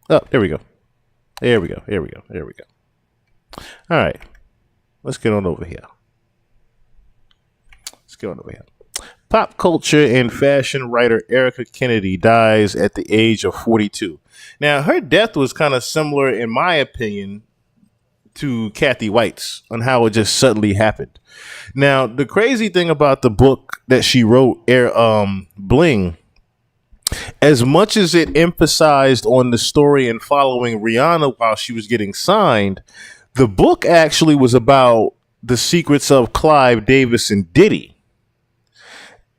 Oh, there we go. There we go. There we go. There we go. All right. Let's get on over here. Let's get on over here. Pop culture and fashion writer Erica Kennedy dies at the age of 42. Now, her death was kind of similar, in my opinion, to Kathy White's on how it just suddenly happened. Now, the crazy thing about the book that she wrote, Bling, as much as it emphasized on the story and following Rihanna while she was getting signed, the book actually was about the secrets of Clive Davis and Diddy.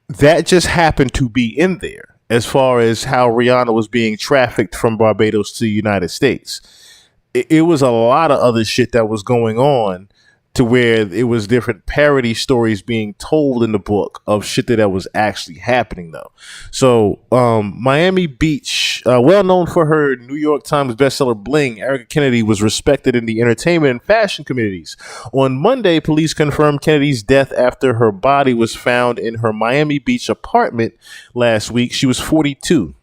That just happened to be in there as far as how Rihanna was being trafficked from Barbados to the United States. It was a lot of other shit that was going on to where it was different parody stories being told in the book of shit that was actually happening though. So Miami Beach, well known for her New York Times bestseller Bling, Erica Kennedy was respected in the entertainment and fashion communities. On Monday, police confirmed Kennedy's death after her body was found in her Miami Beach apartment last week. She was 42.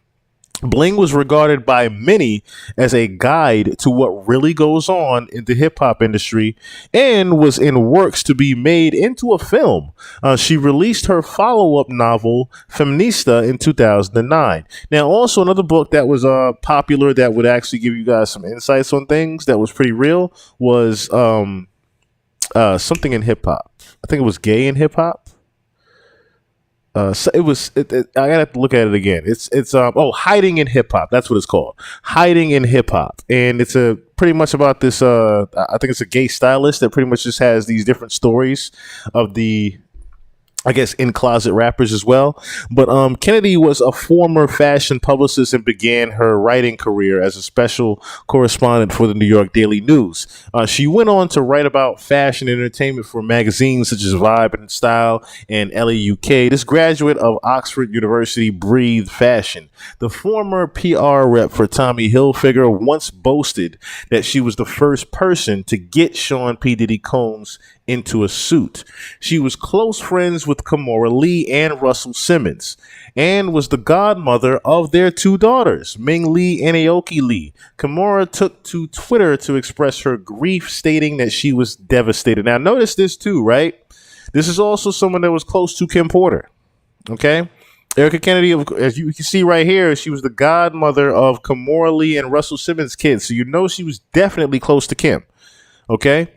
Bling was regarded by many as a guide to what really goes on in the hip hop industry and was in works to be made into a film. She released her follow up novel, Feminista, in 2009. Now, also another book that was popular that would actually give you guys some insights on things that was pretty real was something in hip hop. I think it was Gay in Hip Hop. So it was. I gotta have to look at it again. It's Hiding in Hip Hop. That's what it's called. Hiding in Hip Hop, and it's a pretty much about this. I think it's a gay stylist that pretty much just has these different stories of the, I guess, in closet rappers as well. But Kennedy was a former fashion publicist and began her writing career as a special correspondent for the New York Daily News. She went on to write about fashion and entertainment for magazines such as Vibe and Style and LAUK. This graduate of Oxford University breathed fashion. The former PR rep for Tommy Hilfiger once boasted that she was the first person to get Sean P. Diddy Combs into a suit. She was close friends with Kimora Lee and Russell Simmons, and was the godmother of their two daughters, Ming Lee and Aoki Lee. Kimora took to Twitter to express her grief, stating that she was devastated. Now, notice this too, right? This is also someone that was close to Kim Porter. Okay? Erica Kennedy, as you can see right here, she was the godmother of Kimora Lee and Russell Simmons' kids. So you know she was definitely close to Kim. Okay?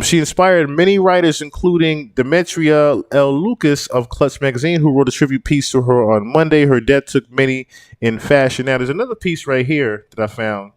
She inspired many writers, including Demetria L. Lucas of Clutch Magazine, who wrote a tribute piece to her on Monday. Her death took many in fashion. Now, there's another piece right here that I found.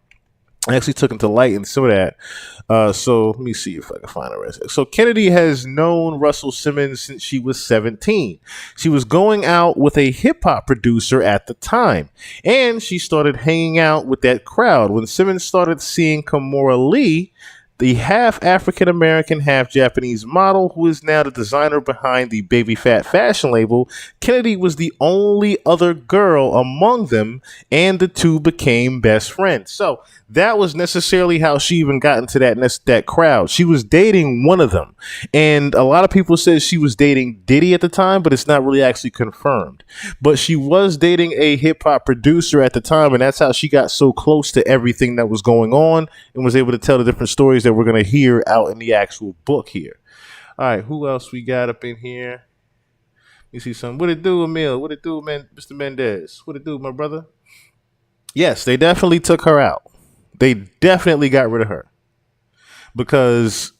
I actually took him to light and some of that. So let me see if I can find the rest. So Kennedy has known Russell Simmons since she was 17. She was going out with a hip hop producer at the time, and she started hanging out with that crowd. When Simmons started seeing Kimora Lee, the half African American, half Japanese model, who is now the designer behind the Baby Fat fashion label, Kennedy was the only other girl among them, and the two became best friends. So that was necessarily how she even got into that crowd. She was dating one of them, and a lot of people said she was dating Diddy at the time, but it's not really actually confirmed. But she was dating a hip hop producer at the time, and that's how she got so close to everything that was going on and was able to tell the different stories that we're going to hear out in the actual book here. All right, who else we got up in here? You see something. What it do, Emil? What it do, man, Mr. Mendez? What it do, my brother? Yes, they definitely took her out. They definitely got rid of her because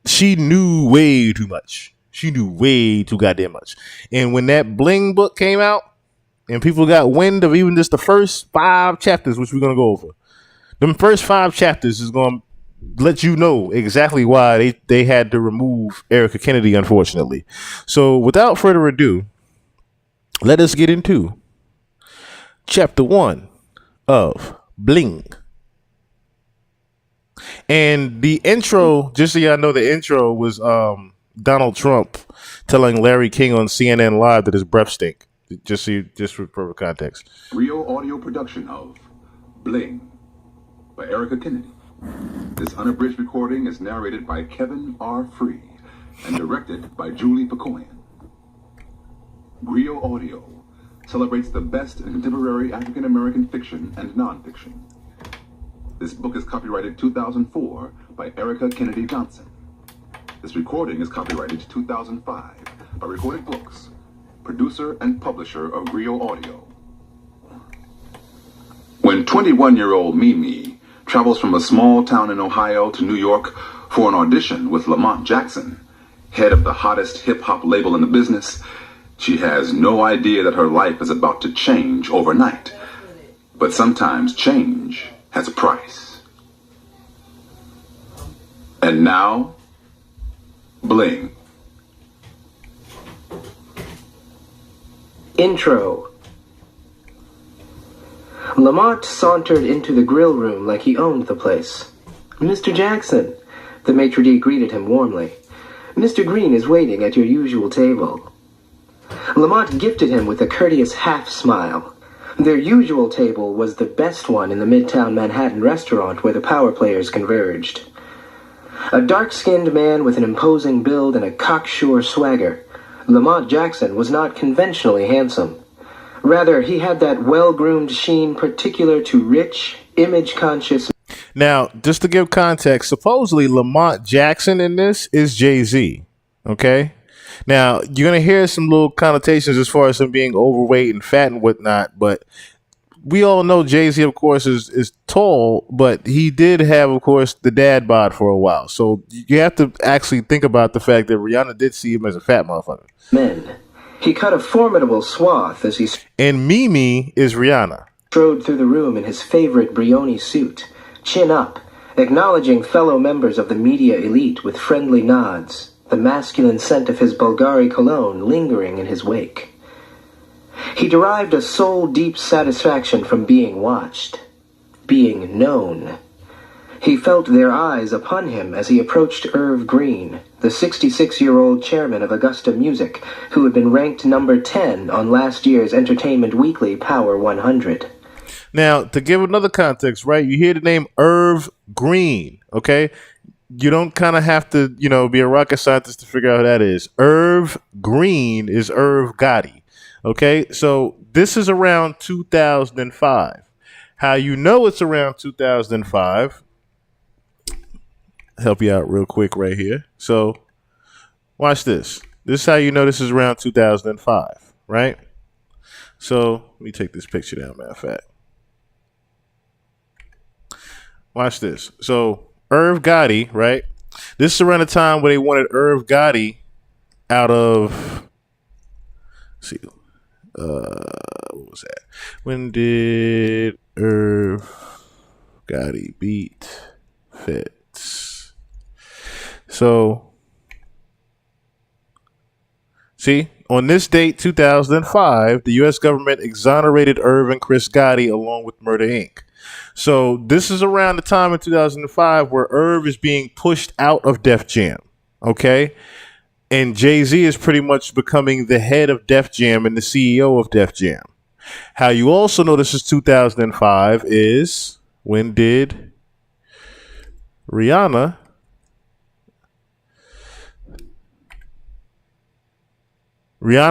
she knew way too much. She knew way too goddamn much. And when that Bling book came out and people got wind of even just the first 5 chapters, which we're going to go over, them first 5 chapters is going to let you know exactly why they had to remove Erica Kennedy, unfortunately. So without further ado, let us get into chapter 1 of Bling. And the intro, just so y'all know, the intro was Donald Trump telling Larry King on CNN Live that his breath stink. Just for proper context. Real audio production of Bling by Erica Kennedy. This unabridged recording is narrated by Kevin R. Free and directed by Julie Picoyan. Griot Audio celebrates the best in contemporary African American fiction and nonfiction. This book is copyrighted 2004 by Erica Kennedy Johnson. This recording is copyrighted 2005 by Recorded Books, producer and publisher of Rio Audio. When 21-year-old Mimi travels from a small town in Ohio to New York for an audition with Lamont Jackson, head of the hottest hip-hop label in the business, she has no idea that her life is about to change overnight. But sometimes change has a price. And now, Bling. Intro. Lamont sauntered into the grill room like he owned the place. "Mr. Jackson," the maitre d' greeted him warmly. "Mr. Green is waiting at your usual table." Lamont gifted him with a courteous half-smile. Their usual table was the best one in the Midtown Manhattan restaurant where the power players converged. A dark-skinned man with an imposing build and a cocksure swagger, Lamont Jackson was not conventionally handsome. Rather, he had that well-groomed sheen particular to rich, image-conscious. Now, just to give context, supposedly Lamont Jackson in this is Jay-Z. Okay? Now, you're going to hear some little connotations as far as him being overweight and fat and whatnot, but we all know Jay-Z, of course, is tall, but he did have, of course, the dad bod for a while. So you have to actually think about the fact that Rihanna did see him as a fat motherfucker. Men. He cut a formidable swath as he And Mimi is Rihanna. strode through the room in his favorite Brioni suit, chin up, acknowledging fellow members of the media elite with friendly nods, the masculine scent of his Bulgari cologne lingering in his wake. He derived a soul-deep satisfaction from being watched, being known. He felt their eyes upon him as he approached Irv Green, the 66-year-old chairman of Augusta Music, who had been ranked number 10 on last year's Entertainment Weekly Power 100. Now, to give another context, right, you hear the name Irv Green, okay? You don't kind of have to, be a rocket scientist to figure out who that is. Irv Green is Irv Gotti, okay? So this is around 2005. How you know it's around 2005? Help you out real quick right here. So watch this. This is how you know this is around 2005, right? So let me take this picture down, matter of fact. Watch this. So Irv Gotti, right? This is around the time where they wanted Irv Gotti out of, let's see, what was that? When did Irv Gotti beat Fitz? So, see, on this date, 2005, the U.S. government exonerated Irv and Chris Gotti along with Murder Inc. So this is around the time in 2005 where Irv is being pushed out of Def Jam, okay? And Jay-Z is pretty much becoming the head of Def Jam and the CEO of Def Jam. How you also know this is 2005 is when did Rihanna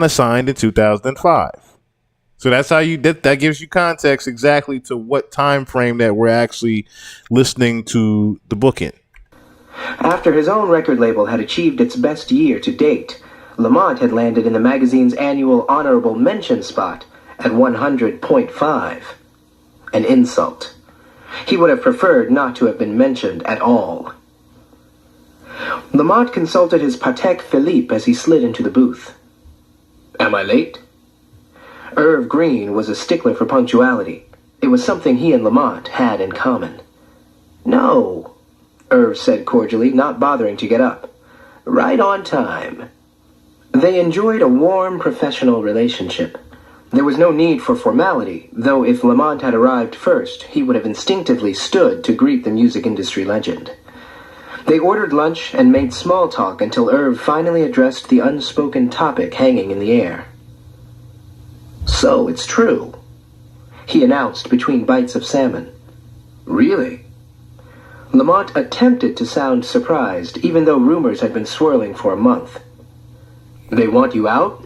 signed in 2005. So that's how that gives you context exactly to what time frame that we're actually listening to the book in. After his own record label had achieved its best year to date, Lamont had landed in the magazine's annual honorable mention spot at 100.5. An insult. He would have preferred not to have been mentioned at all. Lamont consulted his Patek Philippe as he slid into the booth. "Am I late?" Irv Green was a stickler for punctuality. It was something he and Lamont had in common. "No," Irv said cordially, not bothering to get up. "Right on time." They enjoyed a warm professional relationship. There was no need for formality, though if Lamont had arrived first, he would have instinctively stood to greet the music industry legend. They ordered lunch and made small talk until Irv finally addressed the unspoken topic hanging in the air. "So it's true," he announced between bites of salmon. "Really?" Lamont attempted to sound surprised, even though rumors had been swirling for a month. "They want you out?"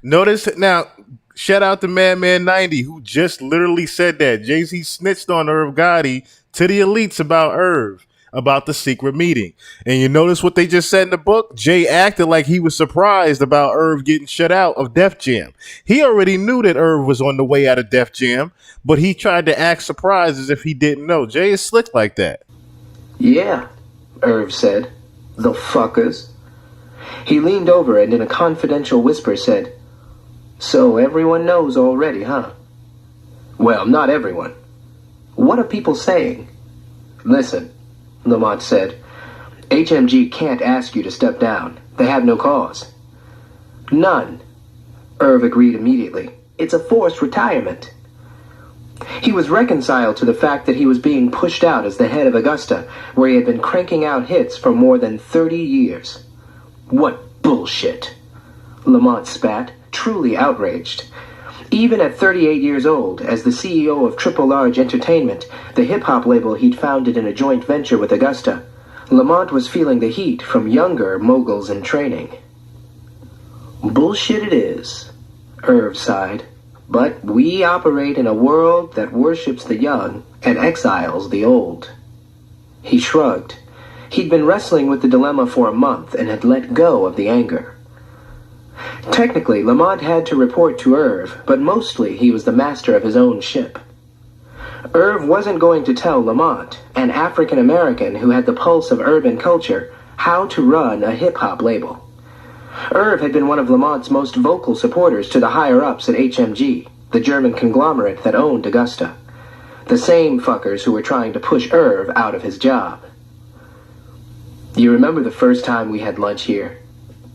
Notice now, shout out to Madman 90 who just literally said that. Jay-Z snitched on Irv Gotti to the elites about Irv, about the secret meeting. And you notice what they just said in the book? Jay acted like he was surprised about Irv getting shut out of Def Jam. He already knew that Irv was on the way out of Def Jam, but he tried to act surprised as if he didn't know. Jay is slick like that. Yeah, Irv said. The fuckers. He leaned over and in a confidential whisper said, So everyone knows already, huh? Well, not everyone. What are people saying? Listen, Lamont said. HMG can't ask you to step down. They have no cause. None. Irv agreed immediately. It's a forced retirement. He was reconciled to the fact that he was being pushed out as the head of Augusta, where he had been cranking out hits for more than 30 years. What bullshit! Lamont spat, truly outraged. Even at 38 years old, as the CEO of Triple Large Entertainment, the hip-hop label he'd founded in a joint venture with Augusta, Lamont was feeling the heat from younger moguls in training. Bullshit it is, Irv sighed. But we operate in a world that worships the young and exiles the old. He shrugged. He'd been wrestling with the dilemma for a month and had let go of the anger. Technically, Lamont had to report to Irv, but mostly he was the master of his own ship. Irv wasn't going to tell Lamont, an African-American who had the pulse of urban culture, how to run a hip-hop label. Irv had been one of Lamont's most vocal supporters to the higher-ups at HMG, the German conglomerate that owned Augusta. The same fuckers who were trying to push Irv out of his job. You remember the first time we had lunch here?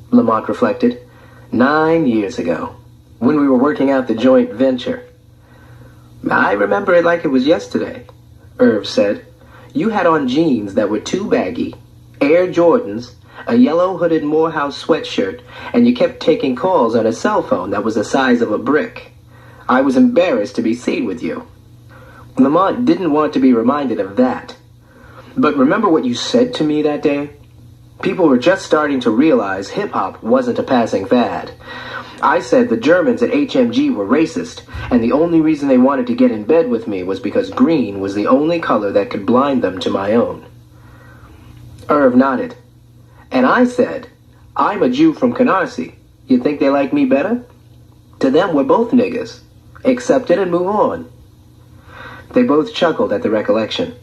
Lamont reflected. 9 years ago, when we were working out the joint venture. I remember it like it was yesterday, Irv said. You had on jeans that were too baggy, Air Jordans, a yellow hooded Morehouse sweatshirt, and you kept taking calls on a cell phone that was the size of a brick. I was embarrassed to be seen with you. Lamont didn't want to be reminded of that. But remember what you said to me that day? People were just starting to realize hip-hop wasn't a passing fad. I said the Germans at HMG were racist, and the only reason they wanted to get in bed with me was because green was the only color that could blind them to my own. Irv nodded. And I said, I'm a Jew from Canarsie. You think they like me better? To them, we're both niggas. Accept it and move on. They both chuckled at the recollection.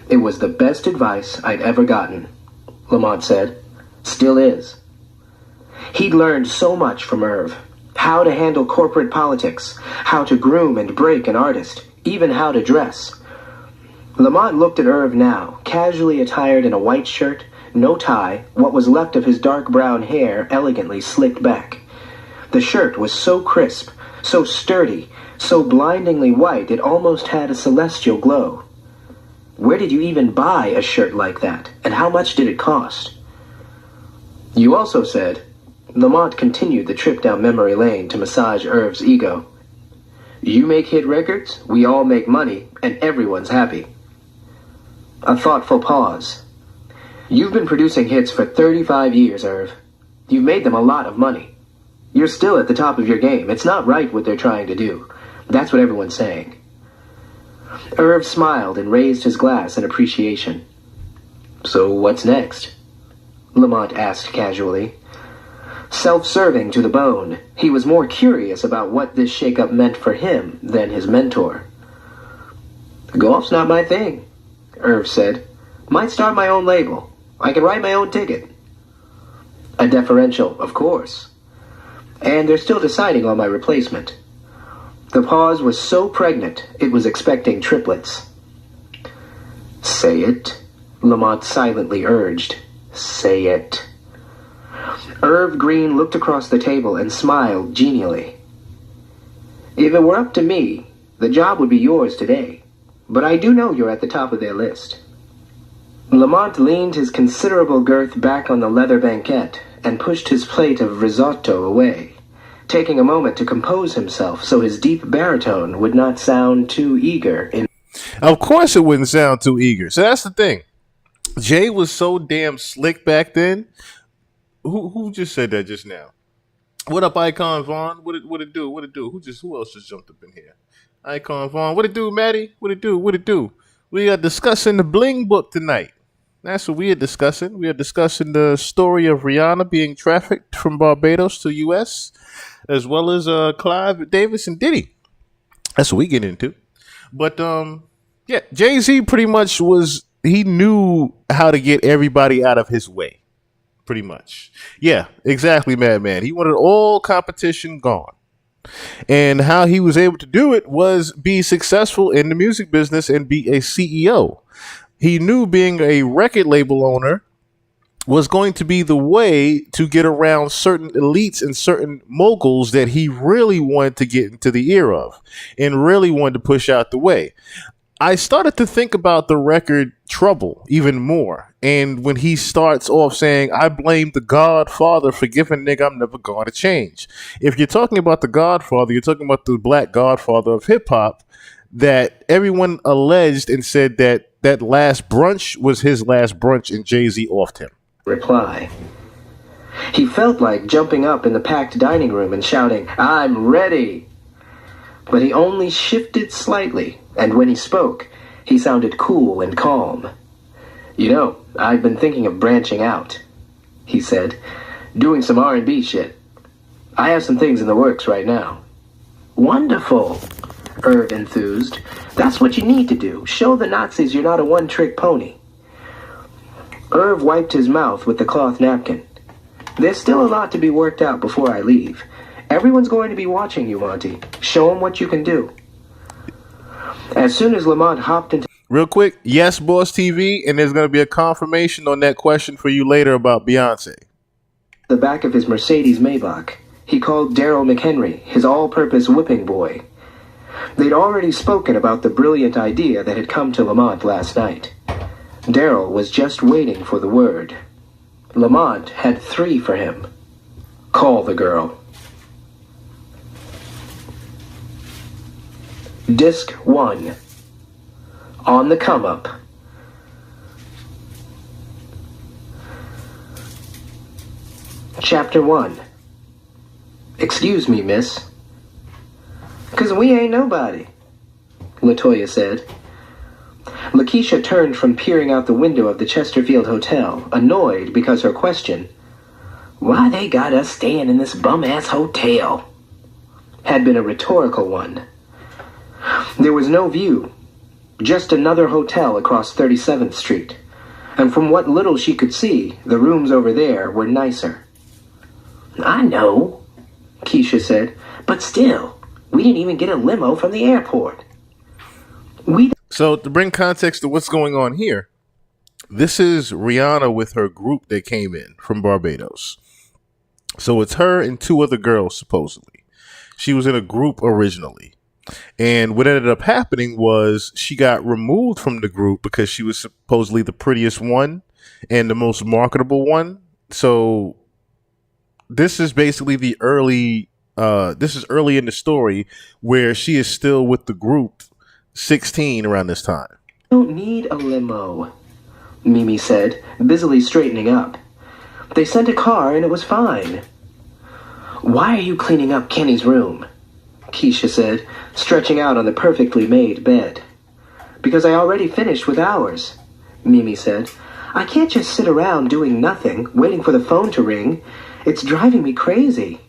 It was the best advice I'd ever gotten, Lamont said. Still is. He'd learned so much from Irv. How to handle corporate politics, how to groom and break an artist, even how to dress. Lamont looked at Irv now, casually attired in a white shirt, no tie, what was left of his dark brown hair elegantly slicked back. The shirt was so crisp, so sturdy, so blindingly white it almost had a celestial glow. Where did you even buy a shirt like that, and how much did it cost? You also said, Lamont continued the trip down memory lane to massage Irv's ego. You make hit records, we all make money, and everyone's happy. A thoughtful pause. You've been producing hits for 35 years, Irv. You've made them a lot of money. You're still at the top of your game. It's not right what they're trying to do. That's what everyone's saying. Irv smiled and raised his glass in appreciation. So what's next? Lamont asked casually. Self-serving to the bone, he was more curious about what this shakeup meant for him than his mentor. Golf's not my thing, Irv said. Might start my own label. I can write my own ticket. A deferential, of course. And they're still deciding on my replacement. The pause was so pregnant, it was expecting triplets. Say it, Lamont silently urged. Say it. Irv Green looked across the table and smiled genially. If it were up to me, the job would be yours today. But I do know you're at the top of their list. Lamont leaned his considerable girth back on the leather banquette and pushed his plate of risotto away, taking a moment to compose himself so his deep baritone would not sound too eager. Of course it wouldn't sound too eager. So that's the thing. Jay was so damn slick back then. Who just said that just now? What up, Icon Vaughn? What it do? Who else just jumped up in here? Icon Vaughn. What it do, Maddie? What it do? We are discussing the Bling book tonight. That's what we are discussing. We are discussing the story of Rihanna being trafficked from Barbados to U.S., as well as Clive Davis and Diddy. That's what we get into. But yeah, Jay Z pretty much he knew how to get everybody out of his way. Pretty much. Yeah, exactly, Madman. He wanted all competition gone. And how he was able to do it was be successful in the music business and be a CEO. He knew being a record label owner was going to be the way to get around certain elites and certain moguls that he really wanted to get into the ear of and really wanted to push out the way. I started to think about the record Trouble even more. And when he starts off saying, I blame the Godfather for giving nigga I'm never going to change. If you're talking about the Godfather, you're talking about the black Godfather of hip hop that everyone alleged and said that that last brunch was his last brunch and Jay-Z offed him. Reply. He felt like jumping up in the packed dining room and shouting, I'm ready! But he only shifted slightly, and when he spoke, he sounded cool and calm. You know, I've been thinking of branching out, he said, doing some R&B shit. I have some things in the works right now. Wonderful, Irv enthused. That's what you need to do. Show the Nazis you're not a one-trick pony. Irv wiped his mouth with the cloth napkin. There's still a lot to be worked out before I leave. Everyone's going to be watching you, Monty. Show them what you can do. As soon as Lamont hopped into... Real quick, yes, Boss TV, and there's going to be a confirmation on that question for you later about Beyonce. the back of his Mercedes Maybach, he called Daryl McHenry his all-purpose whipping boy. They'd already spoken about the brilliant idea that had come to Lamont last night. Daryl was just waiting for the word. Lamont had 3 for him. Call the girl. Disc 1. On the come-up. Chapter 1. Excuse me, miss. 'Cause we ain't nobody, LaToya said. Lakeisha turned from peering out the window of the Chesterfield Hotel, annoyed because her question, "Why they got us staying in this bum-ass hotel?" had been a rhetorical one. There was no view, just another hotel across 37th Street, and from what little she could see, the rooms over there were nicer. "I know," Keisha said, "but still, we didn't even get a limo from the airport." So to bring context to what's going on here, this is Rihanna with her group that came in from Barbados. So it's her and 2 other girls, supposedly. She was in a group originally. And what ended up happening was she got removed from the group because she was supposedly the prettiest one and the most marketable one. So this is basically the early in the story where she is still with the group 16 around this time. "Don't need a limo," Mimi said, busily straightening up. "They sent a car and it was fine." "Why are you cleaning up Kenny's room?" Keisha said, stretching out on the perfectly made bed. "Because I already finished with ours," Mimi said. "I can't just sit around doing nothing, waiting for the phone to ring. It's driving me crazy."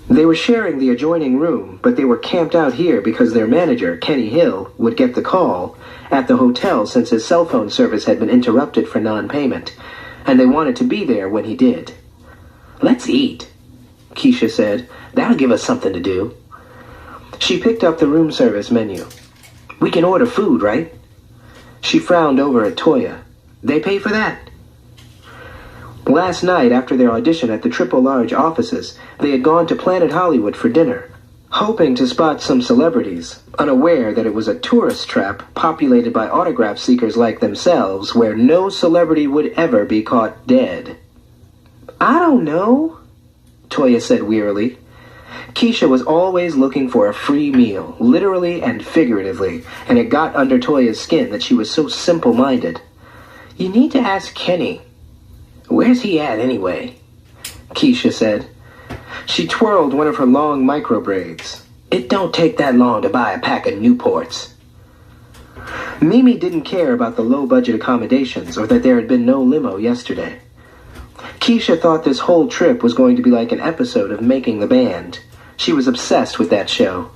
They were sharing the adjoining room, but they were camped out here because their manager, Kenny Hill, would get the call at the hotel since his cell phone service had been interrupted for non-payment, and they wanted to be there when he did. "Let's eat," Keisha said. "That'll give us something to do." She picked up the room service menu. "We can order food, right?" She frowned over at Toya. "They pay for that?" Last night, after their audition at the Triple Large offices, they had gone to Planet Hollywood for dinner, hoping to spot some celebrities, unaware that it was a tourist trap populated by autograph seekers like themselves, where no celebrity would ever be caught dead. "I don't know," Toya said wearily. Keisha was always looking for a free meal, literally and figuratively, and it got under Toya's skin that she was so simple-minded. "You need to ask Kenny." "Where's he at, anyway?" Keisha said. She twirled one of her long micro braids. "It don't take that long to buy a pack of Newports." Mimi didn't care about the low-budget accommodations or that there had been no limo yesterday. Keisha thought this whole trip was going to be like an episode of Making the Band. She was obsessed with that show.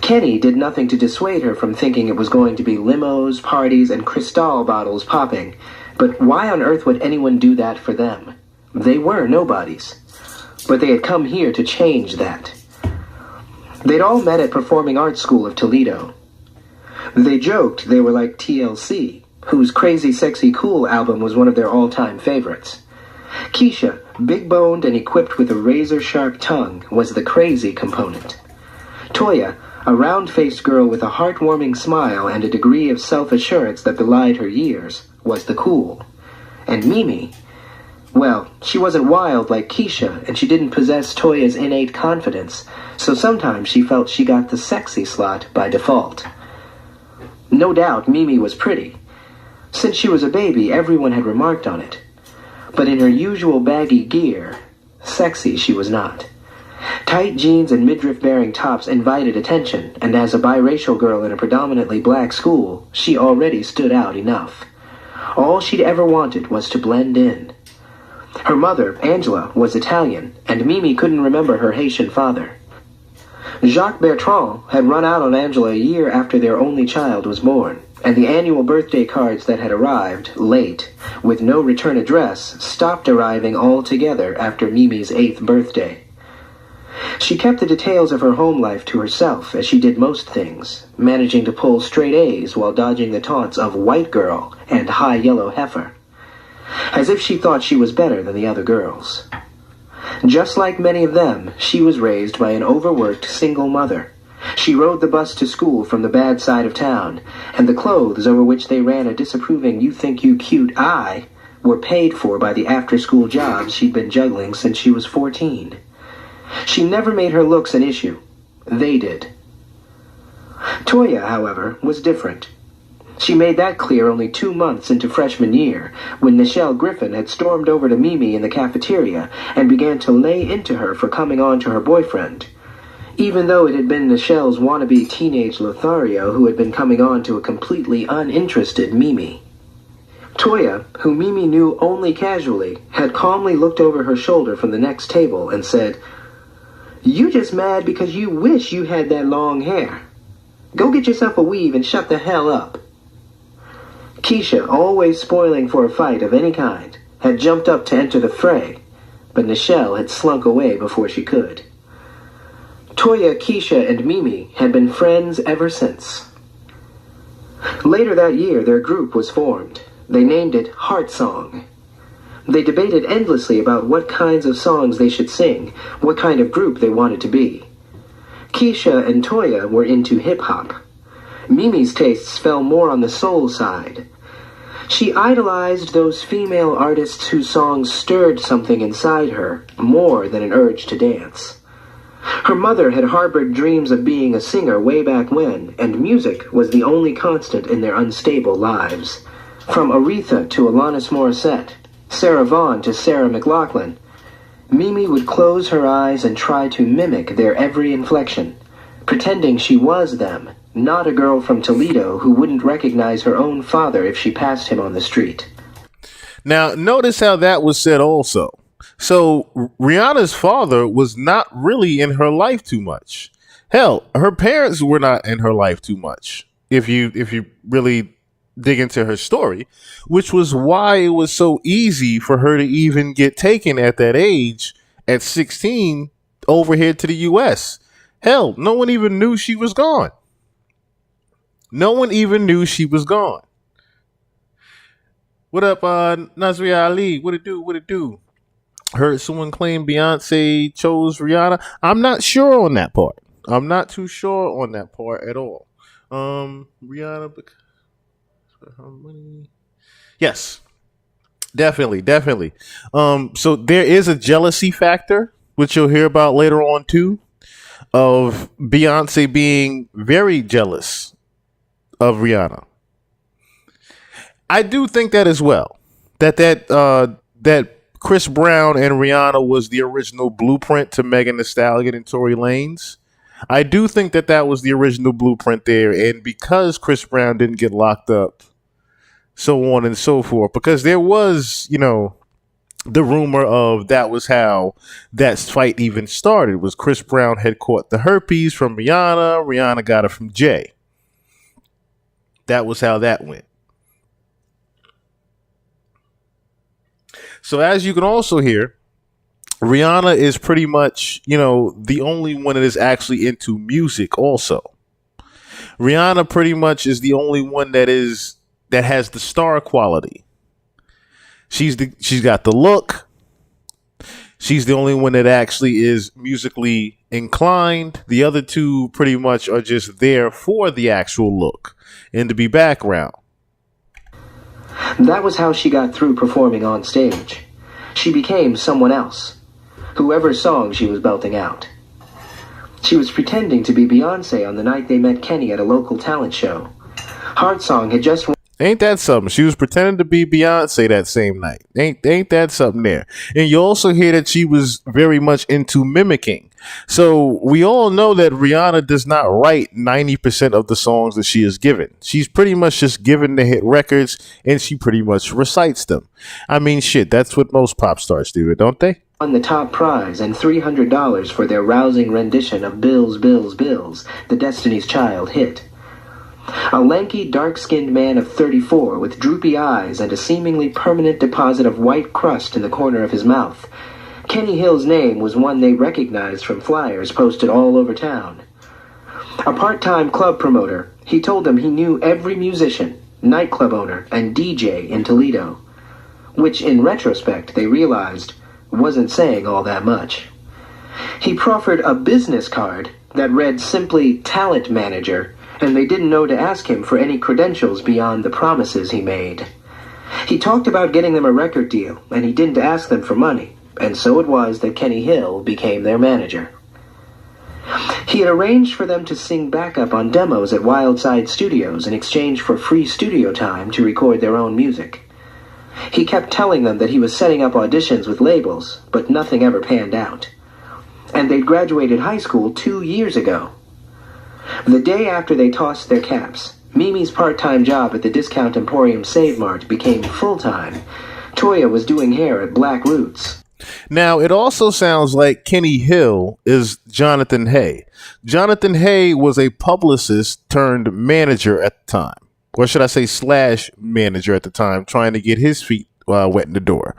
Kenny did nothing to dissuade her from thinking it was going to be limos, parties, and Cristal bottles popping. But why on earth would anyone do that for them? They were nobodies. But they had come here to change that. They'd all met at Performing Arts School of Toledo. They joked they were like TLC, whose Crazy Sexy Cool album was one of their all-time favorites. Keisha, big-boned and equipped with a razor-sharp tongue, was the crazy component. Toya, a round-faced girl with a heartwarming smile and a degree of self-assurance that belied her years, was the cool. And Mimi, well, she wasn't wild like Keisha, and she didn't possess Toya's innate confidence, so sometimes she felt she got the sexy slot by default. No doubt Mimi was pretty. Since she was a baby, everyone had remarked on it. But in her usual baggy gear, sexy she was not. Tight jeans and midriff-bearing tops invited attention, and as a biracial girl in a predominantly black school, she already stood out enough. All she'd ever wanted was to blend in. Her mother, Angela, was Italian, and Mimi couldn't remember her Haitian father. Jacques Bertrand had run out on Angela a year after their only child was born, and the annual birthday cards that had arrived, late, with no return address, stopped arriving altogether after Mimi's 8th birthday. She kept the details of her home life to herself, as she did most things, managing to pull straight A's while dodging the taunts of white girl and high yellow heifer, as if she thought she was better than the other girls. Just like many of them, she was raised by an overworked single mother. She rode the bus to school from the bad side of town, and the clothes over which they ran a disapproving you-think-you-cute eye were paid for by the after-school jobs she'd been juggling since she was 14. She never made her looks an issue. They did. Toya, however, was different. She made that clear only 2 months into freshman year, when Nichelle Griffin had stormed over to Mimi in the cafeteria and began to lay into her for coming on to her boyfriend, even though it had been Nichelle's wannabe teenage Lothario who had been coming on to a completely uninterested Mimi. Toya, who Mimi knew only casually, had calmly looked over her shoulder from the next table and said, "You just mad because you wish you had that long hair. Go get yourself a weave and shut the hell up." Keisha, always spoiling for a fight of any kind, had jumped up to enter the fray, but Nichelle had slunk away before she could. Toya, Keisha, and Mimi had been friends ever since. Later that year, their group was formed. They named it Heart Song. They debated endlessly about what kinds of songs they should sing, what kind of group they wanted to be. Keisha and Toya were into hip-hop. Mimi's tastes fell more on the soul side. She idolized those female artists whose songs stirred something inside her more than an urge to dance. Her mother had harbored dreams of being a singer way back when, and music was the only constant in their unstable lives. From Aretha to Alanis Morissette, Sarah Vaughan to Sarah McLachlan, Mimi would close her eyes and try to mimic their every inflection, pretending she was them, not a girl from Toledo who wouldn't recognize her own father if she passed him on the street. Now, notice how that was said also. So, Rihanna's father was not really in her life too much. Hell, her parents were not in her life too much. If you really dig into her story, which was why it was so easy for her to even get taken at that age, at 16, over here to the US. Hell, no one even knew she was gone. No one even knew she was gone. What up, Nasri Ali? What it do? What it do? Heard someone claim Beyonce chose Rihanna. I'm not sure on that part. I'm not too sure on that part at all. Rihanna, how many? Yes, definitely, definitely. So there is a jealousy factor, which you'll hear about later on too, of Beyonce being very jealous of Rihanna. I do think that as well. That Chris Brown and Rihanna was the original blueprint to Megan Thee Stallion and Tory Lanez. I do think that that was the original blueprint there, and because Chris Brown didn't get locked up, so on and so forth, because there was, the rumor of that was how that fight even started. Was Chris Brown had caught the herpes from Rihanna, Rihanna got it from Jay. That was how that went. So as you can also hear, Rihanna is pretty much, the only one that is actually into music also. Rihanna pretty much is the only one that has the star quality. She's got the look. She's the only one that actually is musically inclined. The other two pretty much are just there for the actual look and to be background. That was how she got through performing on stage. She became someone else, whoever's song she was belting out. She was pretending to be Beyonce on the night they met Kenny at a local talent show. Heart Song had just Ain't that something? She was pretending to be Beyonce that same night. Ain't that something there? And you also hear that she was very much into mimicking. So we all know that Rihanna does not write 90% of the songs that she is given. She's pretty much just given the hit records and she pretty much recites them. I mean, shit, that's what most pop stars do, don't they? won the top prize and $300 for their rousing rendition of Bills, Bills, Bills, the Destiny's Child hit. A lanky, dark-skinned man of 34 with droopy eyes and a seemingly permanent deposit of white crust in the corner of his mouth. Kenny Hill's name was one they recognized from flyers posted all over town. A part-time club promoter, he told them he knew every musician, nightclub owner, and DJ in Toledo, which in retrospect they realized wasn't saying all that much. He proffered a business card that read simply talent manager, and they didn't know to ask him for any credentials beyond the promises he made. He talked about getting them a record deal, and he didn't ask them for money, and so it was that Kenny Hill became their manager. He had arranged for them to sing backup on demos at Wildside Studios in exchange for free studio time to record their own music. He kept telling them that he was setting up auditions with labels, but nothing ever panned out. And they'd graduated high school 2 years ago. The day after they tossed their caps, Mimi's part-time job at the discount emporium Save Mart became full-time. Toya was doing hair at Black Roots. Now, it also sounds like Kenny Hill is Jonathan Hay. Jonathan Hay was a publicist turned manager at the time. Or should I say slash manager at the time, trying to get his feet wet in the door.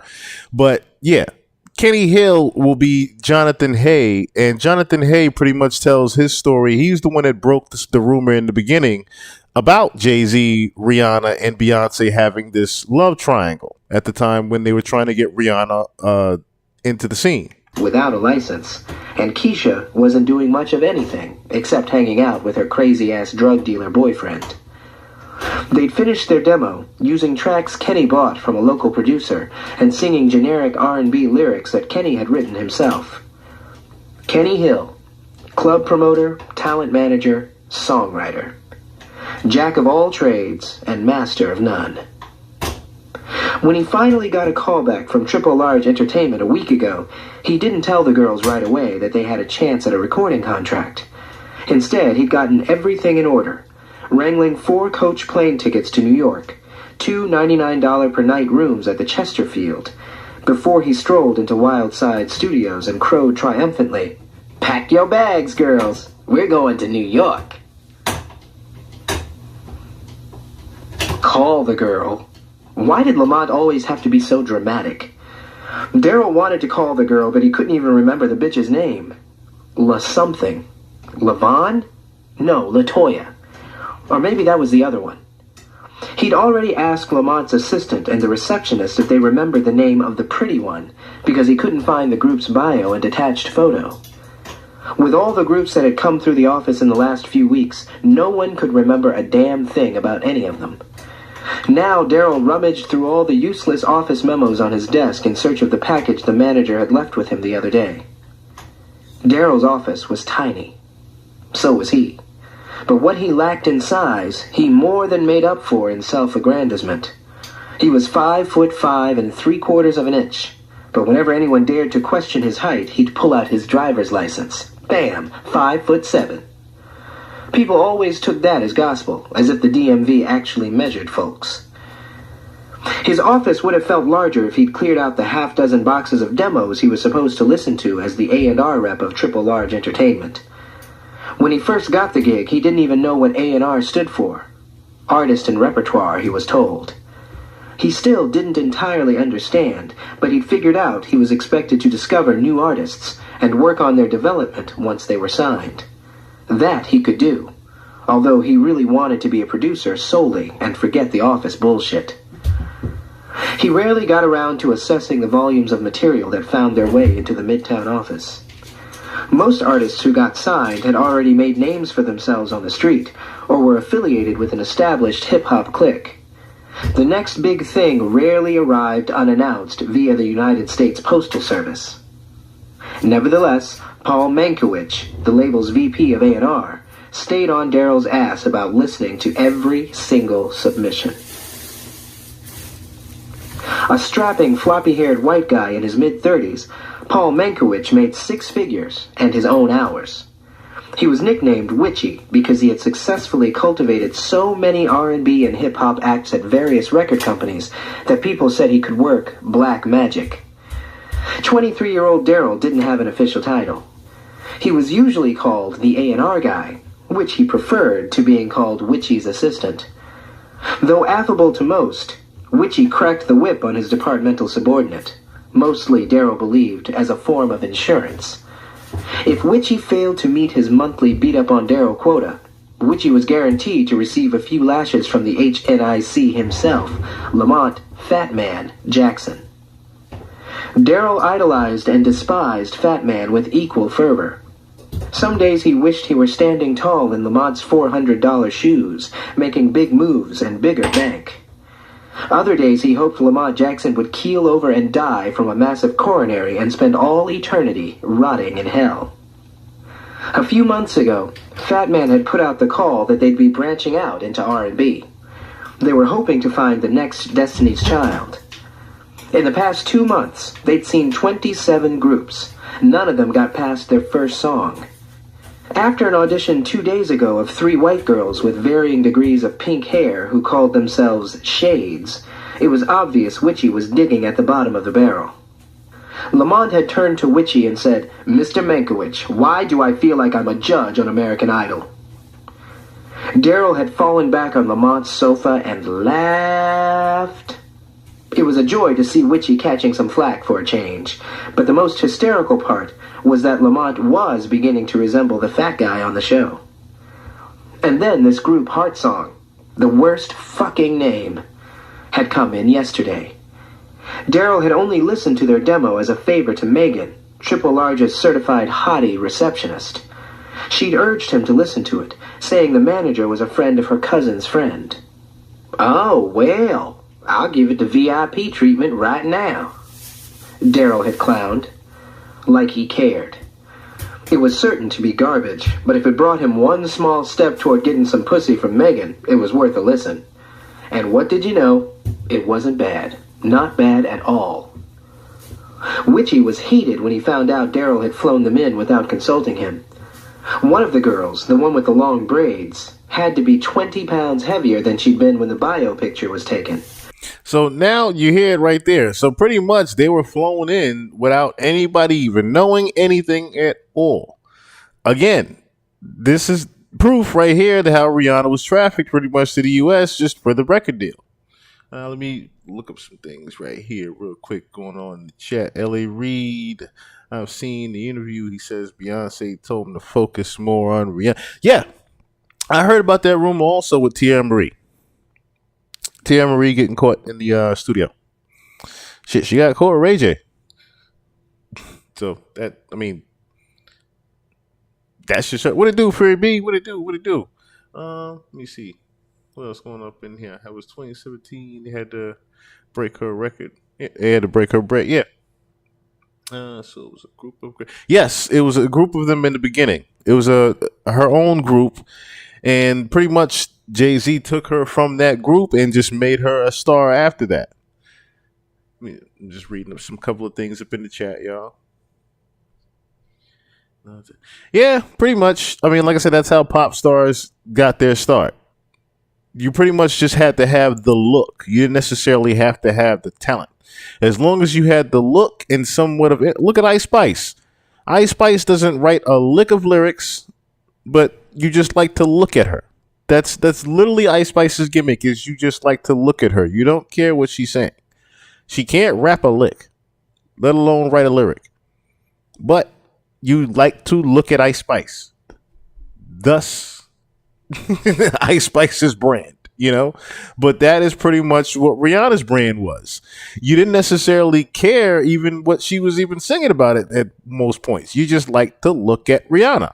But yeah, Kenny Hill will be Jonathan Hay, and Jonathan Hay pretty much tells his story. He's the one that broke the rumor in the beginning about Jay-Z, Rihanna, and Beyonce having this love triangle at the time when they were trying to get Rihanna into the scene. Without a license, and Keisha wasn't doing much of anything except hanging out with her crazy-ass drug dealer boyfriend. They'd finished their demo, using tracks Kenny bought from a local producer, and singing generic R&B lyrics that Kenny had written himself. Kenny Hill, club promoter, talent manager, songwriter. Jack of all trades and master of none. When he finally got a call back from Triple Large Entertainment a week ago, he didn't tell the girls right away that they had a chance at a recording contract. Instead, he'd gotten everything in order, wrangling 4 coach plane tickets to New York, 2 $99 per night rooms at the Chesterfield, before he strolled into Wildside Studios and crowed triumphantly, "Pack your bags, girls. We're going to New York." Call the girl. Why did Lamont always have to be so dramatic? Daryl wanted to call the girl, but he couldn't even remember the bitch's name. La something. Lavon? No, LaToya. Or maybe that was the other one. He'd already asked Lamont's assistant and the receptionist if they remembered the name of the pretty one, because he couldn't find the group's bio and attached photo. With all the groups that had come through the office in the last few weeks, no one could remember a damn thing about any of them. Now Daryl rummaged through all the useless office memos on his desk in search of the package the manager had left with him the other day. Daryl's office was tiny. So was he. But what he lacked in size, he more than made up for in self-aggrandizement. He was 5'5" 3/4 of an inch, but whenever anyone dared to question his height, he'd pull out his driver's license. Bam, 5'7". People always took that as gospel, as if the DMV actually measured folks. His office would have felt larger if he'd cleared out the half-dozen boxes of demos he was supposed to listen to as the A&R rep of Triple Large Entertainment. When he first got the gig, he didn't even know what A&R stood for. Artist and repertoire, he was told. He still didn't entirely understand, but he'd figured out he was expected to discover new artists and work on their development once they were signed. That he could do, although he really wanted to be a producer solely and forget the office bullshit. He rarely got around to assessing the volumes of material that found their way into the Midtown office. Most artists who got signed had already made names for themselves on the street, or were affiliated with an established hip-hop clique. The next big thing rarely arrived unannounced via the United States Postal Service. Nevertheless, Paul Mankiewicz, the label's VP of A&R, stayed on Daryl's ass about listening to every single submission. A strapping, floppy-haired white guy in his mid-30s, Paul Mankiewicz made six figures and his own hours. He was nicknamed Witchy because he had successfully cultivated so many R&B and hip-hop acts at various record companies that people said he could work black magic. 23-year-old Daryl didn't have an official title. He was usually called the A&R guy, which he preferred to being called Witchy's assistant. Though affable to most, Witchy cracked the whip on his departmental subordinate, mostly Daryl believed as a form of insurance. If Witchy failed to meet his monthly beat-up-on-Daryl quota, Witchy was guaranteed to receive a few lashes from the HNIC himself, Lamont Fat Man Jackson. Daryl idolized and despised Fat Man with equal fervor. Some days he wished he were standing tall in Lamont's $400 shoes, making big moves and bigger bank. Other days he hoped Lamont Jackson would keel over and die from a massive coronary and spend all eternity rotting in hell. A few months ago, Fat Man had put out the call that they'd be branching out into R&B. They were hoping to find the next Destiny's Child. In the past 2 months, they'd seen 27 groups. None of them got past their first song. After an audition 2 days ago of 3 white girls with varying degrees of pink hair who called themselves Shades, it was obvious Witchy was digging at the bottom of the barrel. Lamont had turned to Witchy and said, "Mr. Mankiewicz, why do I feel like I'm a judge on American Idol?" Daryl had fallen back on Lamont's sofa and laughed. It was a joy to see Witchy catching some flack for a change, but the most hysterical part was that Lamont was beginning to resemble the fat guy on the show. And then this group Heart Song, the worst fucking name, had come in yesterday. Daryl had only listened to their demo as a favor to Megan, Triple Large's certified hottie receptionist. She'd urged him to listen to it, saying the manager was a friend of her cousin's friend. "Oh, well, I'll give it the VIP treatment right now," Daryl had clowned. Like he cared. It was certain to be garbage, but if it brought him one small step toward getting some pussy from Megan, it was worth a listen. And what did you know? It wasn't bad. Not bad at all. Witchy was heated when he found out Daryl had flown them in without consulting him. One of the girls, the one with the long braids, had to be 20 pounds heavier than she'd been when the bio picture was taken. So now you hear it right there. So pretty much they were flown in without anybody even knowing anything at all. Again, this is proof right here that how Rihanna was trafficked pretty much to the U.S. just for the record deal. Let me look up some things right here real quick going on in the chat. L.A. Reid, I've seen the interview. He says Beyonce told him to focus more on Rihanna. Yeah, I heard about that rumor also with Tia Marie. Tia Marie getting caught in the studio. Shit, she got caught with Ray J. So that, I mean, that's just what it do, Fury B. What it do? What it do? Let me see. What else going up in here? It was 2017. They had to break her record. Yeah, they had to break her break. Yeah. So it was a group of. Yes, it was a group of them in the beginning. It was her own group, and pretty much Jay-Z took her from that group and just made her a star after that. I'm just reading up some couple of things up in the chat, y'all. Yeah, pretty much. I mean, like I said, that's how pop stars got their start. You pretty much just had to have the look. You didn't necessarily have to have the talent. As long as you had the look and somewhat of it. Look at Ice Spice. Ice Spice doesn't write a lick of lyrics, but you just like to look at her. That's literally Ice Spice's gimmick is you just like to look at her. You don't care what she's saying. She can't rap a lick, let alone write a lyric. But you like to look at Ice Spice. Thus Ice Spice's brand, you know? But that is pretty much what Rihanna's brand was. You didn't necessarily care even what she was even singing about it at most points. You just like to look at Rihanna.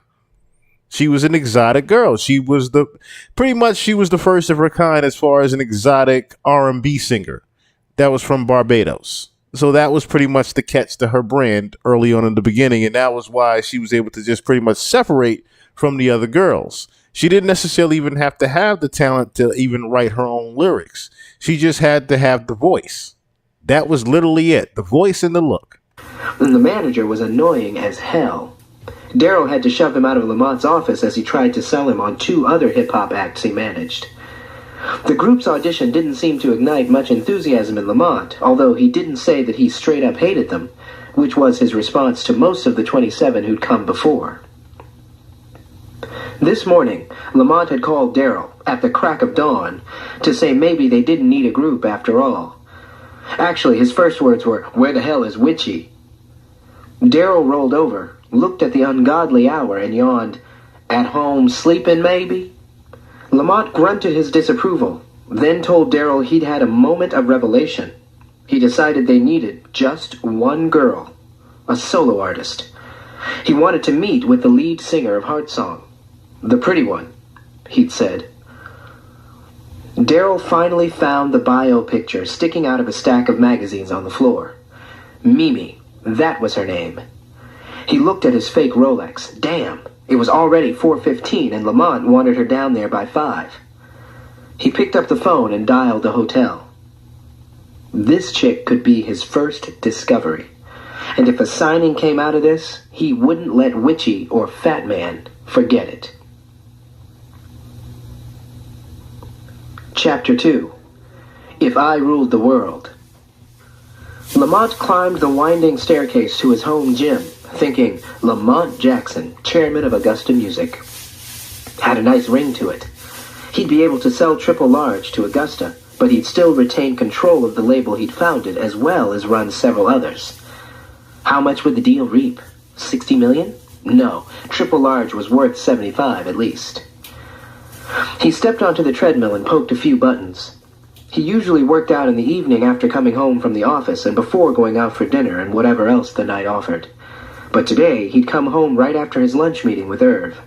She was an exotic girl. She was the first of her kind as far as an exotic R&B singer that was from Barbados. So that was pretty much the catch to her brand early on in the beginning, and that was why she was able to just pretty much separate from the other girls. She didn't necessarily even have to have the talent to even write her own lyrics. She just had to have the voice. That was literally it, the voice and the look. And the manager was annoying as hell. Daryl had to shove him out of Lamont's office as he tried to sell him on 2 other hip-hop acts he managed. The group's audition didn't seem to ignite much enthusiasm in Lamont, although he didn't say that he straight up hated them, which was his response to most of the 27 who'd come before. This morning, Lamont had called Daryl at the crack of dawn to say maybe they didn't need a group after all. Actually, his first words were, "Where the hell is Witchy?" Daryl rolled over, looked at the ungodly hour, and yawned, "At home sleeping, maybe?" Lamont grunted his disapproval, then told Daryl he'd had a moment of revelation. He decided they needed just one girl, a solo artist. He wanted to meet with the lead singer of Heart Song. The pretty one, he'd said. Daryl finally found the bio picture sticking out of a stack of magazines on the floor. Mimi, that was her name. He looked at his fake Rolex. Damn, it was already 4:15 and Lamont wanted her down there by 5. He picked up the phone and dialed the hotel. This chick could be his first discovery. And if a signing came out of this, he wouldn't let Witchy or Fat Man forget it. Chapter 2. If I Ruled the World. Lamont climbed the winding staircase to his home gym, thinking, Lamont Jackson, chairman of Augusta Music. Had a nice ring to it. He'd be able to sell Triple Large to Augusta, but he'd still retain control of the label he'd founded as well as run several others. How much would the deal reap? 60 million? No, Triple Large was worth 75 at least. He stepped onto the treadmill and poked a few buttons. He usually worked out in the evening after coming home from the office and before going out for dinner and whatever else the night offered. But today, he'd come home right after his lunch meeting with Irv.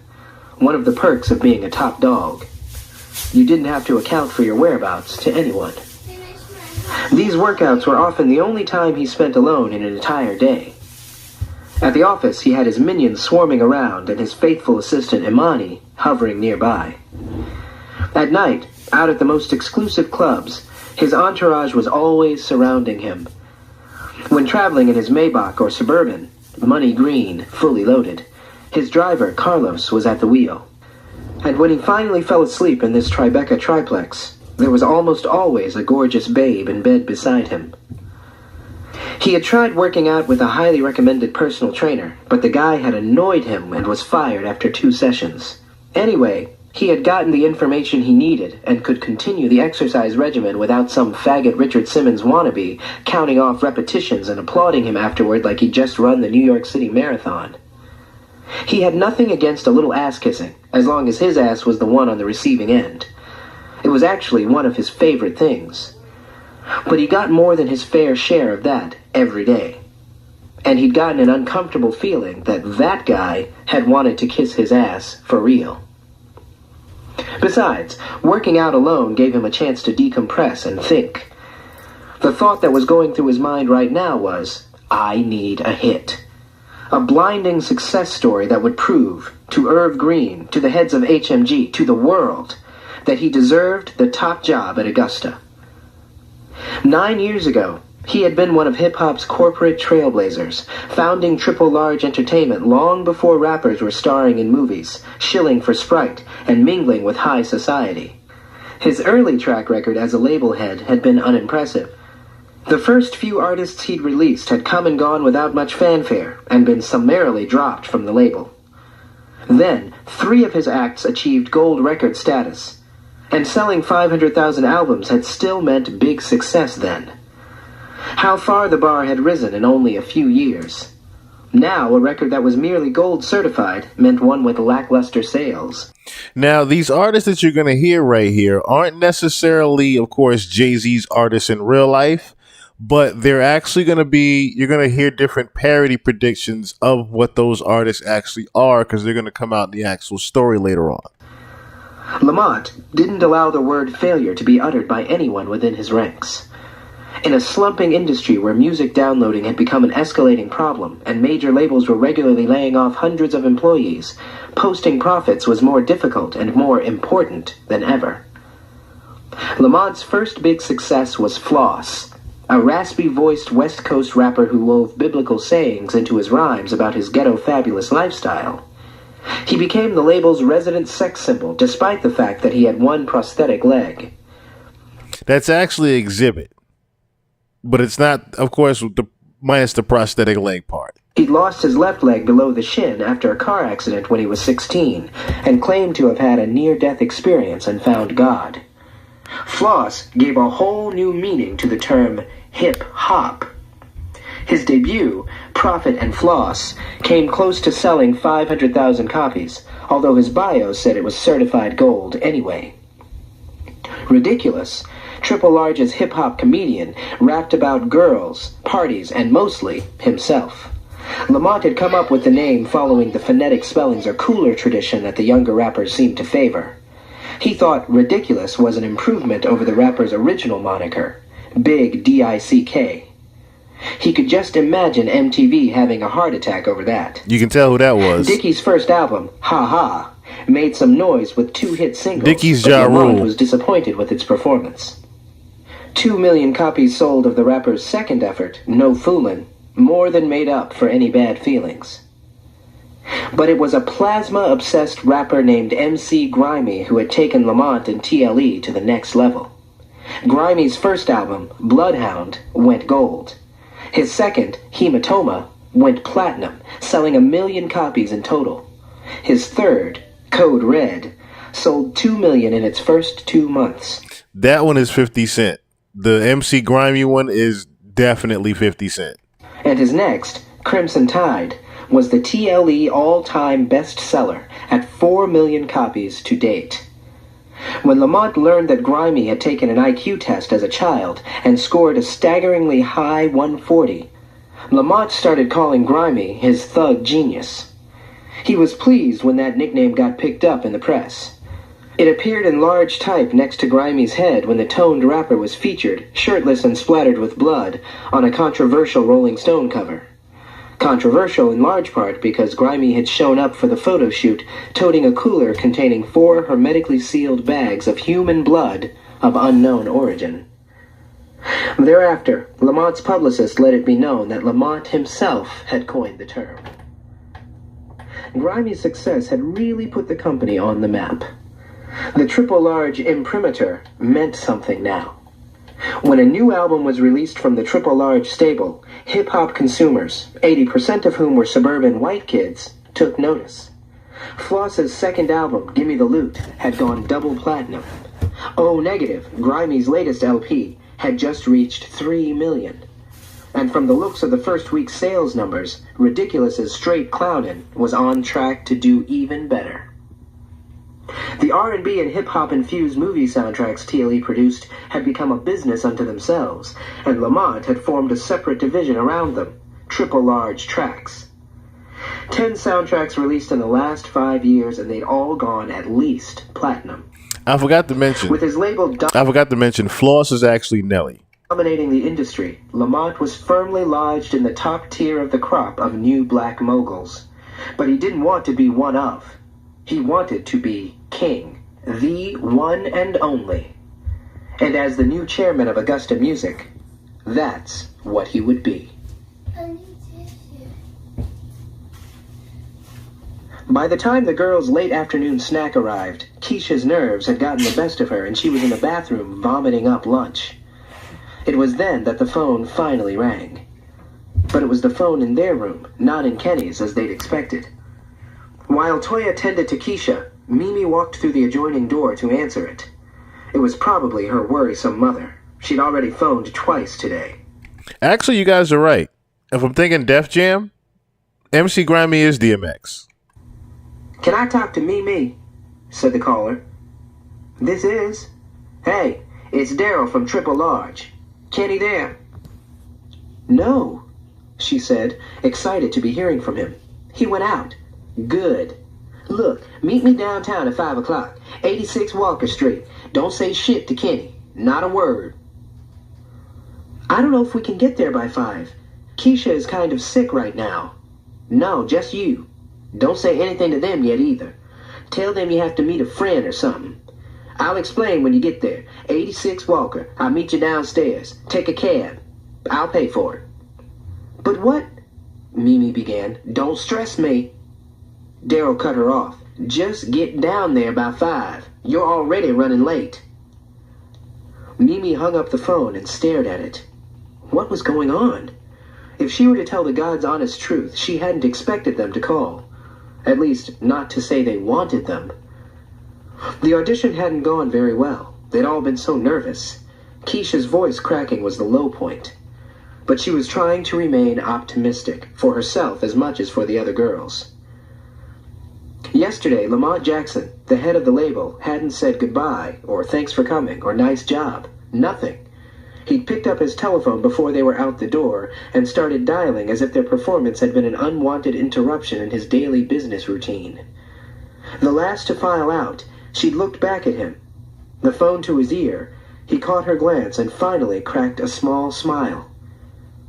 One of the perks of being a top dog. You didn't have to account for your whereabouts to anyone. These workouts were often the only time he spent alone in an entire day. At the office, he had his minions swarming around and his faithful assistant Imani hovering nearby. At night, out at the most exclusive clubs, his entourage was always surrounding him. When traveling in his Maybach or Suburban, money green, fully loaded, his driver, Carlos, was at the wheel. And when he finally fell asleep in this Tribeca triplex, there was almost always a gorgeous babe in bed beside him. He had tried working out with a highly recommended personal trainer, but the guy had annoyed him and was fired after 2 sessions. Anyway, he had gotten the information he needed and could continue the exercise regimen without some faggot Richard Simmons wannabe counting off repetitions and applauding him afterward like he'd just run the New York City Marathon. He had nothing against a little ass-kissing, as long as his ass was the one on the receiving end. It was actually one of his favorite things. But he got more than his fair share of that every day. And he'd gotten an uncomfortable feeling that that guy had wanted to kiss his ass for real. Besides, working out alone gave him a chance to decompress and think. The thought that was going through his mind right now was, I need a hit. A blinding success story that would prove, to Irv Green, to the heads of HMG, to the world, that he deserved the top job at Augusta. 9 years ago, He had been one of hip-hop's corporate trailblazers, founding Triple Large Entertainment long before rappers were starring in movies, shilling for Sprite, and mingling with high society. His early track record as a label head had been unimpressive. The first few artists he'd released had come and gone without much fanfare, and been summarily dropped from the label. Then, 3 of his acts achieved gold record status, and selling 500,000 albums had still meant big success then. How far the bar had risen in only a few years. Now, a record that was merely gold certified meant one with lackluster sales. Now, these artists that you're going to hear right here aren't necessarily, of course, Jay-Z's artists in real life, but they're actually going to be, you're going to hear different parody predictions of what those artists actually are, because they're going to come out in the actual story later on. Lamont didn't allow the word failure to be uttered by anyone within his ranks. In a slumping industry where music downloading had become an escalating problem and major labels were regularly laying off hundreds of employees, posting profits was more difficult and more important than ever. Lamont's first big success was Floss, a raspy-voiced West Coast rapper who wove biblical sayings into his rhymes about his ghetto-fabulous lifestyle. He became the label's resident sex symbol, despite the fact that he had one prosthetic leg. That's actually Exhibit. But it's not, of course, minus the prosthetic leg part. He'd lost his left leg below the shin after a car accident when he was 16, and claimed to have had a near-death experience and found God. Floss gave a whole new meaning to the term hip-hop. His debut, Profit and Floss, came close to selling 500,000 copies, although his bio said it was certified gold anyway. Ridiculous, Triple Large's hip-hop comedian rapped about girls, parties, and mostly himself. Lamont had come up with the name following the phonetic spellings or cooler tradition that the younger rappers seemed to favor. He thought Ridiculous was an improvement over the rapper's original moniker, Big D.I.C.K. He could just imagine MTV having a heart attack over that. You can tell who that was. Dickie's first album, Ha Ha, made some noise with 2 hit singles, Dickie's but Ja Lamont Rule was disappointed with its performance. 2 million copies sold of the rapper's second effort, No Foolin', more than made up for any bad feelings. But it was a plasma-obsessed rapper named MC Grimy who had taken Lamont and TLE to the next level. Grimy's first album, Bloodhound, went gold. His second, Hematoma, went platinum, selling 1 million copies in total. His third, Code Red, sold 2 million in its first 2 months. That one is 50 Cent. The MC Grimy one is definitely 50 Cent. And his next, Crimson Tide, was the TLE all-time bestseller at 4 million copies to date. When Lamont learned that Grimy had taken an IQ test as a child and scored a staggeringly high 140, Lamont started calling Grimy his thug genius. He was pleased when that nickname got picked up in the press. It appeared in large type next to Grimy's head when the toned rapper was featured, shirtless and splattered with blood, on a controversial Rolling Stone cover. Controversial in large part because Grimy had shown up for the photo shoot toting a cooler containing 4 hermetically sealed bags of human blood of unknown origin. Thereafter, Lamont's publicist let it be known that Lamont himself had coined the term. Grimy's success had really put the company on the map. The Triple Large imprimatur meant something now. When a new album was released from the Triple Large stable, hip-hop consumers, 80% of whom were suburban white kids, took notice. Floss's second album, Gimme the Loot, had gone double platinum. O Negative, Grimy's latest LP, had just reached 3 million. And from the looks of the first week's sales numbers, Ridiculous's Straight Cloudin' was on track to do even better. The R&B and hip-hop infused movie soundtracks TLE produced had become a business unto themselves, and Lamont had formed a separate division around them, Triple Large Tracks. 10 soundtracks released in the last 5 years, and they'd all gone at least platinum. I forgot to mention. With his label Floss is actually Nelly. Dominating the industry, Lamont was firmly lodged in the top tier of the crop of new black moguls. But he didn't want to be one of. He wanted to be king, the one and only. And as the new chairman of Augusta Music, That's what he would be. By the time the girls' late afternoon snack arrived, Keisha's nerves had gotten the best of her and she was in the bathroom vomiting up lunch. It was then that the phone finally rang. But it was the phone in their room, not in Kenny's as they'd expected. While Toya tended to Keisha, Mimi walked through the adjoining door to answer it. It was probably her worrisome mother. She'd already phoned twice today. Actually, you guys are right. If I'm thinking Def Jam, MC Grammy is DMX. "Can I talk to Mimi?" said the caller. "This is. Hey, it's Daryl from Triple Large. Kenny there?" "No," she said, excited to be hearing from him. "He went out." "Good. Look, meet me downtown at 5 o'clock, 86 Walker Street. Don't say shit to Kenny. Not a word." "I don't know if we can get there by 5. Keisha is kind of sick right now." "No, just you. Don't say anything to them yet either. Tell them you have to meet a friend or something. I'll explain when you get there. 86 Walker. I'll meet you downstairs. Take a cab. I'll pay for it." "But what?" Mimi began. "Don't stress me." Daryl cut her off. "Just get down there by 5. You're already running late." Mimi hung up the phone and stared at it. What was going on? If she were to tell the God's honest truth, she hadn't expected them to call. At least, not to say they wanted them. The audition hadn't gone very well. They'd all been so nervous. Keisha's voice cracking was the low point. But she was trying to remain optimistic, for herself as much as for the other girls. Yesterday, Lamont Jackson, the head of the label, hadn't said goodbye, or thanks for coming, or nice job. Nothing. He'd picked up his telephone before they were out the door and started dialing as if their performance had been an unwanted interruption in his daily business routine. The last to file out, she'd looked back at him. The phone to his ear, he caught her glance and finally cracked a small smile.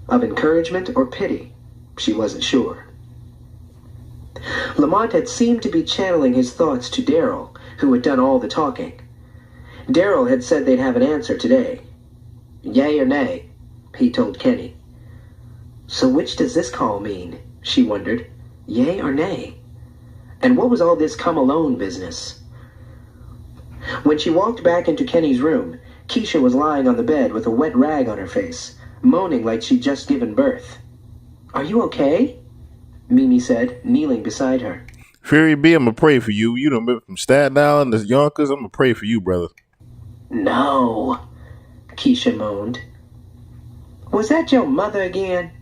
Of encouragement or pity, she wasn't sure. Lamont had seemed to be channeling his thoughts to Daryl, who had done all the talking. Daryl had said they'd have an answer today. "Yay or nay," he told Kenny. So which does this call mean? She wondered. Yay or nay? And what was all this come alone business? When she walked back into Kenny's room, Keisha was lying on the bed with a wet rag on her face, moaning like she'd just given birth. "Are you okay?" Mimi said, kneeling beside her. Fury B, I'm going to pray for you. You done been from Staten Island to Yonkers. I'm going to pray for you, brother. "No," Keisha moaned. "Was that your mother again?"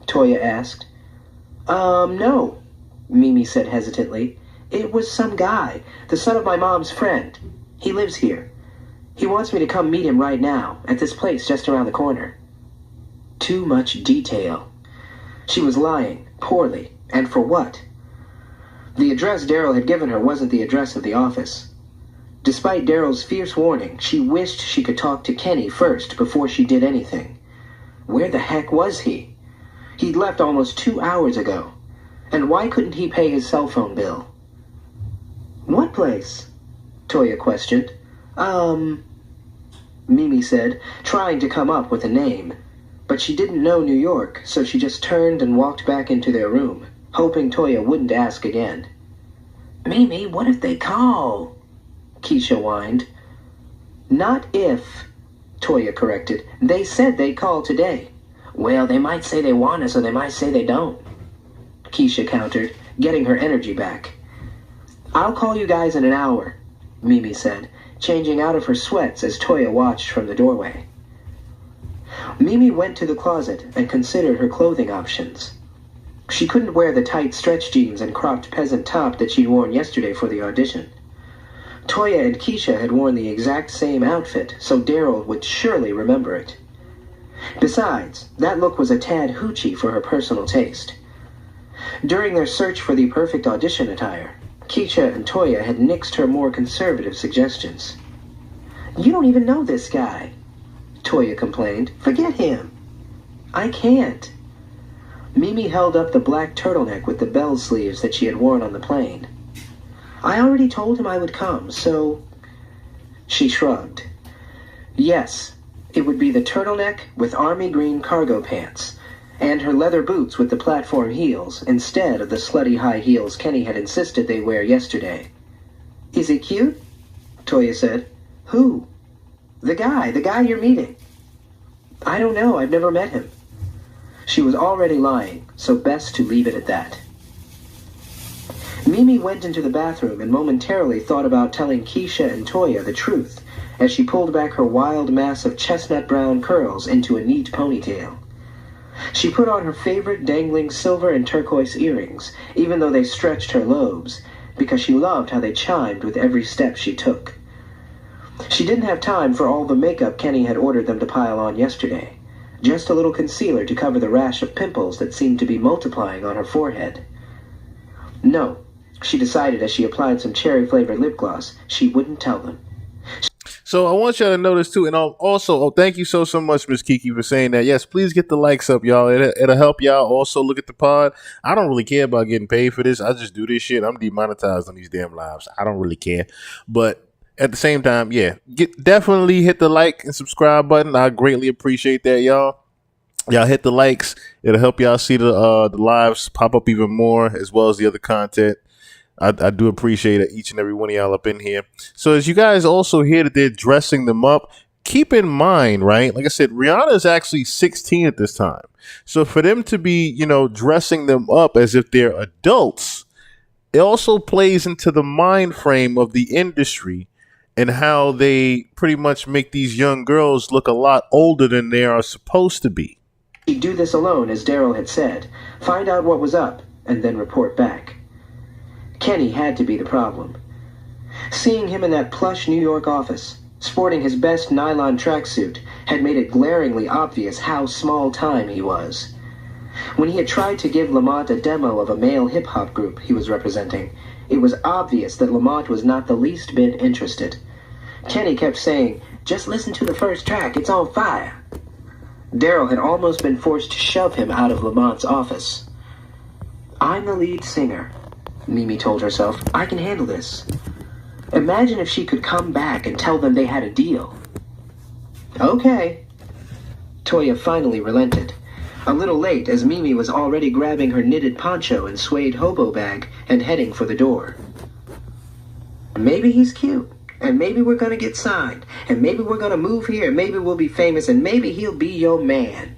Toya asked. No," Mimi said hesitantly. "It was some guy, the son of my mom's friend. He lives here. He wants me to come meet him right now, at this place just around the corner." Too much detail. She was lying, poorly, and for what? The address Daryl had given her wasn't the address of the office. Despite Daryl's fierce warning, she wished she could talk to Kenny first before she did anything. Where the heck was he? He'd left almost 2 hours ago. And why couldn't he pay his cell phone bill? "What place?" Toya questioned. Mimi said, trying to come up with a name. But she didn't know New York, so she just turned and walked back into their room, hoping Toya wouldn't ask again. "Mimi, what if they call?" Keisha whined. "Not if," Toya corrected. "They said they'd call today." "Well, they might say they want us or they might say they don't," Keisha countered, getting her energy back. "I'll call you guys in an hour," Mimi said, changing out of her sweats as Toya watched from the doorway. Mimi went to the closet and considered her clothing options. She couldn't wear the tight stretch jeans and cropped peasant top that she'd worn yesterday for the audition. Toya and Keisha had worn the exact same outfit, so Daryl would surely remember it. Besides, that look was a tad hoochie for her personal taste. During their search for the perfect audition attire, Keisha and Toya had nixed her more conservative suggestions. "You don't even know this guy," Toya complained. "Forget him." "I can't." Mimi held up the black turtleneck with the bell sleeves that she had worn on the plane. "I already told him I would come, so..." She shrugged. "Yes, It would be the turtleneck with army green cargo pants, and her leather boots with the platform heels instead of the slutty high heels Kenny had insisted they wear yesterday. Is it cute? Toya said. Who? The guy you're meeting. I don't know, I've never met him. She was already lying, so best to leave it at that. Mimi went into the bathroom and momentarily thought about telling Keisha and Toya the truth as she pulled back her wild mass of chestnut brown curls into a neat ponytail. She put on her favorite dangling silver and turquoise earrings, even though they stretched her lobes, because she loved how they chimed with every step she took. She didn't have time for all the makeup Kenny had ordered them to pile on yesterday. Just a little concealer to cover the rash of pimples that seemed to be multiplying on her forehead. No, she decided as she applied some cherry-flavored lip gloss, she wouldn't tell them. So I want y'all to notice too, and also, thank you so much, Miss Kiki, for saying that. Yes, please get the likes up, y'all. It'll help y'all. Also, look at the pod. I don't really care about getting paid for this. I just do this shit. I'm demonetized on these damn lives. I don't really care, but at the same time, yeah, definitely hit the like and subscribe button. I greatly appreciate that, y'all. Y'all hit the likes. It'll help y'all see the lives pop up even more, as well as the other content. I do appreciate it, each and every one of y'all up in here. So as you guys also hear that they're dressing them up, keep in mind, right? Like I said, Rihanna is actually 16 at this time. So for them to be, dressing them up as if they're adults, it also plays into the mind frame of the industry and how they pretty much make these young girls look a lot older than they are supposed to be. He'd do this alone, as Daryl had said, find out what was up, and then report back. Kenny had to be the problem. Seeing him in that plush New York office, sporting his best nylon tracksuit, had made it glaringly obvious how small time he was. When he had tried to give Lamont a demo of a male hip-hop group he was representing, it was obvious that Lamont was not the least bit interested. Kenny kept saying, just listen to the first track, it's on fire. Daryl had almost been forced to shove him out of Lamont's office. I'm the lead singer, Mimi told herself. I can handle this. Imagine if she could come back and tell them they had a deal. Okay. Toya finally relented. A little late, as Mimi was already grabbing her knitted poncho and suede hobo bag and heading for the door. Maybe he's cute, and maybe we're gonna get signed, and maybe we're gonna move here, and maybe we'll be famous, and maybe he'll be your man.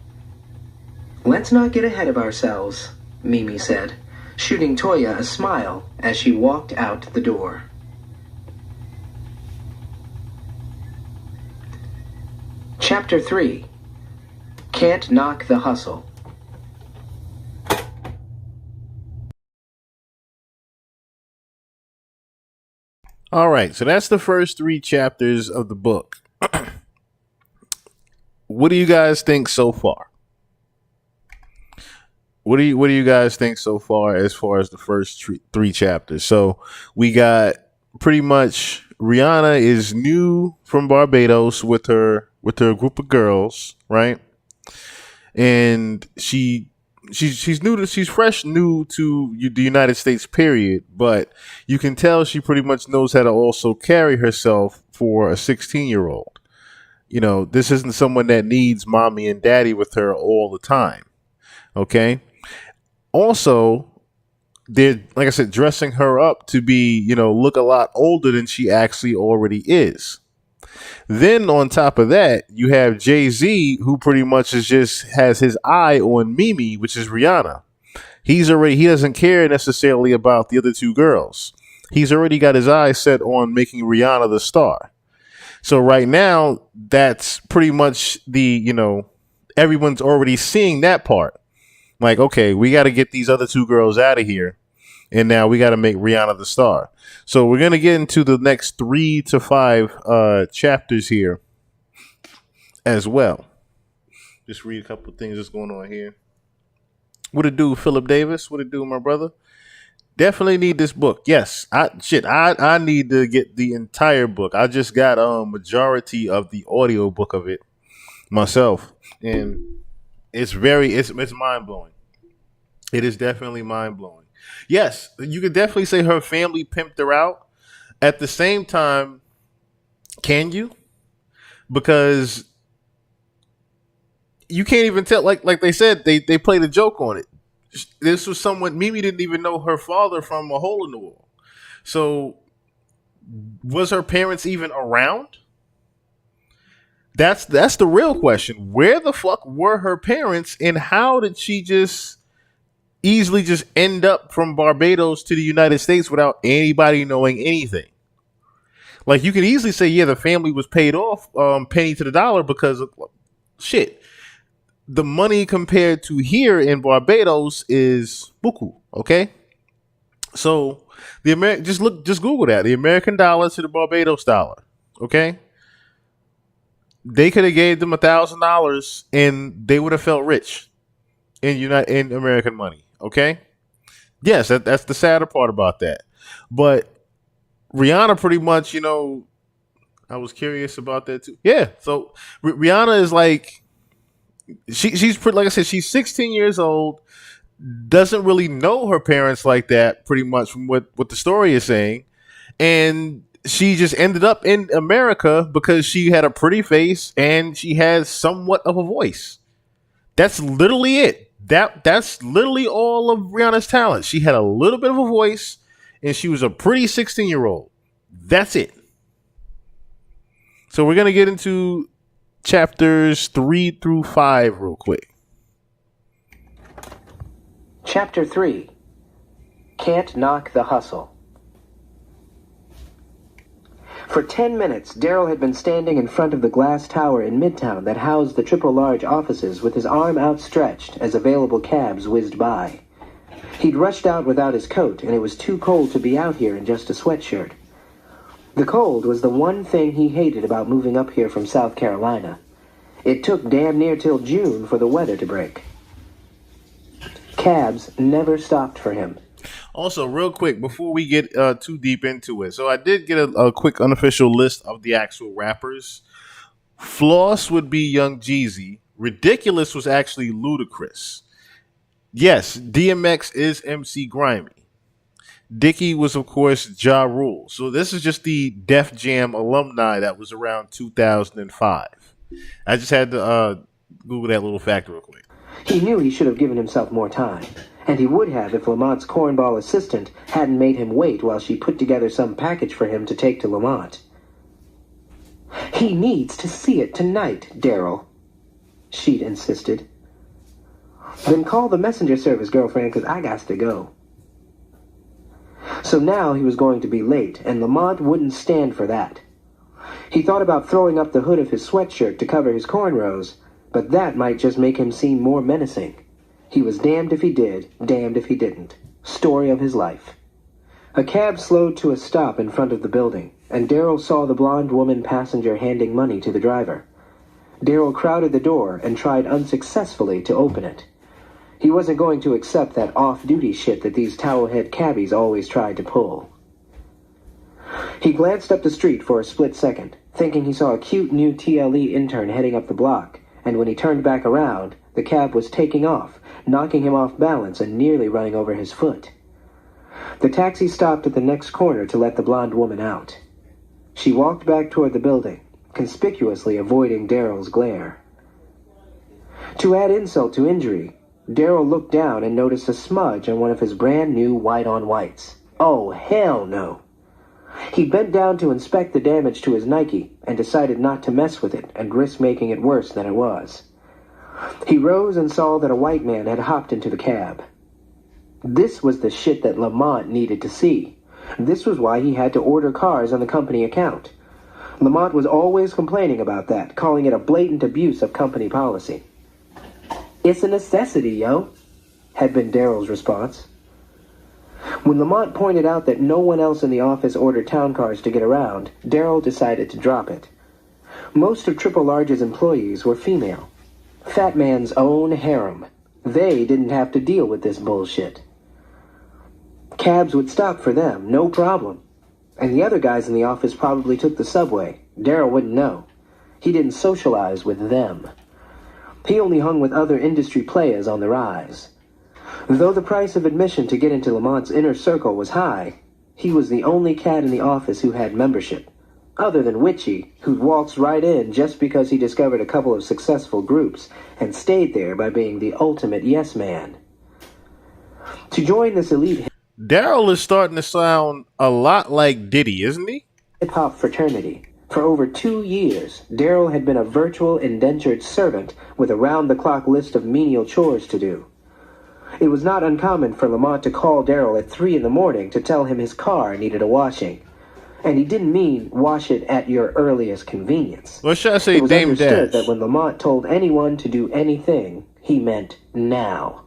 Let's not get ahead of ourselves, Mimi said, shooting Toya a smile as she walked out the door. Chapter 3. Can't Knock the Hustle. All right, so that's the first 3 chapters of the book. What do you guys think so far? What do you guys think so far as the first 3 chapters? So we got pretty much Rihanna is new from Barbados with her group of girls, right? And she's fresh new to the United States, period. But you can tell she pretty much knows how to also carry herself for a 16-year-old. This isn't someone that needs mommy and daddy with her all the time. Okay. Also, they're, like I said, dressing her up to be, look a lot older than she actually already is. Then on top of that, you have Jay-Z, who pretty much has his eye on Mimi, which is Rihanna. He doesn't care necessarily about the other 2 girls. He's already got his eye set on making Rihanna the star. So right now, that's pretty much everyone's already seeing that part. Like, okay, we got to get these other 2 girls out of here. And now we got to make Rihanna the star. So we're going to get into the next 3 to 5 chapters here as well. Just read a couple of things that's going on here. What it do, Philip Davis? What it do, my brother? Definitely need this book. Yes, I need to get the entire book. I just got a majority of the audio book of it myself, and it's mind blowing. It is definitely mind blowing. Yes, you could definitely say her family pimped her out. At the same time, can you? Because you can't even tell. Like they said, they played a joke on it. This was someone Mimi didn't even know her father from a hole in the wall. So was her parents even around? That's the real question. Where the fuck were her parents, and how did she just easily just end up from Barbados to the United States without anybody knowing anything? Like you could easily say, yeah, the family was paid off penny to the dollar because of, shit. The money compared to here in Barbados is buku. Okay, so just Google that, the American dollar to the Barbados dollar. Okay, they could have gave them $1,000 and they would have felt rich in American money. Okay, yes, that's the sadder part about that. But Rihanna pretty much, I was curious about that too. Yeah, so Rihanna is like she's pretty, like I said, she's 16 years old, doesn't really know her parents like that, pretty much from what the story is saying, and she just ended up in America because she had a pretty face and she has somewhat of a voice. That's literally it. That's literally all of Rihanna's talent. She had a little bit of a voice and she was a pretty 16-year-old. That's it. So we're gonna get into chapters 3 through 5 real quick. Chapter 3. Can't Knock the Hustle. For 10 minutes, Daryl had been standing in front of the glass tower in Midtown that housed the triple large offices with his arm outstretched as available cabs whizzed by. He'd rushed out without his coat, and it was too cold to be out here in just a sweatshirt. The cold was the one thing he hated about moving up here from South Carolina. It took damn near till June for the weather to break. Cabs never stopped for him. Also, real quick, before we get too deep into it, so I did get a quick unofficial list of the actual rappers. Floss would be Young Jeezy. Ridiculous was actually Ludacris. Yes, DMX is MC Grimy. Dickie was, of course, Ja Rule. So this is just the Def Jam alumni that was around 2005. I just had to Google that little fact real quick. He knew he should have given himself more time, and he would have if Lamont's cornball assistant hadn't made him wait while she put together some package for him to take to Lamont. He needs to see it tonight, Daryl, she'd insisted. Then call the messenger service, girlfriend, because I got to go. So now he was going to be late, and Lamont wouldn't stand for that. He thought about throwing up the hood of his sweatshirt to cover his cornrows, but that might just make him seem more menacing. He was damned if he did, damned if he didn't. Story of his life. A cab slowed to a stop in front of the building, and Daryl saw the blonde woman passenger handing money to the driver. Daryl crowded the door and tried unsuccessfully to open it. He wasn't going to accept that off-duty shit that these towelhead cabbies always tried to pull. He glanced up the street for a split second, thinking he saw a cute new TLE intern heading up the block, and when he turned back around, the cab was taking off, knocking him off balance and nearly running over his foot. The taxi stopped at the next corner to let the blonde woman out. She walked back toward the building, conspicuously avoiding Daryl's glare. To add insult to injury, Daryl looked down and noticed a smudge on one of his brand new white-on-whites. Oh, hell no! He bent down to inspect the damage to his Nike and decided not to mess with it and risk making it worse than it was. He rose and saw that a white man had hopped into the cab. This was the shit that Lamont needed to see. This was why he had to order cars on the company account. Lamont was always complaining about that, calling it a blatant abuse of company policy. "It's a necessity, yo," had been Daryl's response. When Lamont pointed out that no one else in the office ordered town cars to get around, Daryl decided to drop it. Most of Triple Large's employees were female. Fat Man's own harem. They didn't have to deal with this bullshit. Cabs would stop for them, no problem. And the other guys in the office probably took the subway. Daryl wouldn't know. He didn't socialize with them. He only hung with other industry players on the rise. Though the price of admission to get into Lamont's inner circle was high, he was the only cat in the office who had membership. other than Witchy, who'd waltzed right in just because he discovered a couple of successful groups and stayed there by being the ultimate yes man. To join this elite Daryl is starting to sound a lot like Diddy, isn't he? hip-hop fraternity, for over 2 years, Daryl had been a virtual indentured servant with a round-the-clock list of menial chores to do. It was not uncommon for Lamont to call Daryl at 3 in the morning to tell him his car needed a washing. And he didn't mean wash it at your earliest convenience. Or should I say It was Dame understood Dash? that when Lamont told anyone to do anything, he meant now.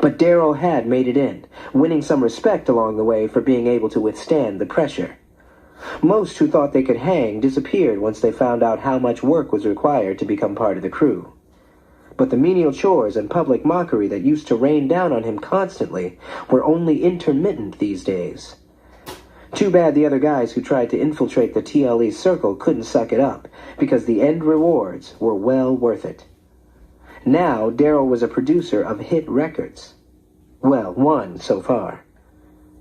But Daryl had made it in, winning some respect along the way for being able to withstand the pressure. Most who thought they could hang disappeared once they found out how much work was required to become part of the crew. But the menial chores and public mockery that used to rain down on him constantly were only intermittent these days. Too bad the other guys who tried to infiltrate the TLE circle couldn't suck it up, because the end rewards were well worth it. Now, Daryl was a producer of hit records. Well, one so far.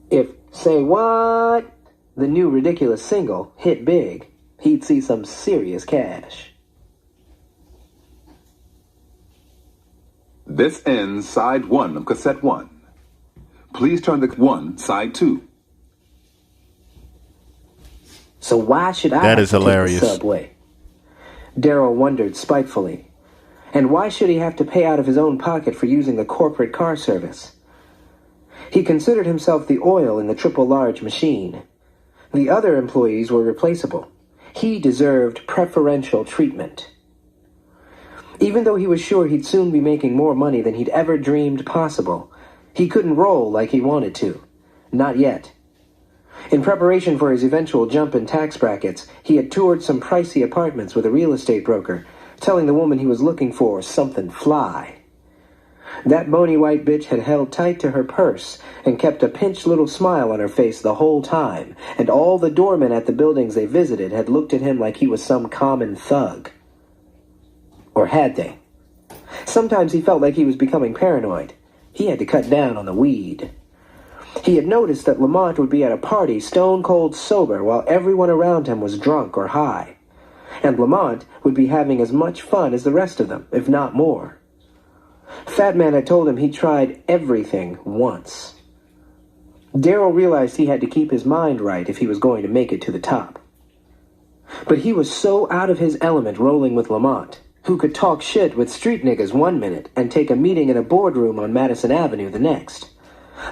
If Say What, the new ridiculous single, hit big, he'd see some serious cash. This ends side 1 of cassette 1. Please turn to 1, side 2. So why should I That have is to take hilarious. the subway? Daryl wondered spitefully. And why should he have to pay out of his own pocket for using the corporate car service? He considered himself the oil in the triple large machine. The other employees were replaceable. He deserved preferential treatment. Even though he was sure he'd soon be making more money than he'd ever dreamed possible, he couldn't roll like he wanted to. Not yet. In preparation for his eventual jump in tax brackets, he had toured some pricey apartments with a real estate broker, telling the woman he was looking for something fly. That bony white bitch had held tight to her purse and kept a pinched little smile on her face the whole time, and all the doormen at the buildings they visited had looked at him like he was some common thug. Or had they? Sometimes he felt like he was becoming paranoid. He had to cut down on the weed. He had noticed that Lamont would be at a party stone-cold sober while everyone around him was drunk or high. And Lamont would be having as much fun as the rest of them, if not more. Fat Man had told him he tried everything once. Daryl realized he had to keep his mind right if he was going to make it to the top. But he was so out of his element rolling with Lamont, who could talk shit with street niggas 1 minute and take a meeting in a boardroom on Madison Avenue the next.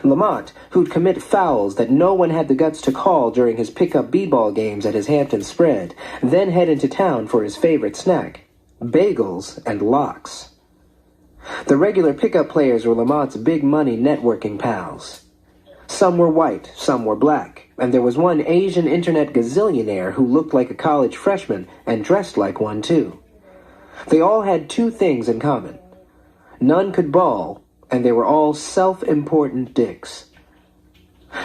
Lamont, who'd commit fouls that no one had the guts to call during his pickup b-ball games at his Hampton spread, then head into town for his favorite snack, bagels and lox. The regular pickup players were Lamont's big money networking pals. Some were white, some were black, and there was one Asian internet gazillionaire who looked like a college freshman and dressed like one too. They all had 2 things in common. None could ball, and they were all self-important dicks.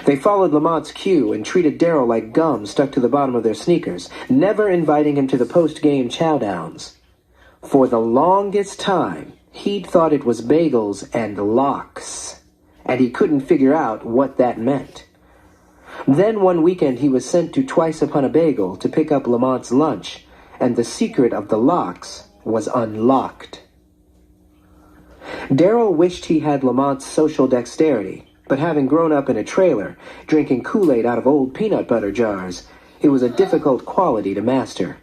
They followed Lamont's cue and treated Daryl like gum stuck to the bottom of their sneakers, never inviting him to the post-game chow-downs. For the longest time, he'd thought it was bagels and lox, and he couldn't figure out what that meant. Then one weekend he was sent to Twice Upon a Bagel to pick up Lamont's lunch, and the secret of the lox was unlocked. Daryl wished he had Lamont's social dexterity, but having grown up in a trailer, drinking Kool-Aid out of old peanut butter jars, it was a difficult quality to master.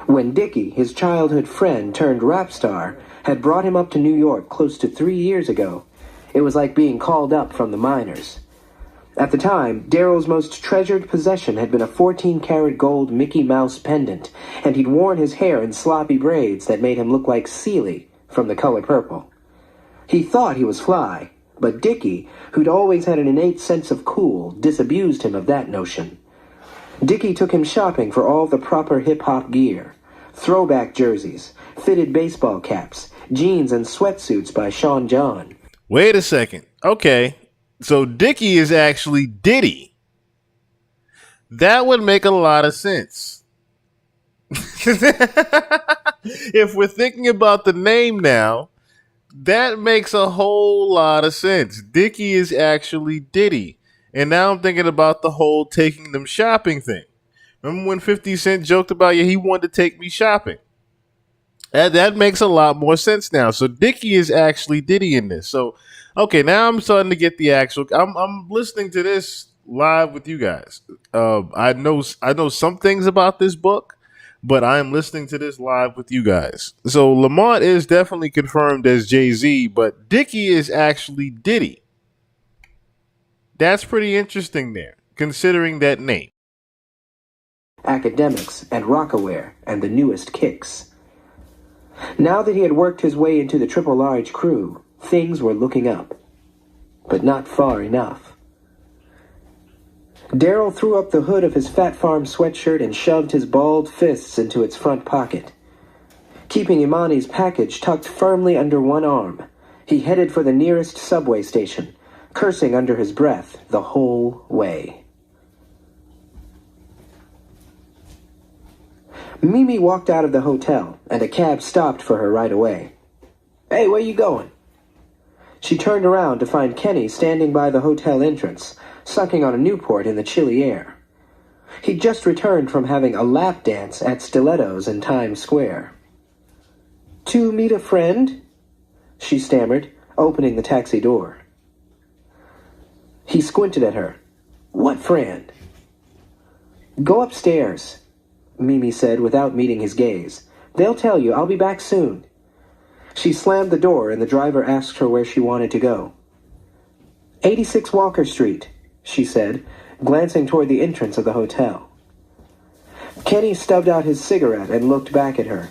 When Dickie, his childhood friend turned rap star, had brought him up to New York close to 3 years ago, it was like being called up from the minors. At the time, Daryl's most treasured possession had been a 14-karat gold Mickey Mouse pendant, and he'd worn his hair in sloppy braids that made him look like Seeley from The Color Purple. He thought he was fly, but Dickie, who'd always had an innate sense of cool, disabused him of that notion. Dickie took him shopping for all the proper hip-hop gear. Throwback jerseys, fitted baseball caps, jeans and sweatsuits by Sean John. Wait a second. Okay. So Dickie is actually Diddy. That would make a lot of sense. If we're thinking about the name now, that makes a whole lot of sense. Dickie is actually Diddy. And now I'm thinking about the whole taking them shopping thing. Remember when 50 Cent joked about, yeah, he wanted to take me shopping? That makes a lot more sense now. So Dickie is actually Diddy in this. So okay, now I'm starting to get the actual. I'm listening to this live with you guys. I know some things about this book, but I am listening to this live with you guys. So Lamont is definitely confirmed as Jay-Z, but Dickie is actually Diddy. That's pretty interesting there, considering that name. Academics and Rockaware and the newest kicks. Now that he had worked his way into the Triple Large crew, things were looking up. But not far enough. Darryl threw up the hood of his Fat Farm sweatshirt and shoved his balled fists into its front pocket. Keeping Imani's package tucked firmly under one arm, he headed for the nearest subway station, cursing under his breath the whole way. Mimi walked out of the hotel, and a cab stopped for her right away. "Hey, where you going?" She turned around to find Kenny standing by the hotel entrance, sucking on a Newport in the chilly air. He'd just returned from having a lap dance at Stilettos in Times Square. "To meet a friend?" she stammered, opening the taxi door. He squinted at her. "What friend?" "Go upstairs," Mimi said without meeting his gaze. "They'll tell you. I'll be back soon." She slammed the door and the driver asked her where she wanted to go. 86 Walker Street, she said, glancing toward the entrance of the hotel. Kenny stubbed out his cigarette and looked back at her.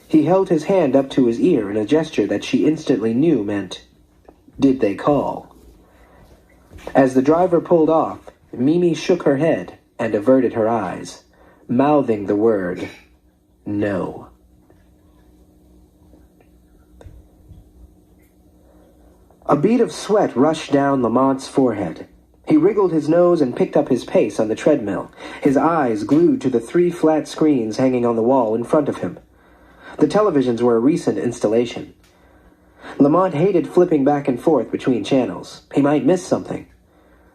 He held his hand up to his ear in a gesture that she instantly knew meant, "Did they call?" As the driver pulled off, Mimi shook her head and averted her eyes, mouthing the word, "No." A bead of sweat rushed down Lamont's forehead. He wriggled his nose and picked up his pace on the treadmill, his eyes glued to the 3 flat screens hanging on the wall in front of him. The televisions were a recent installation. Lamont hated flipping back and forth between channels. He might miss something.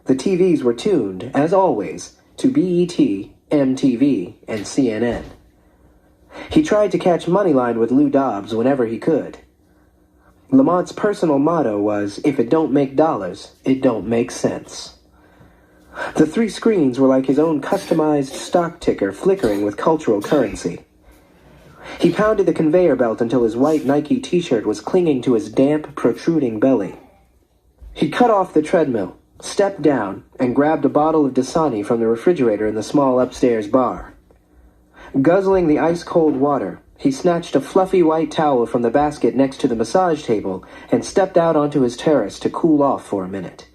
The TVs were tuned, as always, to BET, MTV, and CNN. He tried to catch Moneyline with Lou Dobbs whenever he could. Lamont's personal motto was, "If it don't make dollars, it don't make sense." The 3 screens were like his own customized stock ticker flickering with cultural currency. He pounded the conveyor belt until his white Nike t-shirt was clinging to his damp, protruding belly. He cut off the treadmill, stepped down, and grabbed a bottle of Dasani from the refrigerator in the small upstairs bar. Guzzling the ice-cold water, he snatched a fluffy white towel from the basket next to the massage table and stepped out onto his terrace to cool off for a minute.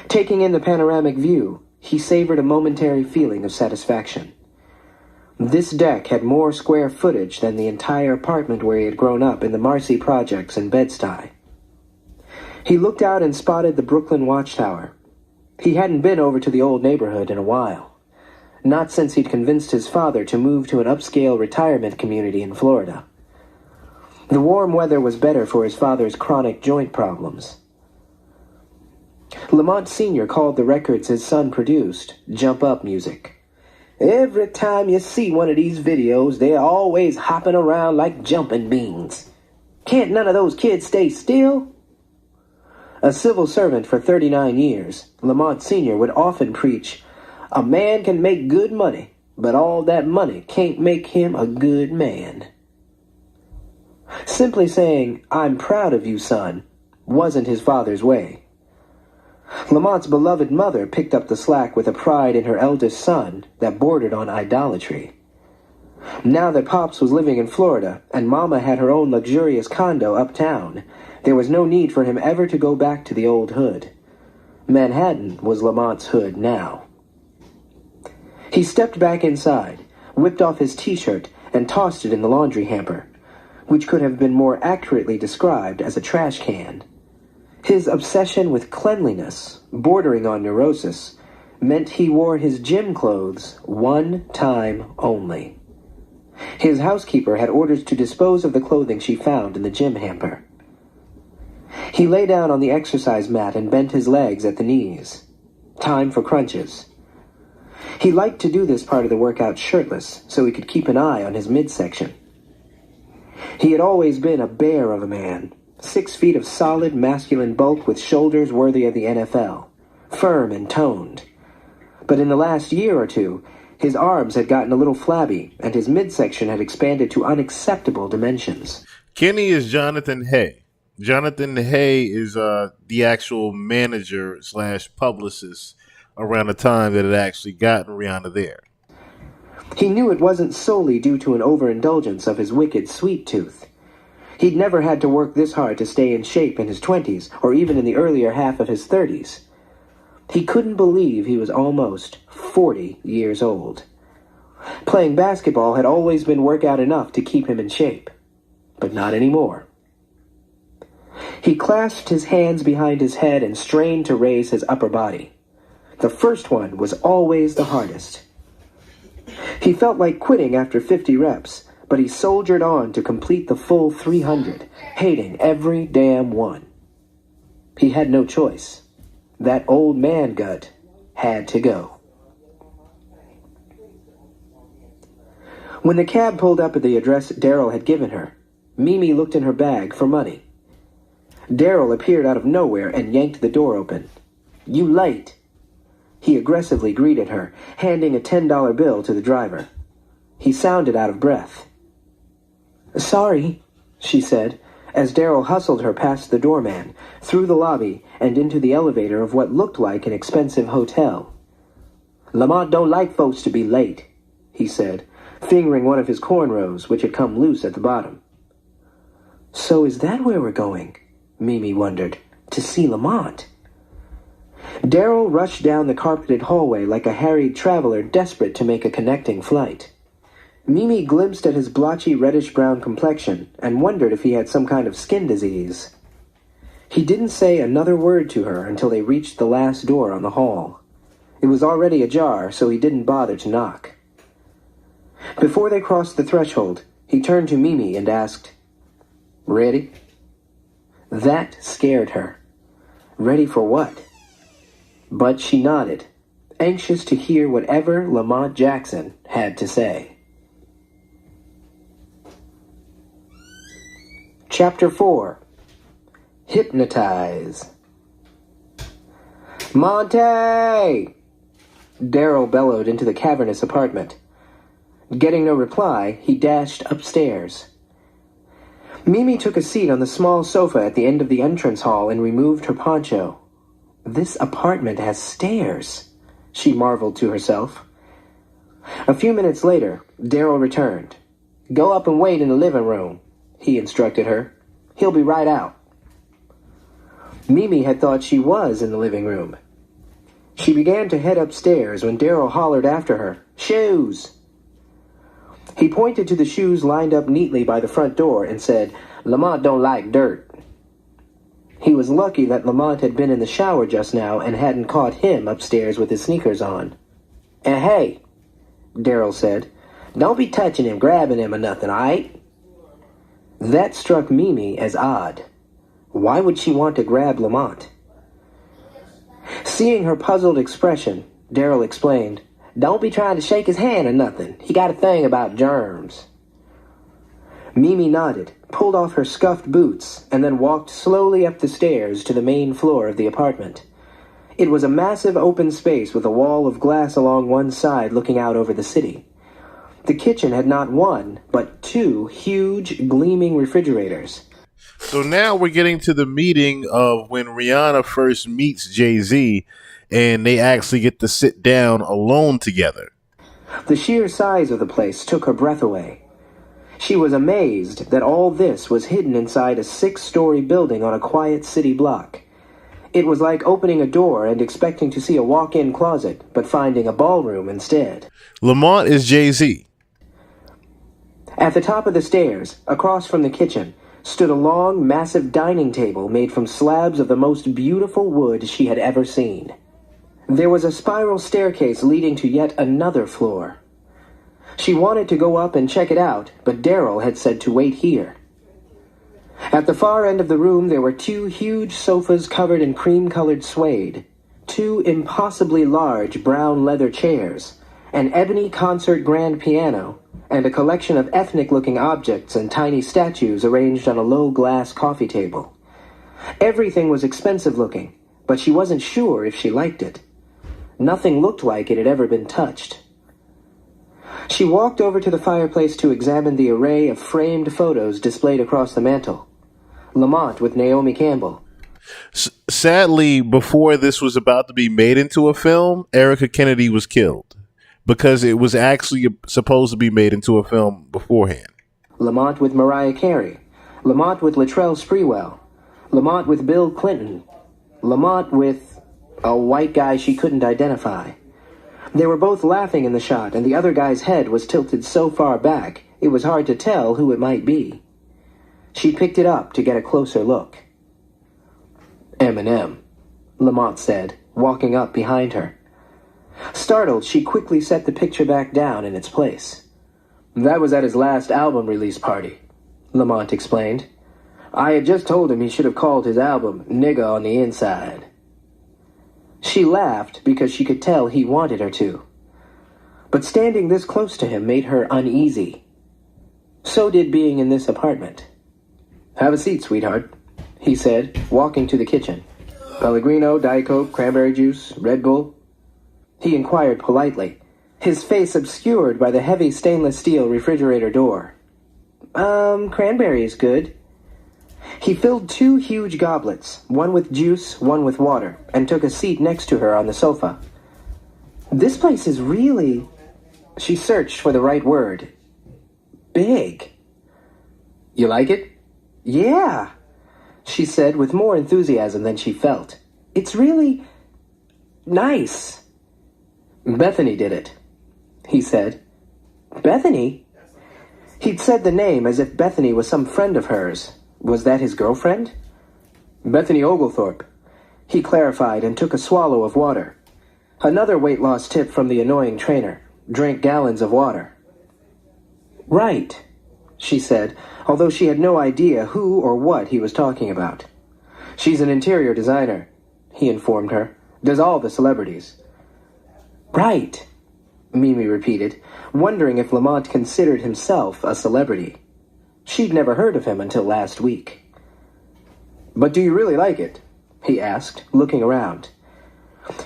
Taking in the panoramic view, he savored a momentary feeling of satisfaction. This deck had more square footage than the entire apartment where he had grown up in the Marcy projects in Bed-Stuy. He looked out and spotted the Brooklyn Watchtower. He hadn't been over to the old neighborhood in a while. Not since he'd convinced his father to move to an upscale retirement community in Florida. The warm weather was better for his father's chronic joint problems. Lamont Sr. called the records his son produced jump-up music. "Every time you see one of these videos, they're always hopping around like jumping beans. Can't none of those kids stay still?" A civil servant for 39 years, Lamont Sr. would often preach, "A man can make good money, but all that money can't make him a good man." Simply saying, "I'm proud of you, son," wasn't his father's way. Lamont's beloved mother picked up the slack with a pride in her eldest son that bordered on idolatry. Now that Pops was living in Florida and Mama had her own luxurious condo uptown, there was no need for him ever to go back to the old hood. Manhattan was Lamont's hood now. He stepped back inside, whipped off his t-shirt, and tossed it in the laundry hamper, which could have been more accurately described as a trash can. His obsession with cleanliness, bordering on neurosis, meant he wore his gym clothes one time only. His housekeeper had orders to dispose of the clothing she found in the gym hamper. He lay down on the exercise mat and bent his legs at the knees. Time for crunches. He liked to do this part of the workout shirtless, so he could keep an eye on his midsection. He had always been a bear of a man, 6 feet of solid, masculine bulk with shoulders worthy of the NFL, firm and toned. But in the last year or two, his arms had gotten a little flabby, and his midsection had expanded to unacceptable dimensions. Kenny is Jonathan Hay. Jonathan Hay is the actual manager / publicist around the time that it actually gotten Rihanna there. He knew it wasn't solely due to an overindulgence of his wicked sweet tooth. He'd never had to work this hard to stay in shape in his 20s, or even in the earlier half of his 30s. He couldn't believe he was almost 40 years old. Playing basketball had always been workout enough to keep him in shape, but not anymore. He clasped his hands behind his head and strained to raise his upper body. The first one was always the hardest. He felt like quitting after 50 reps, but he soldiered on to complete the full 300, hating every damn one. He had no choice. That old man gut had to go. When the cab pulled up at the address Daryl had given her, Mimi looked in her bag for money. Daryl appeared out of nowhere and yanked the door open. "You late." He aggressively greeted her, handing a $10 bill to the driver. He sounded out of breath. "Sorry," she said, as Daryl hustled her past the doorman, through the lobby, and into the elevator of what looked like an expensive hotel. "Lamont don't like folks to be late," he said, fingering one of his cornrows, which had come loose at the bottom. "So is that where we're going?" Mimi wondered. "To see Lamont?" Daryl rushed down the carpeted hallway like a harried traveler desperate to make a connecting flight. Mimi glimpsed at his blotchy reddish-brown complexion and wondered if he had some kind of skin disease. He didn't say another word to her until they reached the last door on the hall. It was already ajar, so he didn't bother to knock. Before they crossed the threshold, he turned to Mimi and asked, "Ready?" That scared her. Ready for what? But she nodded, anxious to hear whatever Lamont Jackson had to say. Chapter 4. Hypnotize. "Monte!" Daryl bellowed into the cavernous apartment. Getting no reply, he dashed upstairs. Mimi took a seat on the small sofa at the end of the entrance hall and removed her poncho. "This apartment has stairs," she marveled to herself. A few minutes later, Daryl returned. "Go up and wait in the living room," he instructed her. "He'll be right out." Mimi had thought she was in the living room. She began to head upstairs when Daryl hollered after her, "Shoes!" He pointed to the shoes lined up neatly by the front door and said, "Lamont don't like dirt." He was lucky that Lamont had been in the shower just now and hadn't caught him upstairs with his sneakers on. "And hey," Daryl said, "don't be touching him, grabbing him or nothing, aight?" That struck Mimi as odd. Why would she want to grab Lamont? Seeing her puzzled expression, Daryl explained, "Don't be trying to shake his hand or nothing. He got a thing about germs." Mimi nodded, pulled off her scuffed boots, and then walked slowly up the stairs to the main floor of the apartment. It was a massive open space with a wall of glass along one side looking out over the city. The kitchen had not one, but 2 huge, gleaming refrigerators. So now we're getting to the meeting of when Rihanna first meets Jay-Z, and they actually get to sit down alone together. The sheer size of the place took her breath away. She was amazed that all this was hidden inside a 6-story building on a quiet city block. It was like opening a door and expecting to see a walk-in closet, but finding a ballroom instead. Lamont is Jay-Z. At the top of the stairs, across from the kitchen, stood a long, massive dining table made from slabs of the most beautiful wood she had ever seen. There was a spiral staircase leading to yet another floor. She wanted to go up and check it out, but Daryl had said to wait here. At the far end of the room there were 2 huge sofas covered in cream-colored suede, 2 impossibly large brown leather chairs, an ebony concert grand piano, and a collection of ethnic-looking objects and tiny statues arranged on a low glass coffee table. Everything was expensive-looking, but she wasn't sure if she liked it. Nothing looked like it had ever been touched. She walked over to the fireplace to examine the array of framed photos displayed across the mantel. Lamont with Naomi Campbell. Sadly, before this was about to be made into a film, Erica Kennedy was killed because it was actually supposed to be made into a film beforehand. Lamont with Mariah Carey. Lamont with Latrell Sprewell. Lamont with Bill Clinton. Lamont with a white guy she couldn't identify. They were both laughing in the shot, and the other guy's head was tilted so far back it was hard to tell who it might be. She picked it up to get a closer look. Eminem, Lamont said, walking up behind her. Startled, she quickly set the picture back down in its place. That was at his last album release party, Lamont explained. I had just told him he should have called his album Nigga on the Inside. She laughed because she could tell he wanted her to. But standing this close to him made her uneasy. So did being in this apartment. Have a seat, sweetheart, he said, walking to the kitchen. Pellegrino, Diet Coke, cranberry juice, Red Bull? He inquired politely, his face obscured by the heavy stainless steel refrigerator door. Cranberry is good. He filled 2 huge goblets, one with juice, one with water, and took a seat next to her on the sofa. This place is really... She searched for the right word. Big. You like it? Yeah, she said with more enthusiasm than she felt. It's really... nice. Bethany did it, he said. Bethany? He'd said the name as if Bethany was some friend of hers. Was that his girlfriend? Bethany Oglethorpe, he clarified and took a swallow of water. Another weight loss tip from the annoying trainer. Drank gallons of water. Right, she said, although she had no idea who or what he was talking about. She's an interior designer, he informed her. Does all the celebrities. Right, Mimi repeated, wondering if Lamont considered himself a celebrity. She'd never heard of him until last week. But do you really like it? He asked, looking around.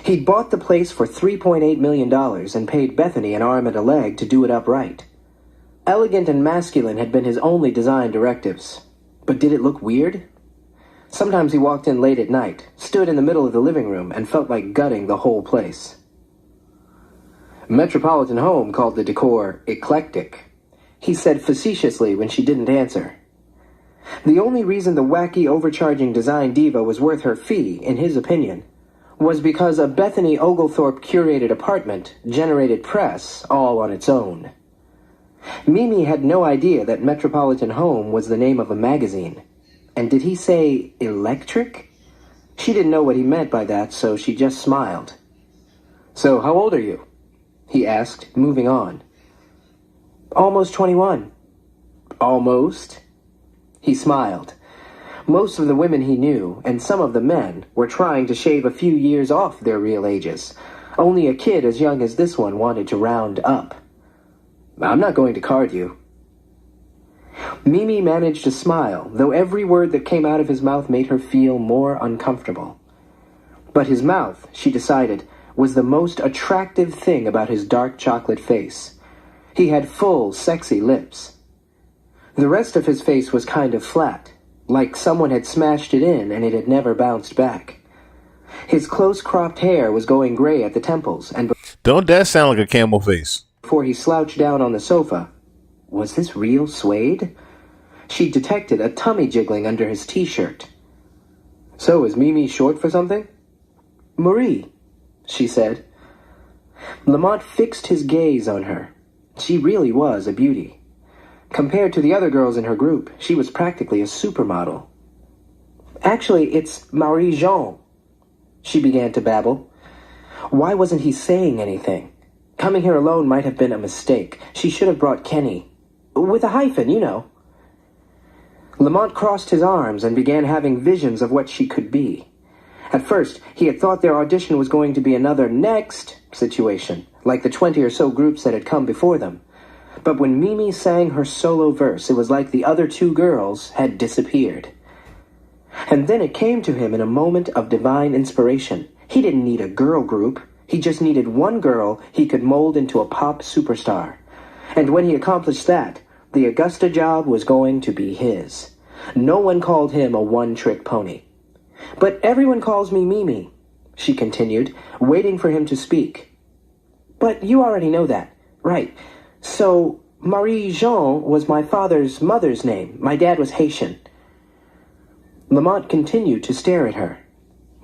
He'd bought the place for $3.8 million and paid Bethany an arm and a leg to do it up right. Elegant and masculine had been his only design directives. But did it look weird? Sometimes he walked in late at night, stood in the middle of the living room, and felt like gutting the whole place. Metropolitan Home called the decor eclectic, he said facetiously when she didn't answer. The only reason the wacky, overcharging design diva was worth her fee, in his opinion, was because a Bethany Oglethorpe curated apartment generated press all on its own. Mimi had no idea that Metropolitan Home was the name of a magazine. And did he say electric? She didn't know what he meant by that, so she just smiled. So how old are you? He asked, moving on. Almost 21. Almost? He smiled. Most of the women he knew, and some of the men, were trying to shave a few years off their real ages. Only a kid as young as this one wanted to round up. I'm not going to card you. Mimi managed to smile, though every word that came out of his mouth made her feel more uncomfortable. But his mouth, she decided, was the most attractive thing about his dark chocolate face. He had full, sexy lips. The rest of his face was kind of flat, like someone had smashed it in and it had never bounced back. His close-cropped hair was going gray at the temples, and Don't that sound like a camel face? before he slouched down on the sofa, was this real suede? She detected a tummy jiggling under his t-shirt. So is Mimi short for something? Marie, she said. Lamont fixed his gaze on her. She really was a beauty. Compared to the other girls in her group, she was practically a supermodel. Actually, it's Marie-Jean, she began to babble. Why wasn't he saying anything? Coming here alone might have been a mistake. She should have brought Kenny. With a hyphen, you know. Lamont crossed his arms and began having visions of what she could be. At first, he had thought their audition was going to be another next situation, like the 20 or so groups that had come before them. But when Mimi sang her solo verse, it was like the other two girls had disappeared. And then it came to him in a moment of divine inspiration. He didn't need a girl group. He just needed one girl he could mold into a pop superstar. And when he accomplished that, the Augusta job was going to be his. No one called him a one-trick pony. "But everyone calls me Mimi," she continued, waiting for him to speak. "But you already know that. Right. So, Marie-Jean was my father's mother's name. My dad was Haitian." Lamont continued to stare at her.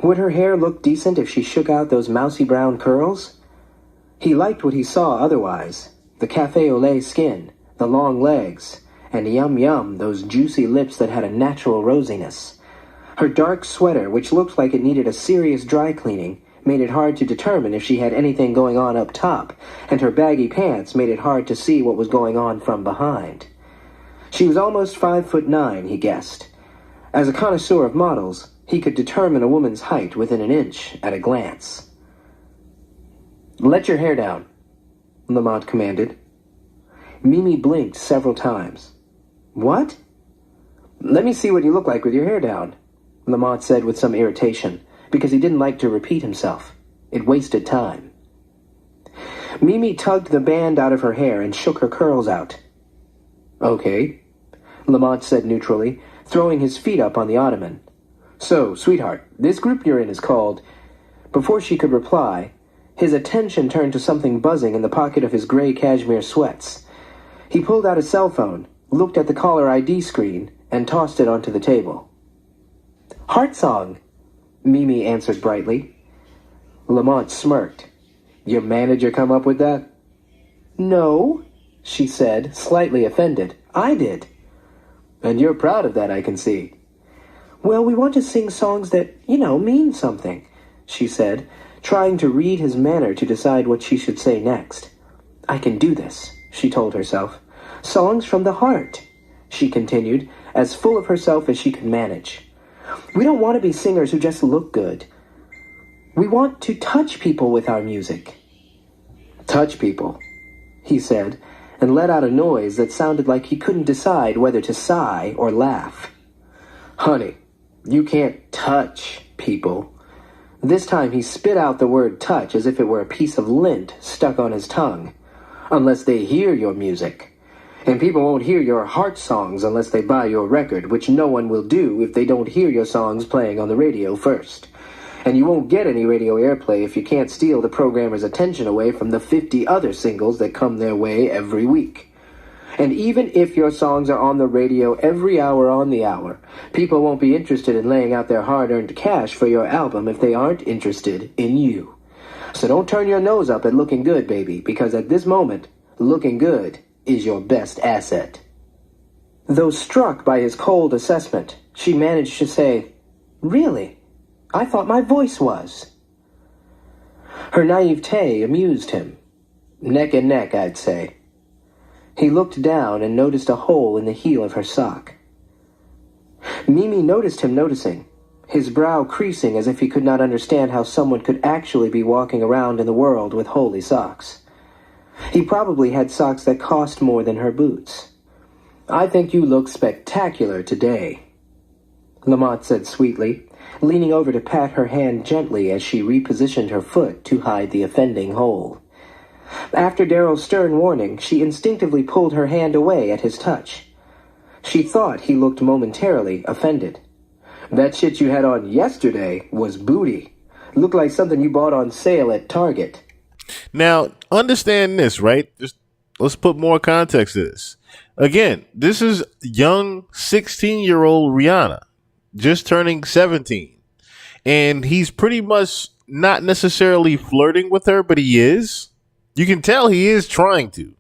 Would her hair look decent if she shook out those mousy brown curls? He liked what he saw otherwise. The cafe au lait skin, the long legs, and yum, those juicy lips that had a natural rosiness. Her dark sweater, which looked like it needed a serious dry cleaning, made it hard to determine if she had anything going on up top, and her baggy pants made it hard to see what was going on from behind. She was almost 5'9", he guessed. As a connoisseur of models, he could determine a woman's height within an inch at a glance. "Let your hair down," Lamont commanded. Mimi blinked several times. "What?" "Let me see what you look like with your hair down," Lamont said with some irritation, because he didn't like to repeat himself. It wasted time. Mimi tugged the band out of her hair and shook her curls out. "Okay," Lamont said neutrally, throwing his feet up on the ottoman. "So, sweetheart, this group you're in is called—" Before she could reply, his attention turned to something buzzing in the pocket of his gray cashmere sweats. He pulled out a cell phone, looked at the caller ID screen, and tossed it onto the table. "Heart Song," Mimi answered brightly. Lamont smirked. "Your manager come up with that?" "No," she said, slightly offended. "I did." "And you're proud of that, I can see." "Well, we want to sing songs that, mean something," she said, trying to read his manner to decide what she should say next. "I can do this," she told herself. "Songs from the heart," she continued, as full of herself as she could manage. "We don't want to be singers who just look good. We want to touch people with our music." "Touch people," he said, and let out a noise that sounded like he couldn't decide whether to sigh or laugh. "Honey, you can't touch people." This time he spit out the word touch as if it were a piece of lint stuck on his tongue. "Unless they hear your music. And people won't hear your heart songs unless they buy your record, which no one will do if they don't hear your songs playing on the radio first. And you won't get any radio airplay if you can't steal the programmer's attention away from the 50 other singles that come their way every week. And even if your songs are on the radio every hour on the hour, people won't be interested in laying out their hard-earned cash for your album if they aren't interested in you. So don't turn your nose up at looking good, baby, because at this moment, looking good is your best asset." Though struck by his cold assessment, she managed to say, "Really? I thought my voice was." Her naivete amused him. Neck and neck, I'd say. He looked down and noticed a hole in the heel of her sock. Mimi noticed him noticing, his brow creasing as if he could not understand how someone could actually be walking around in the world with holey socks. He probably had socks that cost more than her boots. "I think you look spectacular today," Lamont said sweetly, leaning over to pat her hand gently as she repositioned her foot to hide the offending hole. After Daryl's stern warning, she instinctively pulled her hand away at his touch. She thought he looked momentarily offended. "That shit you had on yesterday was booty. Looked like something you bought on sale at Target." Now, understand this, right? Just let's put more context to this. Again, this is young 16-year-old Rihanna, just turning 17. And he's pretty much not necessarily flirting with her, but he is. You can tell he is trying to.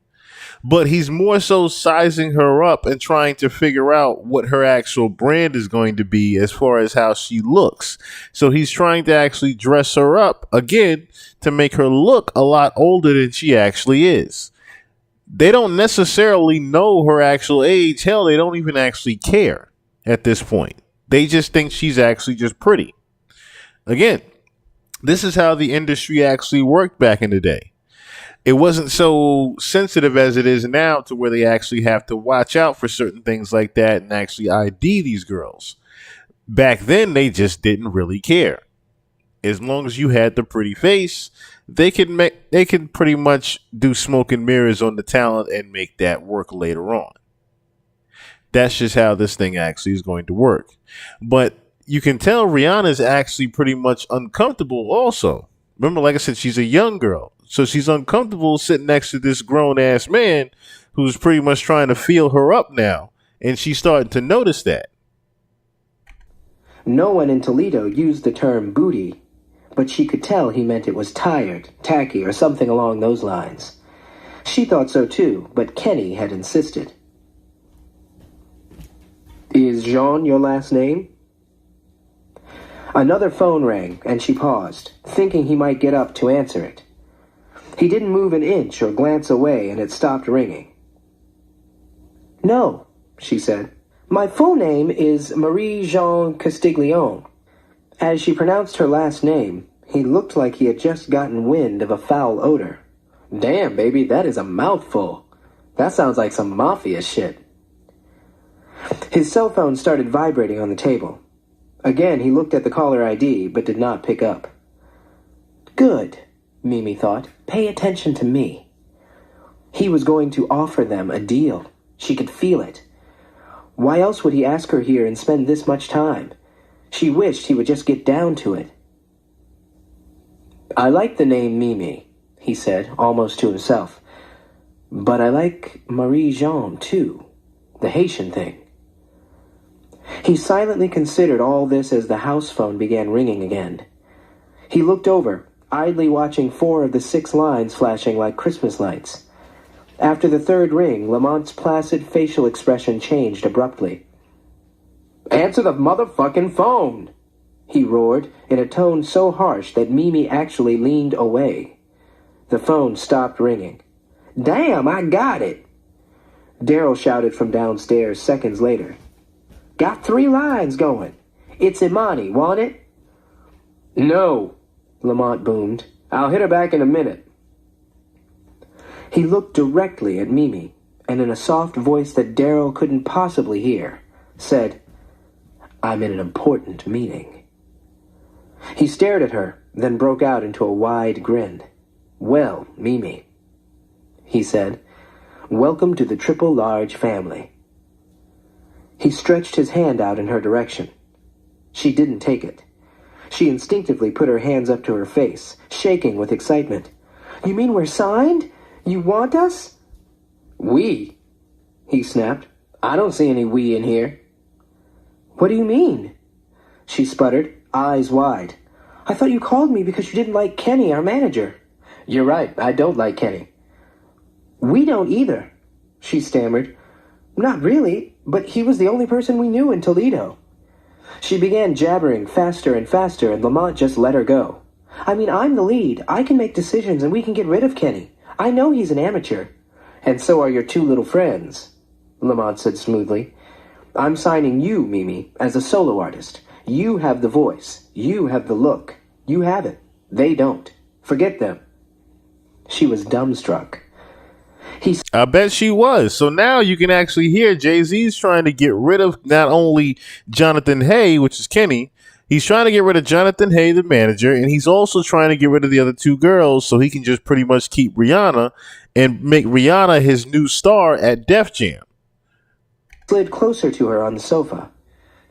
But he's more so sizing her up and trying to figure out what her actual brand is going to be as far as how she looks. So he's trying to actually dress her up, again, to make her look a lot older than she actually is. They don't necessarily know her actual age. Hell, they don't even actually care at this point. They just think she's actually just pretty. Again, this is how the industry actually worked back in the day. It wasn't so sensitive as it is now to where they actually have to watch out for certain things like that and actually ID these girls. Back then, they just didn't really care. As long as you had the pretty face, they can pretty much do smoke and mirrors on the talent and make that work later on. That's just how this thing actually is going to work. But you can tell Rihanna's actually pretty much uncomfortable also. Remember, like I said, she's a young girl. So she's uncomfortable sitting next to this grown ass man who's pretty much trying to feel her up now. And she's starting to notice that. No one in Toledo used the term booty, but she could tell he meant it was tired, tacky, or something along those lines. She thought so too, but Kenny had insisted. Is Jean your last name? Another phone rang, and she paused, thinking he might get up to answer it. He didn't move an inch or glance away, and it stopped ringing. No, she said. My full name is Marie-Jean Castiglione. As she pronounced her last name, he looked like he had just gotten wind of a foul odor. Damn, baby, that is a mouthful. That sounds like some mafia shit. His cell phone started vibrating on the table. Again, he looked at the caller ID, but did not pick up. Good, Mimi thought. Pay attention to me. He was going to offer them a deal. She could feel it. Why else would he ask her here and spend this much time? She wished he would just get down to it. I like the name Mimi, he said, almost to himself. But I like Marie-Jean, too. The Haitian thing. He silently considered all this as the house phone began ringing again. He looked over, idly watching 4 of the 6 lines flashing like Christmas lights. After the third ring, Lamont's placid facial expression changed abruptly. Answer the motherfucking phone! He roared, in a tone so harsh that Mimi actually leaned away. The phone stopped ringing. Damn, I got it! Daryl shouted from downstairs seconds later. Got 3 lines going. It's Imani, want it? No, Lamont boomed. I'll hit her back in a minute. He looked directly at Mimi, and in a soft voice that Daryl couldn't possibly hear, said, I'm in an important meeting. He stared at her, then broke out into a wide grin. Well, Mimi, he said, welcome to the Triple Large family. He stretched his hand out in her direction. She didn't take it. She instinctively put her hands up to her face, shaking with excitement. You mean we're signed? You want us? We? He snapped. I don't see any we in here. What do you mean? She sputtered, eyes wide. I thought you called me because you didn't like Kenny, our manager. You're right, I don't like Kenny. We don't either, she stammered. Not really, but he was the only person we knew in Toledo. She began jabbering faster and faster, and Lamont just let her go. I mean, I'm the lead. I can make decisions, and we can get rid of Kenny. I know he's an amateur. And so are your 2 little friends, Lamont said smoothly. I'm signing you, Mimi, as a solo artist. You have the voice. You have the look. You have it. They don't. Forget them. She was dumbstruck. I bet she was. So now you can actually hear Jay-Z's trying to get rid of not only Jonathan Hay, which is Kenny, he's trying to get rid of Jonathan Hay, the manager, and he's also trying to get rid of the other 2 girls so he can just pretty much keep Rihanna and make Rihanna his new star at Def Jam. Slid closer to her on the sofa.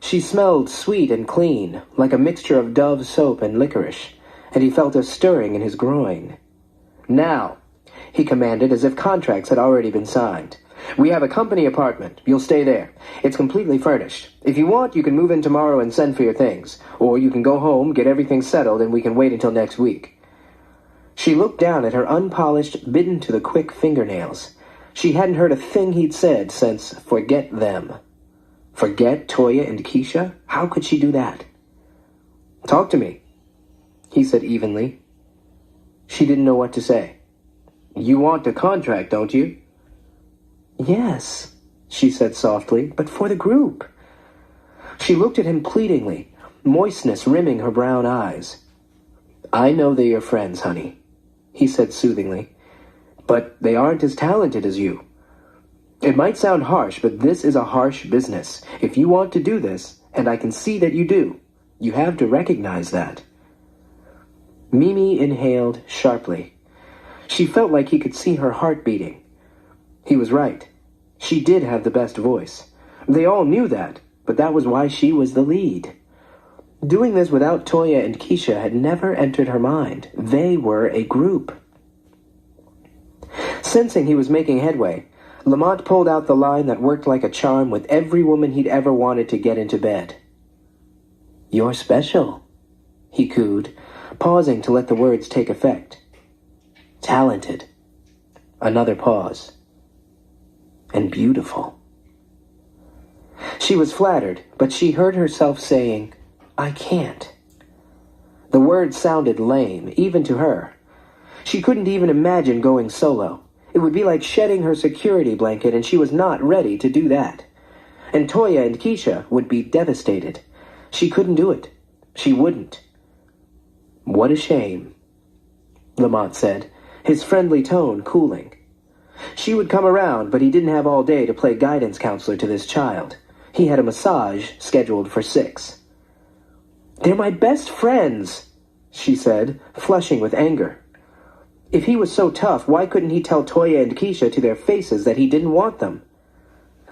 She smelled sweet and clean, like a mixture of Dove soap and licorice, and he felt a stirring in his groin. Now, he commanded as if contracts had already been signed. We have a company apartment. You'll stay there. It's completely furnished. If you want, you can move in tomorrow and send for your things. Or you can go home, get everything settled, and we can wait until next week. She looked down at her unpolished, bitten to the quick fingernails. She hadn't heard a thing he'd said since forget them. Forget Toya and Keisha? How could she do that? Talk to me, he said evenly. She didn't know what to say. You want the contract, don't you? Yes, she said softly, but for the group. She looked at him pleadingly, moistness rimming her brown eyes. I know they're your friends, honey, he said soothingly. but they aren't as talented as you. It might sound harsh, but this is a harsh business. If you want to do this, and I can see that you do, you have to recognize that. Mimi inhaled sharply. She felt like he could see her heart beating. He was right. She did have the best voice. They all knew that, but that was why she was the lead. Doing this without Toya and Keisha had never entered her mind. They were a group. Sensing he was making headway, Lamont pulled out the line that worked like a charm with every woman he'd ever wanted to get into bed. "You're special," he cooed, pausing to let the words take effect. "Talented." Another pause. "And beautiful." She was flattered, but she heard herself saying, "I can't." The words sounded lame, even to her. She couldn't even imagine going solo. It would be like shedding her security blanket, and she was not ready to do that. And Toya and Keisha would be devastated. She couldn't do it. She wouldn't. "What a shame," Lamont said, his friendly tone cooling. She would come around, but he didn't have all day to play guidance counselor to this child. He had a massage scheduled for 6. "They're my best friends," she said, flushing with anger. If he was so tough, why couldn't he tell Toya and Keisha to their faces that he didn't want them?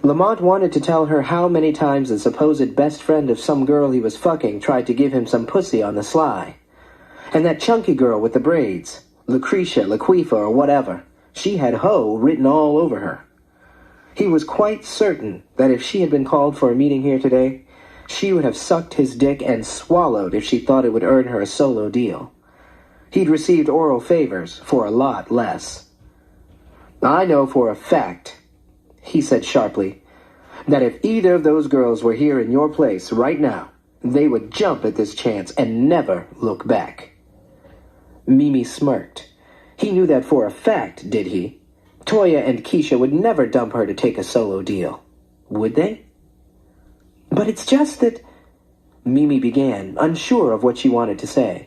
Lamont wanted to tell her how many times the supposed best friend of some girl he was fucking tried to give him some pussy on the sly. And that chunky girl with the braids, Lucretia, Laquifa, or whatever, she had hoe written all over her. He was quite certain that if she had been called for a meeting here today, she would have sucked his dick and swallowed if she thought it would earn her a solo deal. He'd received oral favors for a lot less. "I know for a fact," he said sharply, "that if either of those girls were here in your place right now, they would jump at this chance and never look back." Mimi smirked. He knew that for a fact, did he? Toya and Keisha would never dump her to take a solo deal. Would they? "But it's just that—" Mimi began, unsure of what she wanted to say.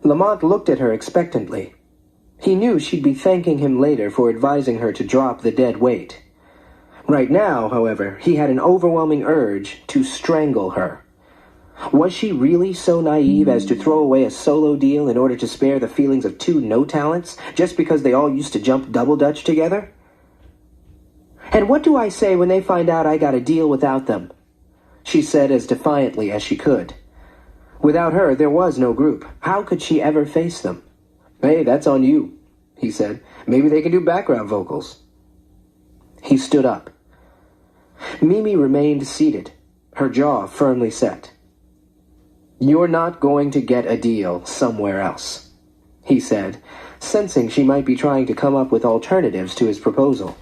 Lamont looked at her expectantly. He knew she'd be thanking him later for advising her to drop the dead weight. Right now, however, he had an overwhelming urge to strangle her. Was she really so naive as to throw away a solo deal in order to spare the feelings of 2 no-talents, just because they all used to jump double dutch together? "And what do I say when they find out I got a deal without them?" she said as defiantly as she could. Without her, there was no group. How could she ever face them? "Hey, that's on you," he said. "Maybe they can do background vocals." He stood up. Mimi remained seated, her jaw firmly set. "You're not going to get a deal somewhere else," he said, sensing she might be trying to come up with alternatives to his proposal.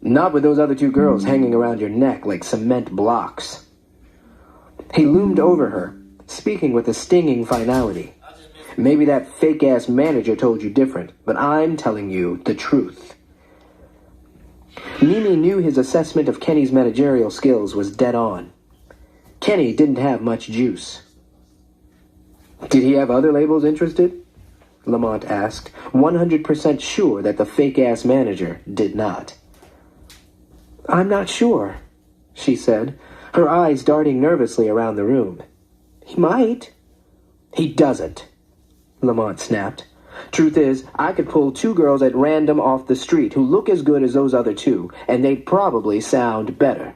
"Not with those other 2 girls hanging around your neck like cement blocks." He loomed over her, speaking with a stinging finality. "Maybe that fake-ass manager told you different, but I'm telling you the truth." Mimi knew his assessment of Kenny's managerial skills was dead on. Kenny didn't have much juice. "Did he have other labels interested?" Lamont asked, 100% sure that the fake-ass manager did not. "I'm not sure," she said, her eyes darting nervously around the room. "He might." "He doesn't," Lamont snapped. "Truth is, I could pull 2 girls at random off the street who look as good as those other 2, and they'd probably sound better."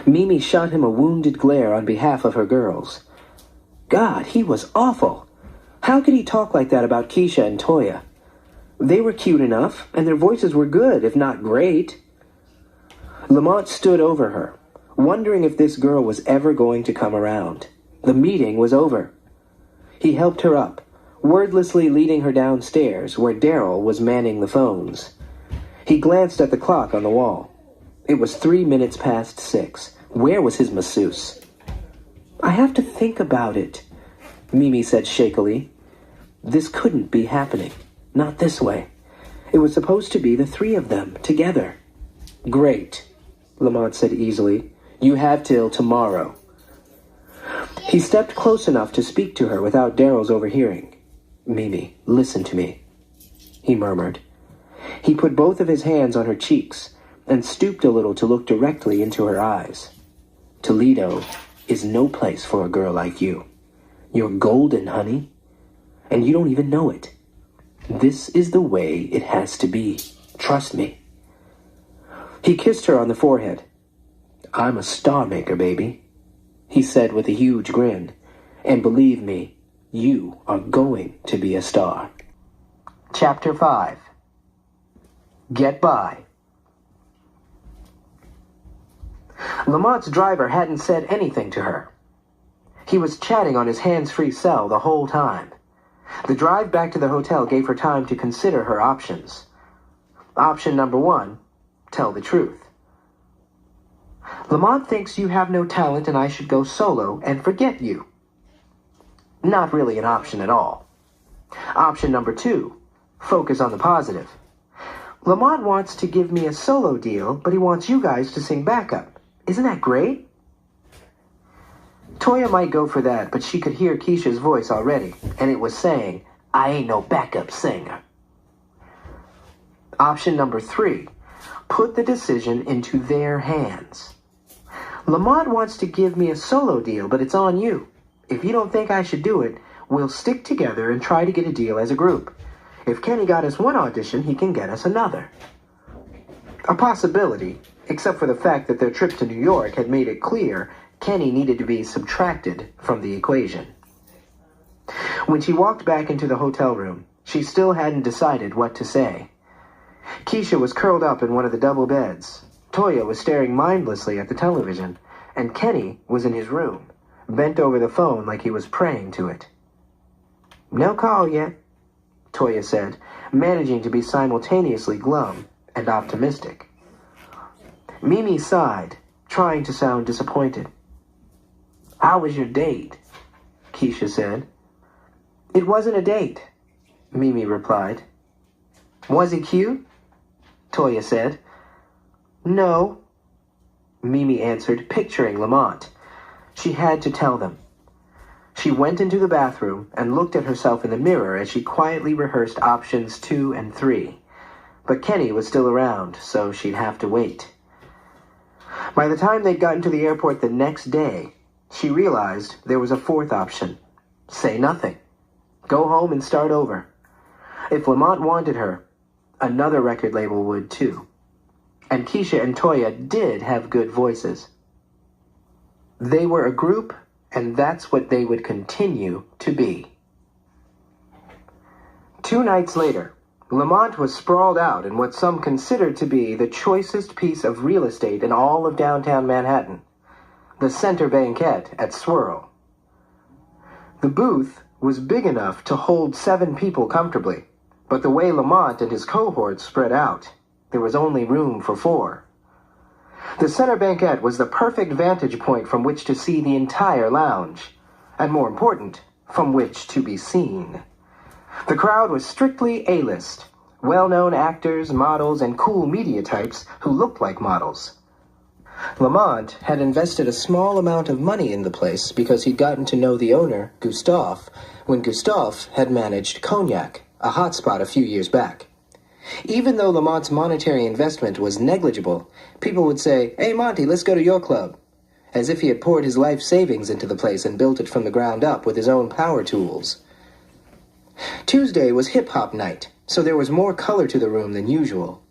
Mimi shot him a wounded glare on behalf of her girls. God, he was awful. How could he talk like that about Keisha and Toya? They were cute enough, and their voices were good, if not great. Lamont stood over her, wondering if this girl was ever going to come around. The meeting was over. He helped her up, wordlessly leading her downstairs, where Daryl was manning the phones. He glanced at the clock on the wall. It was 3 minutes past 6. Where was his masseuse? "I have to think about it," Mimi said shakily. This couldn't be happening. Not this way. It was supposed to be the 3 of them, together. "Great," Lamont said easily. "You have till tomorrow." He stepped close enough to speak to her without Daryl's overhearing. "Mimi, listen to me. he murmured. He put both of his hands on her cheeks and stooped a little to look directly into her eyes. Toledo is no place for a girl like you. You're golden, honey, and you don't even know it. This is the way it has to be. Trust me. He kissed her on the forehead. I'm a star maker, baby, he said with a huge grin. And believe me, you are going to be a star. Chapter 5. Get by. Lamont's driver hadn't said anything to her. He was chatting on his hands-free cell the whole time. The drive back to the hotel gave her time to consider her options. Option number 1, tell the truth. Lamont thinks you have no talent and I should go solo and forget you. Not really an option at all. Option number 2, focus on the positive. Lamont wants to give me a solo deal, but he wants you guys to sing backup. Isn't that great? Toya might go for that, but she could hear Keisha's voice already, and it was saying, I ain't no backup singer. Option number 3, put the decision into their hands. Lamont wants to give me a solo deal, but it's on you. If you don't think I should do it, we'll stick together and try to get a deal as a group. If Kenny got us one audition, he can get us another. A possibility, except for the fact that their trip to New York had made it clear Kenny needed to be subtracted from the equation. When she walked back into the hotel room, she still hadn't decided what to say. Keisha was curled up in one of the double beds. Toya was staring mindlessly at the television, and Kenny was in his room, bent over the phone like he was praying to it. No call yet, Toya said, managing to be simultaneously glum and optimistic. Mimi sighed, trying to sound disappointed. How was your date? Keisha said. It wasn't a date, Mimi replied. Was he cute? Toya said. No, Mimi answered, picturing Lamont. She had to tell them. She went into the bathroom and looked at herself in the mirror as she quietly rehearsed options 2 and 3. But Kenny was still around, so she'd have to wait. By the time they'd gotten to the airport the next day, she realized there was a 4th option. Say nothing. Go home and start over. If Lamont wanted her, another record label would too. And Keisha and Toya did have good voices. They were a group, and that's what they would continue to be. 2 nights later, Lamont was sprawled out in what some considered to be the choicest piece of real estate in all of downtown Manhattan, the Center Banquette at Swirl. The booth was big enough to hold 7 people comfortably, but the way Lamont and his cohorts spread out, there was only room for 4. The Center Banquette was the perfect vantage point from which to see the entire lounge, and more important, from which to be seen. The crowd was strictly A-list, well-known actors, models, and cool media types who looked like models. Lamont had invested a small amount of money in the place because he'd gotten to know the owner, Gustave, when Gustave had managed Cognac, a hotspot a few years back. Even though Lamont's monetary investment was negligible, people would say, "Hey Monty, let's go to your club," as if he had poured his life savings into the place and built it from the ground up with his own power tools. Tuesday was hip-hop night, so there was more color to the room than usual.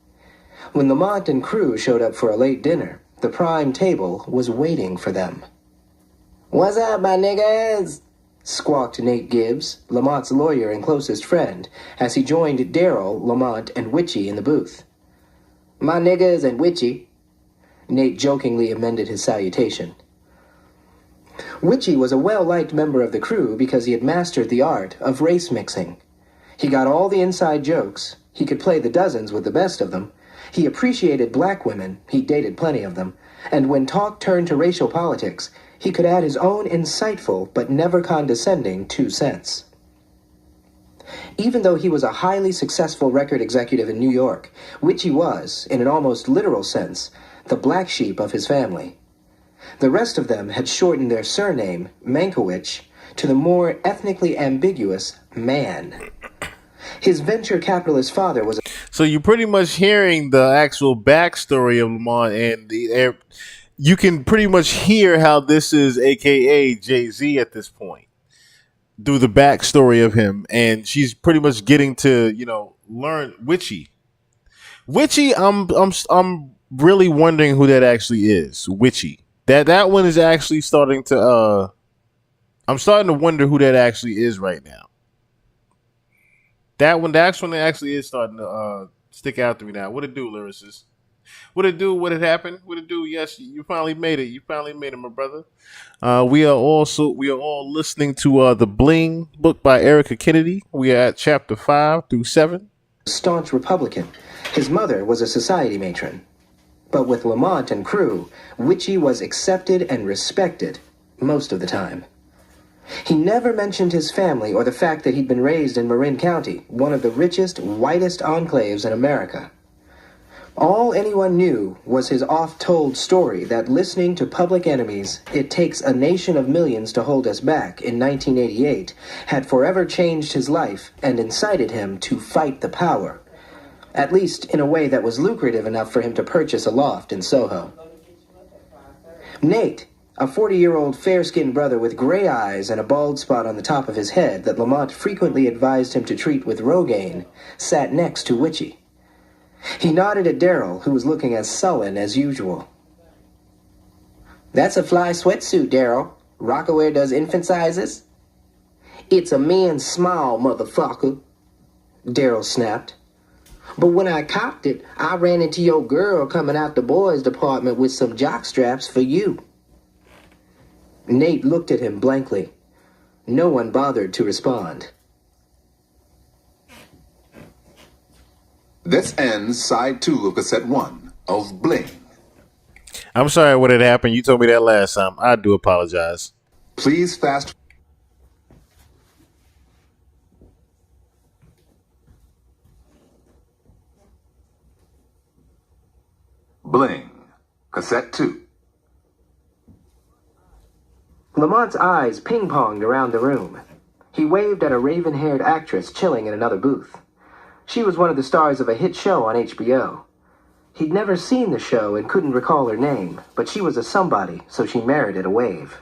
When Lamont and crew showed up for a late dinner, the prime table was waiting for them. "What's up, my niggas?" squawked Nate Gibbs, Lamont's lawyer and closest friend, as he joined Daryl, Lamont, and Witchy in the booth. "My niggas and Witchy," Nate jokingly amended his salutation. Witchy was a well-liked member of the crew because he had mastered the art of race mixing. He got all the inside jokes, he could play the dozens with the best of them, he appreciated black women, he dated plenty of them, and when talk turned to racial politics, he could add his own insightful but never condescending 2 cents. Even though he was a highly successful record executive in New York, Witchy was, in an almost literal sense, the black sheep of his family. The rest of them had shortened their surname, Mankiewicz, to the more ethnically ambiguous Man. His venture capitalist father was So you're pretty much hearing the actual backstory of Lamont, and you can pretty much hear how this is, aka Jay Z, at this point through the backstory of him, and she's pretty much getting to learn Witchy. Witchy, I'm really wondering who that actually is. Witchy. That one is actually starting to. I'm starting to wonder who that actually is right now. That's one that actually is starting to stick out to me now. What it do, lyricist? What it do? What had happened? What it do? Yes, you finally made it. You finally made it, my brother. We are all listening to the Bling book by Erica Kennedy. We are at chapter 5 through 7. a staunch Republican. His mother was a society matron. But with Lamont and crew, Witchy was accepted and respected most of the time. He never mentioned his family or the fact that he'd been raised in Marin County, one of the richest, whitest enclaves in America. All anyone knew was his oft-told story that listening to Public Enemy's "It Takes a Nation of Millions to Hold Us Back" in 1988 had forever changed his life and incited him to fight the power, at least in a way that was lucrative enough for him to purchase a loft in Soho. Nate, a 40-year-old fair-skinned brother with gray eyes and a bald spot on the top of his head that Lamont frequently advised him to treat with Rogaine, sat next to Witchy. He nodded at Daryl, who was looking as sullen as usual. "That's a fly sweatsuit, Daryl. Rockaware does infant sizes?" "It's a man's small, motherfucker," Daryl snapped. "But when I copped it, I ran into your girl coming out the boys' department with some jock straps for you." Nate looked at him blankly. No one bothered to respond. This ends side 2 of cassette 1 of Bling. I'm sorry what had happened. You told me that last time. I do apologize. Please fast. Bling, cassette 2. Lamont's eyes ping-ponged around the room. He waved at a raven-haired actress chilling in another booth. She was one of the stars of a hit show on HBO. He'd never seen the show and couldn't recall her name, but she was a somebody, so she merited a wave.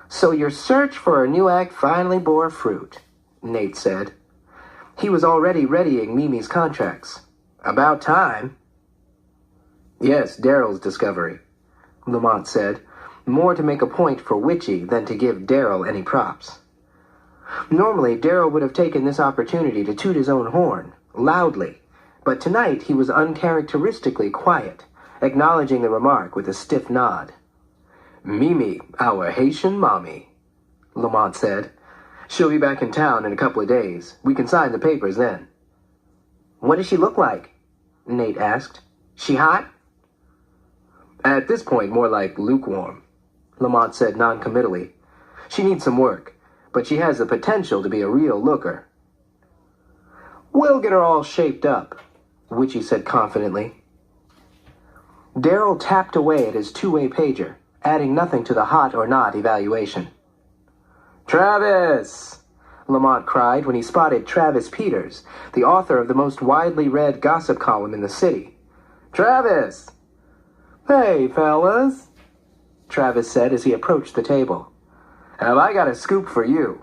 "So your search for a new act finally bore fruit," Nate said. He was already readying Mimi's contracts. "About time." "Yes, Daryl's discovery," Lamont said, more to make a point for Witchy than to give Daryl any props. Normally, Daryl would have taken this opportunity to toot his own horn, loudly, but tonight he was uncharacteristically quiet, acknowledging the remark with a stiff nod. "Mimi, our Haitian mommy," Lamont said. "She'll be back in town in a couple of days. We can sign the papers then." "What does she look like?" Nate asked. "She hot?" "At this point, more like lukewarm," Lamont said noncommittally. "She needs some work, but she has the potential to be a real looker." "We'll get her all shaped up," Witchy said confidently. Daryl tapped away at his two-way pager, adding nothing to the hot or not evaluation. "Travis!" Lamont cried when he spotted Travis Peters, the author of the most widely read gossip column in the city. "Travis!" "Hey, fellas," Travis said as he approached the table. "Have I got a scoop for you,"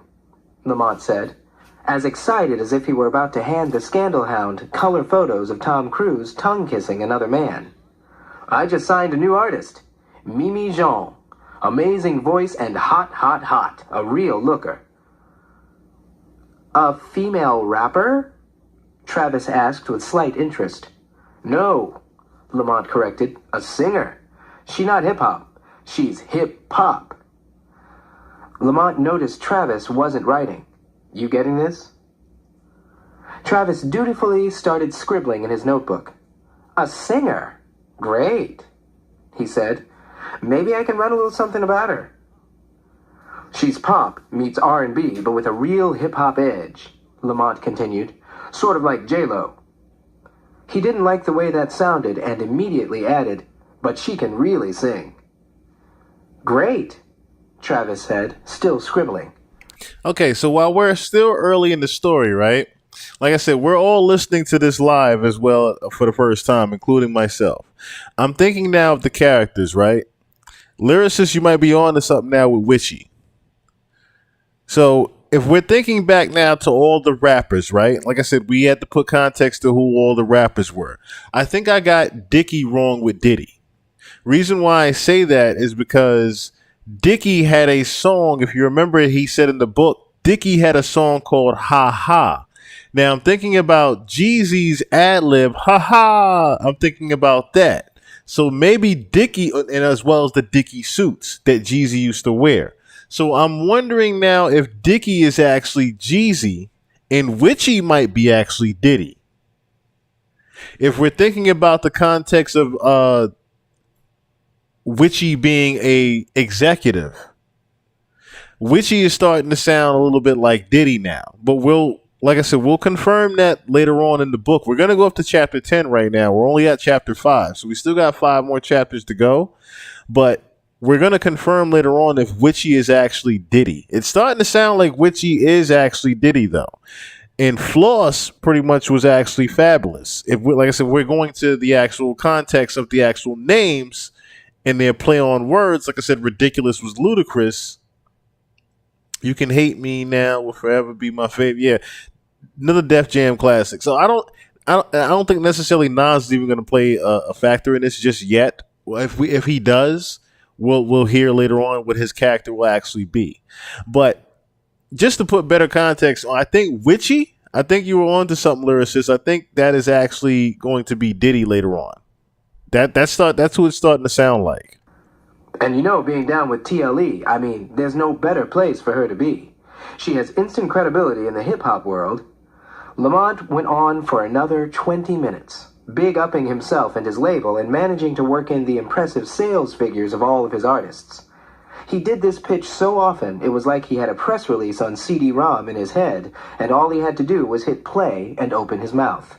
Lamont said, as excited as if he were about to hand the scandal hound color photos of Tom Cruise tongue-kissing another man. "I just signed a new artist, Mimi Jean. Amazing voice and hot, hot, hot. A real looker." "A female rapper?" Travis asked with slight interest. "No," Lamont corrected. "A singer. She not hip-hop. She's hip-pop." Lamont noticed Travis wasn't writing. "You getting this?" Travis dutifully started scribbling in his notebook. "A singer? Great," he said. "Maybe I can run a little something about her." "She's pop meets R&B, but with a real hip-hop edge," Lamont continued. "Sort of like J-Lo." He didn't like the way that sounded and immediately added, "But she can really sing." "Great," Travis said, still scribbling. Okay, so while we're still early in the story, right? like I said, we're all listening to this live as well for the first time, including myself. I'm thinking now of the characters, right? Lyricist, you might be on to something now with Witchy. So if we're thinking back now to all the rappers, right? Like I said, we had to put context to who all the rappers were. I think I got Dickie wrong with Diddy. Reason why I say that is because Dickie had a song. If you remember, he said in the book, Dickie had a song called "Ha Ha." Now I'm thinking about Jeezy's ad lib, "Ha Ha." I'm thinking about that. So maybe Dickie, and as well as the Dickie suits that Jeezy used to wear. So I'm wondering now if Dickie is actually Jeezy, and Witchy might be actually Diddy. If we're thinking about the context of Witchy being a executive, Witchy is starting to sound a little bit like Diddy now. But like I said, we'll confirm that later on in the book. We're going to go up to chapter 10 right now. We're only at chapter 5. So we still got 5 more chapters to go. But we're going to confirm later on if Witchy is actually Diddy. It's starting to sound like Witchy is actually Diddy, though. And Floss pretty much was actually Fabulous. Like I said, we're going to the actual context of the actual names and their play on words. Like I said, Ridiculous was Ludacris. You Can Hate Me Now will forever be my favorite. Yeah, another Def Jam classic. So I don't think necessarily Nas is even going to play a factor in this just yet. Well, if he does, we'll hear later on what his character will actually be. But just to put better context, I think Witchy. I think you were on to something, lyricist. I think that is actually going to be Diddy later on. That's who it's starting to sound like. And you know, being down with TLE, I mean, there's no better place for her to be. She has instant credibility in the hip-hop world. Lamont went on for another 20 minutes, big-upping himself and his label and managing to work in the impressive sales figures of all of his artists. He did this pitch so often, it was like he had a press release on CD-ROM in his head, and all he had to do was hit play and open his mouth.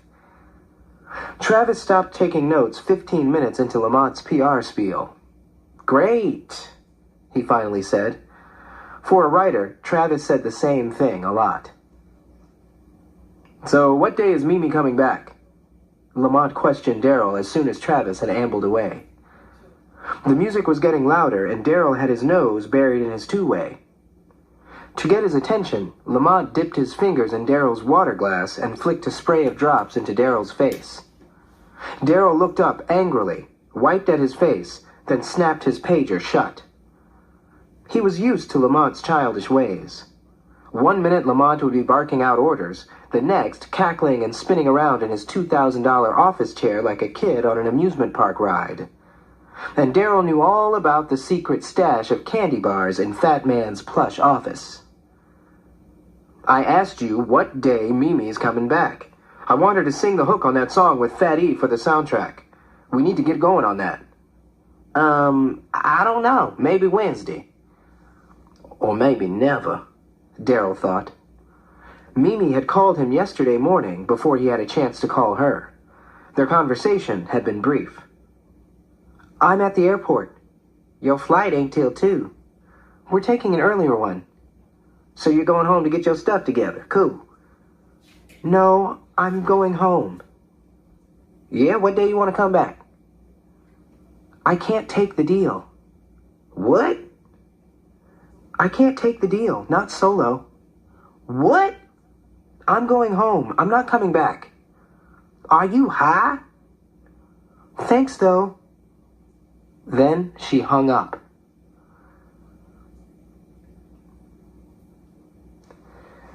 Travis stopped taking notes 15 minutes into Lamont's PR spiel. "Great," he finally said. For a writer, Travis said the same thing a lot. "So what day is Mimi coming back?" Lamont questioned Daryl as soon as Travis had ambled away. The music was getting louder, and Daryl had his nose buried in his two-way. To get his attention, Lamont dipped his fingers in Daryl's water glass and flicked a spray of drops into Daryl's face. Daryl looked up angrily, wiped at his face, then snapped his pager shut. He was used to Lamont's childish ways. One minute Lamont would be barking out orders, the next cackling and spinning around in his $2,000 office chair like a kid on an amusement park ride. And Daryl knew all about the secret stash of candy bars in Fat Man's plush office. "I asked you what day Mimi's coming back. I want her to sing the hook on that song with Fat E for the soundtrack. We need to get going on that." I don't know. Maybe Wednesday. Or maybe never, Daryl thought. Mimi had called him yesterday morning before he had a chance to call her. Their conversation had been brief. "I'm at the airport. Your flight ain't till 2. We're taking an earlier one. So you're going home to get your stuff together. Cool." "No, I'm going home." "Yeah, what day you want to come back?" "I can't take the deal." "What?" "I can't take the deal, not solo." "What?" "I'm going home. I'm not coming back." "Are you high?" "Thanks, though." Then she hung up.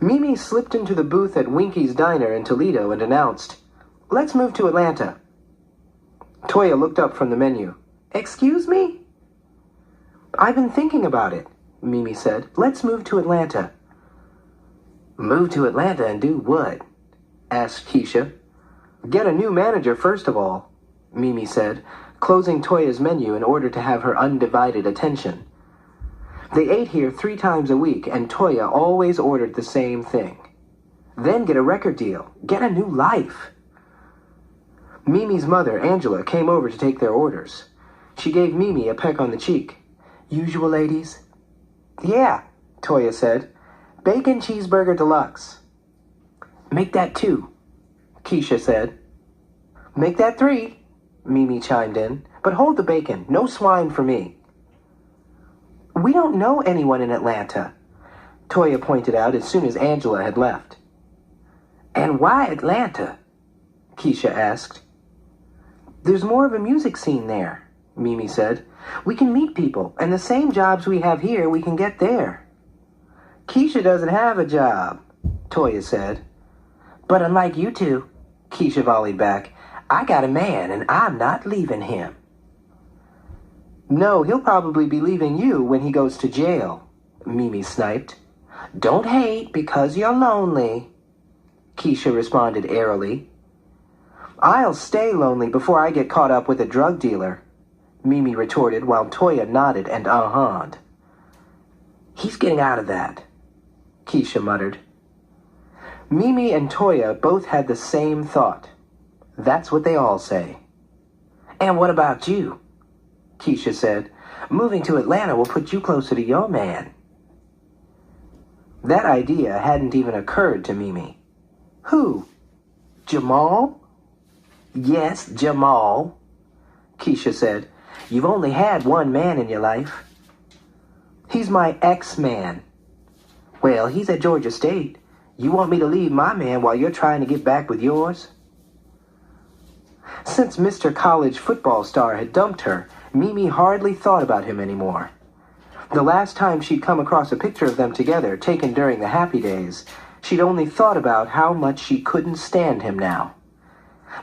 Mimi slipped into the booth at Winky's Diner in Toledo and announced, "Let's move to Atlanta." Toya looked up from the menu. "Excuse me?" "I've been thinking about it," Mimi said. "Let's move to Atlanta." "Move to Atlanta and do what?" asked Keisha. "Get a new manager first of all," Mimi said, closing Toya's menu in order to have her undivided attention. They ate here 3 times a week, and Toya always ordered the same thing. Then get a record deal. Get a new life. Mimi's mother, Angela, came over to take their orders. She gave Mimi a peck on the cheek. "Usual, ladies?" "Yeah," Toya said. "Bacon cheeseburger deluxe." Make that 2, Keisha said. Make that 3, Mimi chimed in. But hold the bacon. No swine for me. We don't know anyone in Atlanta, Toya pointed out as soon as Angela had left. And why Atlanta? Keisha asked. There's more of a music scene there, Mimi said. We can meet people, and the same jobs we have here we can get there. Keisha doesn't have a job, Toya said. But unlike you two, Keisha volleyed back, I got a man and I'm not leaving him. No, he'll probably be leaving you when he goes to jail, Mimi sniped. Don't hate because you're lonely, Keisha responded airily. I'll stay lonely before I get caught up with a drug dealer, Mimi retorted while Toya nodded and uh-huhed. He's getting out of that, Keisha muttered. Mimi and Toya both had the same thought. That's what they all say. And what about you? Keisha said. Moving to Atlanta will put you closer to your man. That idea hadn't even occurred to Mimi. Who? Jamal? Yes, Jamal, Keisha said. You've only had one man in your life. He's my ex-man. Well, he's at Georgia State. You want me to leave my man while you're trying to get back with yours? Since Mr. College football star had dumped her, Mimi hardly thought about him anymore. The last time she'd come across a picture of them together, taken during the happy days, she'd only thought about how much she couldn't stand him now.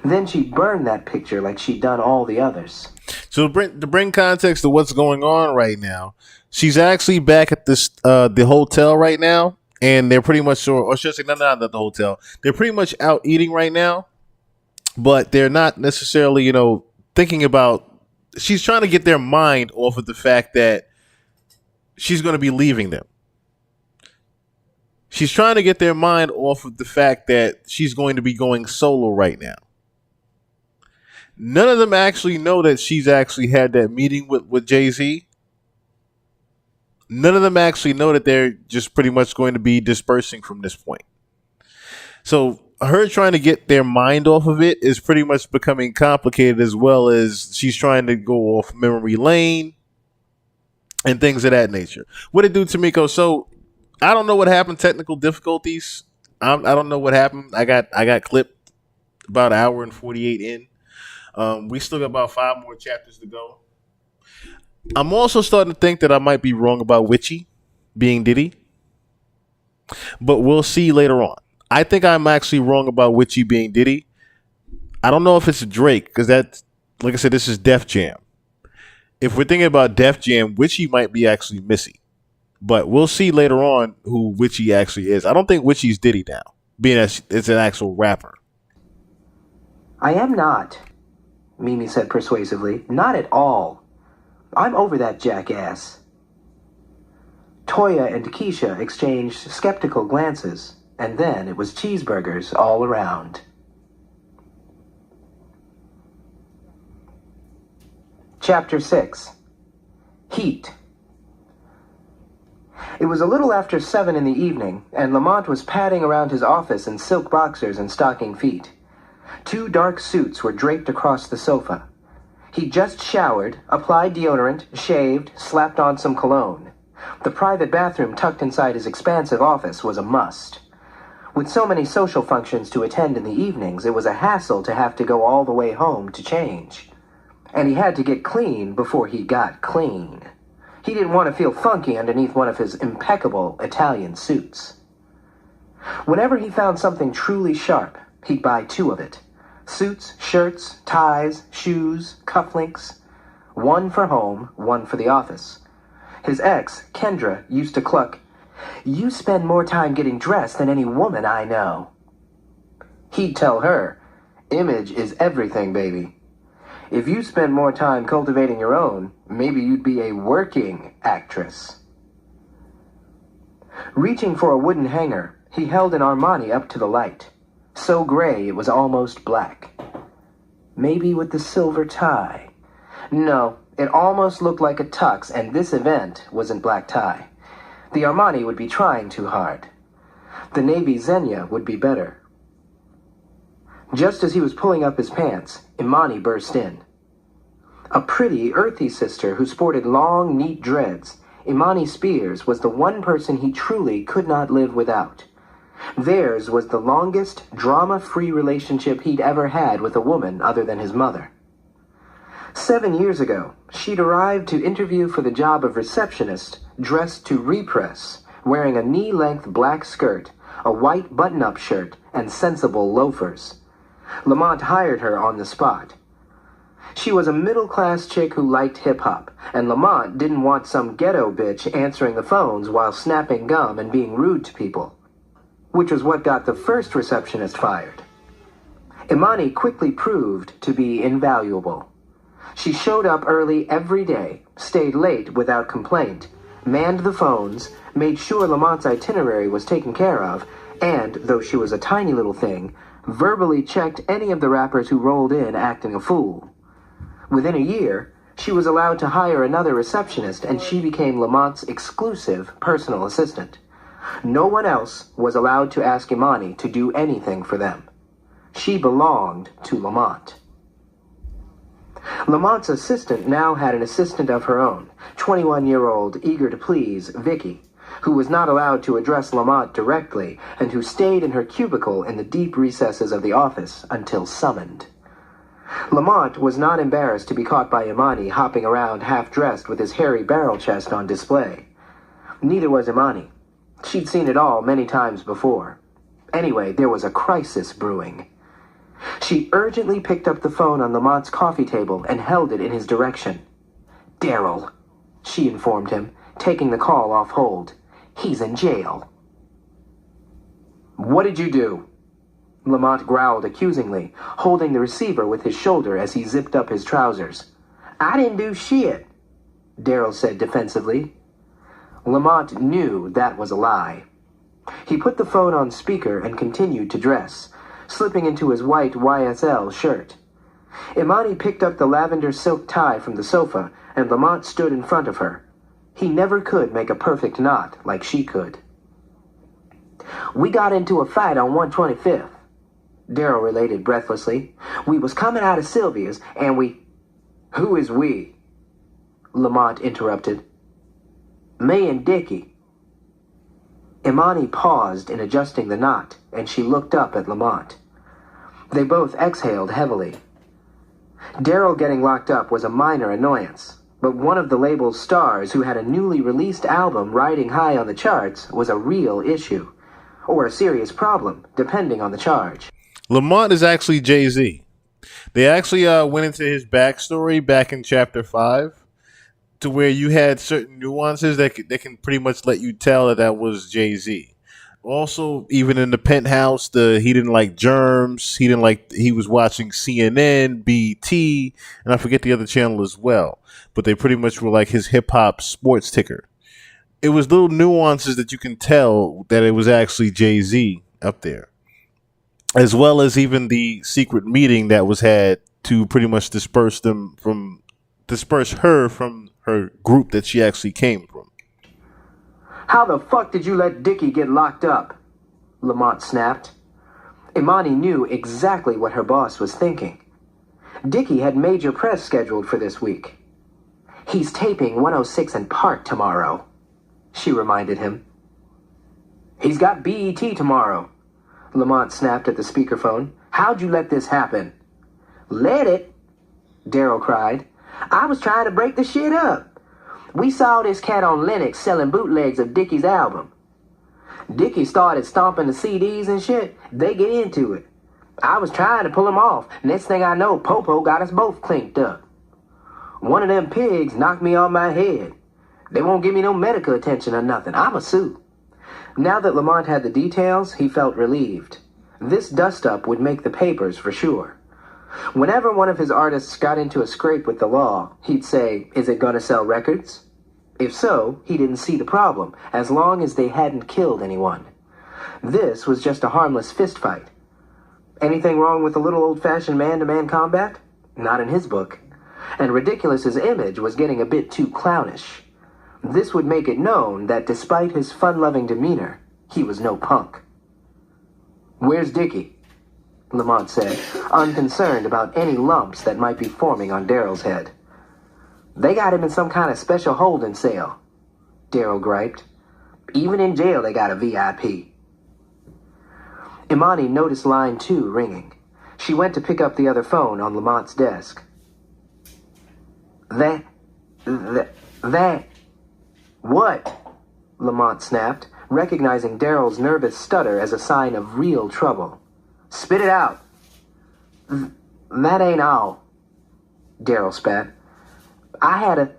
Then she'd burned that picture like she'd done all the others. So to bring context to what's going on right now, she's actually back at this the hotel right now, and they're pretty much or should I say not at the hotel. They're pretty much out eating right now, but they're not necessarily, thinking about. She's trying to get their mind off of the fact that she's going to be leaving them. She's trying to get their mind off of the fact that she's going to be going solo right now. None of them actually know that she's actually had that meeting with Jay-Z. None of them actually know that they're just pretty much going to be dispersing from this point. So her trying to get their mind off of it is pretty much becoming complicated, as well as she's trying to go off memory lane and things of that nature. What it do, Tamiko? So I don't know what happened. Technical difficulties. I don't know what happened. I got clipped about an hour and 48 in. We still got about 5 more chapters to go. I'm also starting to think that I might be wrong about Witchy being Diddy, but we'll see later on. I think I'm actually wrong about Witchy being Diddy. I don't know if it's Drake, because that's, like I said, this is Def Jam. If we're thinking about Def Jam, Witchy might be actually Missy. But we'll see later on who Witchy actually is. I don't think Witchy's Diddy now, being as it's an actual rapper. I am not, Mimi said persuasively. Not at all. I'm over that jackass. Toya and Keisha exchanged skeptical glances, and then it was cheeseburgers all around. Chapter 6. Heat. It was a little after 7 in the evening, and Lamont was padding around his office in silk boxers and stocking feet. 2 dark suits were draped across the sofa. He'd just showered, applied deodorant, shaved, slapped on some cologne. The private bathroom tucked inside his expansive office was a must. With so many social functions to attend in the evenings, it was a hassle to have to go all the way home to change. And he had to get clean before he got clean. He didn't want to feel funky underneath one of his impeccable Italian suits. Whenever he found something truly sharp, he'd buy 2 of it. Suits, shirts, ties, shoes, cufflinks. 1 for home, 1 for the office. His ex, Kendra, used to cluck, "You spend more time getting dressed than any woman I know." He'd tell her, "Image is everything, baby. If you spend more time cultivating your own, maybe you'd be a working actress." Reaching for a wooden hanger, he held an Armani up to the light. So gray it was almost black. Maybe with the silver tie. No, it almost looked like a tux, and this event wasn't black tie. The Armani would be trying too hard. The Navy Xenia would be better. Just as he was pulling up his pants, Imani burst in. A pretty, earthy sister who sported long, neat dreads, Imani Spears was the one person he truly could not live without. Theirs was the longest, drama-free relationship he'd ever had with a woman other than his mother. 7 years ago, she'd arrived to interview for the job of receptionist, dressed to repress, wearing a knee-length black skirt, a white button-up shirt, and sensible loafers. Lamont hired her on the spot. She was a middle-class chick who liked hip-hop, and Lamont didn't want some ghetto bitch answering the phones while snapping gum and being rude to people, which was what got the first receptionist fired. Imani quickly proved to be invaluable. She showed up early every day, stayed late without complaint, manned the phones, made sure Lamont's itinerary was taken care of, and, though she was a tiny little thing, verbally checked any of the rappers who rolled in acting a fool. Within a year, she was allowed to hire another receptionist, and she became Lamont's exclusive personal assistant. No one else was allowed to ask Imani to do anything for them. She belonged to Lamont. Lamont's assistant now had an assistant of her own, 21-year-old, eager to please, Vicky, who was not allowed to address Lamont directly and who stayed in her cubicle in the deep recesses of the office until summoned. Lamont was not embarrassed to be caught by Imani hopping around half-dressed with his hairy barrel chest on display. Neither was Imani. She'd seen it all many times before. Anyway, there was a crisis brewing. She urgently picked up the phone on Lamont's coffee table and held it in his direction. "Daryl," she informed him, taking the call off hold. "He's in jail." "What did you do?" Lamont growled accusingly, holding the receiver with his shoulder as he zipped up his trousers. "I didn't do shit," Daryl said defensively. Lamont knew that was a lie. He put the phone on speaker and continued to dress, slipping into his white YSL shirt. Imani picked up the lavender silk tie from the sofa, and Lamont stood in front of her. He never could make a perfect knot like she could. "We got into a fight on 125th, Daryl related breathlessly. "We was coming out of Sylvia's, and we—" "Who is we?" Lamont interrupted. "Me and Dickie." Imani paused in adjusting the knot, and she looked up at Lamont. They both exhaled heavily. Daryl getting locked up was a minor annoyance, but one of the label's stars who had a newly released album riding high on the charts was a real issue, or a serious problem, depending on the charge. Lamont is actually Jay-Z. They actually went into his backstory back in chapter 5, to where you had certain nuances that can pretty much let you tell that was Jay-Z. Also, even in the penthouse, he didn't like germs. He was watching CNN, BT, and I forget the other channel as well. But they pretty much were like his hip hop sports ticker. It was little nuances that you can tell that it was actually Jay-Z up there, as well as even the secret meeting that was had to pretty much disperse her from her group that she actually came from. "How the fuck did you let Dickie get locked up?" Lamont snapped. Imani knew exactly what her boss was thinking. Dickie had major press scheduled for this week. "He's taping 106 and Park tomorrow," she reminded him. "He's got BET tomorrow," Lamont snapped at the speakerphone. "How'd you let this happen?" "Let it?" Daryl cried. "I was trying to break the shit up. We saw this cat on Linux selling bootlegs of Dickie's album. Dickie started stomping the CDs and shit. They get into it. I was trying to pull him off. Next thing I know, Popo got us both clinked up. One of them pigs knocked me on my head. They won't give me no medical attention or nothing. I'ma sue." Now that Lamont had the details, he felt relieved. This dust-up would make the papers for sure. Whenever one of his artists got into a scrape with the law, he'd say, "Is it gonna sell records?" If so, he didn't see the problem, as long as they hadn't killed anyone. This was just a harmless fistfight. Anything wrong with a little old-fashioned man-to-man combat? Not in his book. And Ridiculous's image was getting a bit too clownish. This would make it known that despite his fun-loving demeanor, he was no punk. "Where's Dickie?" Lamont said, unconcerned about any lumps that might be forming on Daryl's head. They got him in some kind of special holding cell, Daryl griped. Even in jail they got a VIP. Imani noticed line 2 ringing. She went to pick up the other phone on Lamont's desk. That... What? Lamont snapped, recognizing Daryl's nervous stutter as a sign of real trouble. Spit it out. That ain't all. Daryl spat. I had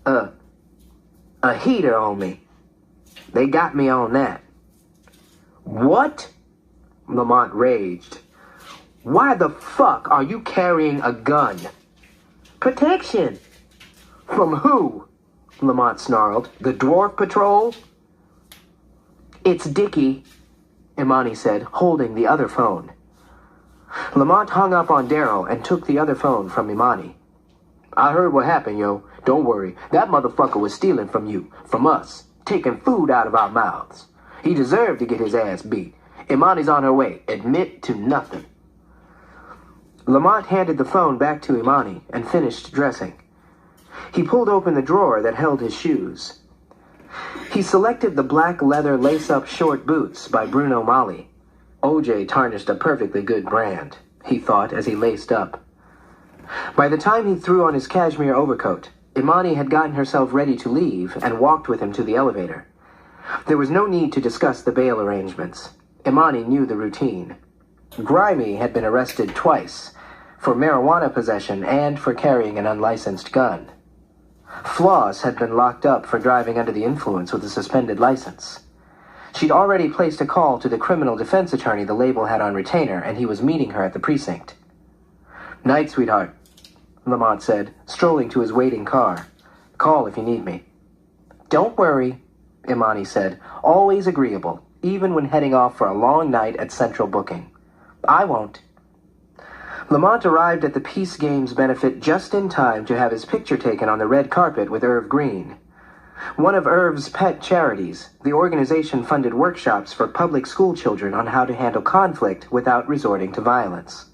a heater on me. They got me on that. What? Lamont raged. Why the fuck are you carrying a gun? Protection. From who? Lamont snarled. The Dwarf Patrol? It's Dickie, Imani said, holding the other phone. Lamont hung up on Daryl and took the other phone from Imani. I heard what happened, yo. Don't worry. That motherfucker was stealing from you, from us, taking food out of our mouths. He deserved to get his ass beat. Imani's on her way. Admit to nothing. Lamont handed the phone back to Imani and finished dressing. He pulled open the drawer that held his shoes. He selected the black leather lace-up short boots by Bruno Mali. OJ tarnished a perfectly good brand, he thought as he laced up. By the time he threw on his cashmere overcoat, Imani had gotten herself ready to leave and walked with him to the elevator. There was no need to discuss the bail arrangements. Imani knew the routine. Grimy had been arrested twice, for marijuana possession and for carrying an unlicensed gun. Floss had been locked up for driving under the influence with a suspended license. She'd already placed a call to the criminal defense attorney the label had on retainer, and he was meeting her at the precinct. Night, sweetheart, Lamont said, strolling to his waiting car. Call if you need me. Don't worry, Imani said, always agreeable, even when heading off for a long night at Central Booking. I won't. Lamont arrived at the Peace Games benefit just in time to have his picture taken on the red carpet with Irv Green. One of Irv's pet charities, the organization funded workshops for public school children on how to handle conflict without resorting to violence.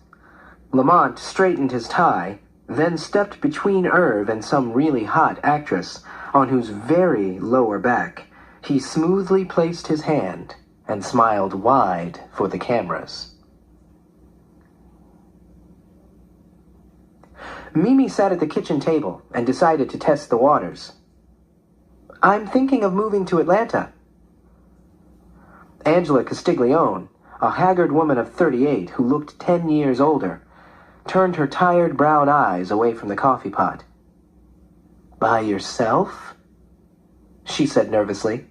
Lamont straightened his tie, then stepped between Irv and some really hot actress, on whose very lower back he smoothly placed his hand and smiled wide for the cameras. Mimi sat at the kitchen table and decided to test the waters. I'm thinking of moving to Atlanta. Angela Castiglione, a haggard woman of 38 who looked 10 years older, turned her tired brown eyes away from the coffee pot. By yourself? She said nervously.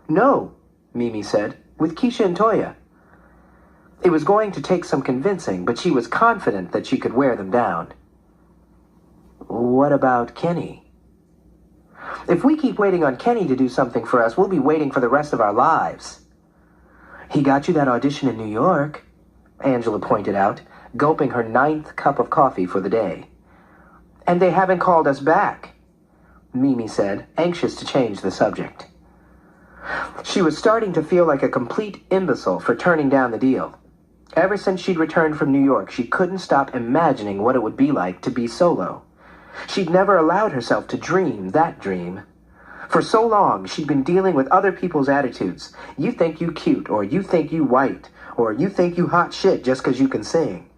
No, Mimi said, with Keisha and Toya. It was going to take some convincing, but she was confident that she could wear them down. What about Kenny? If we keep waiting on Kenny to do something for us, we'll be waiting for the rest of our lives. He got you that audition in New York, Angela pointed out, gulping her 9th cup of coffee for the day. And they haven't called us back, Mimi said, anxious to change the subject. She was starting to feel like a complete imbecile for turning down the deal. Ever since she'd returned from New York, she couldn't stop imagining what it would be like to be solo. She'd never allowed herself to dream that dream. For so long, she'd been dealing with other people's attitudes. You think you cute, or you think you white, or you think you hot shit just 'cause you can sing.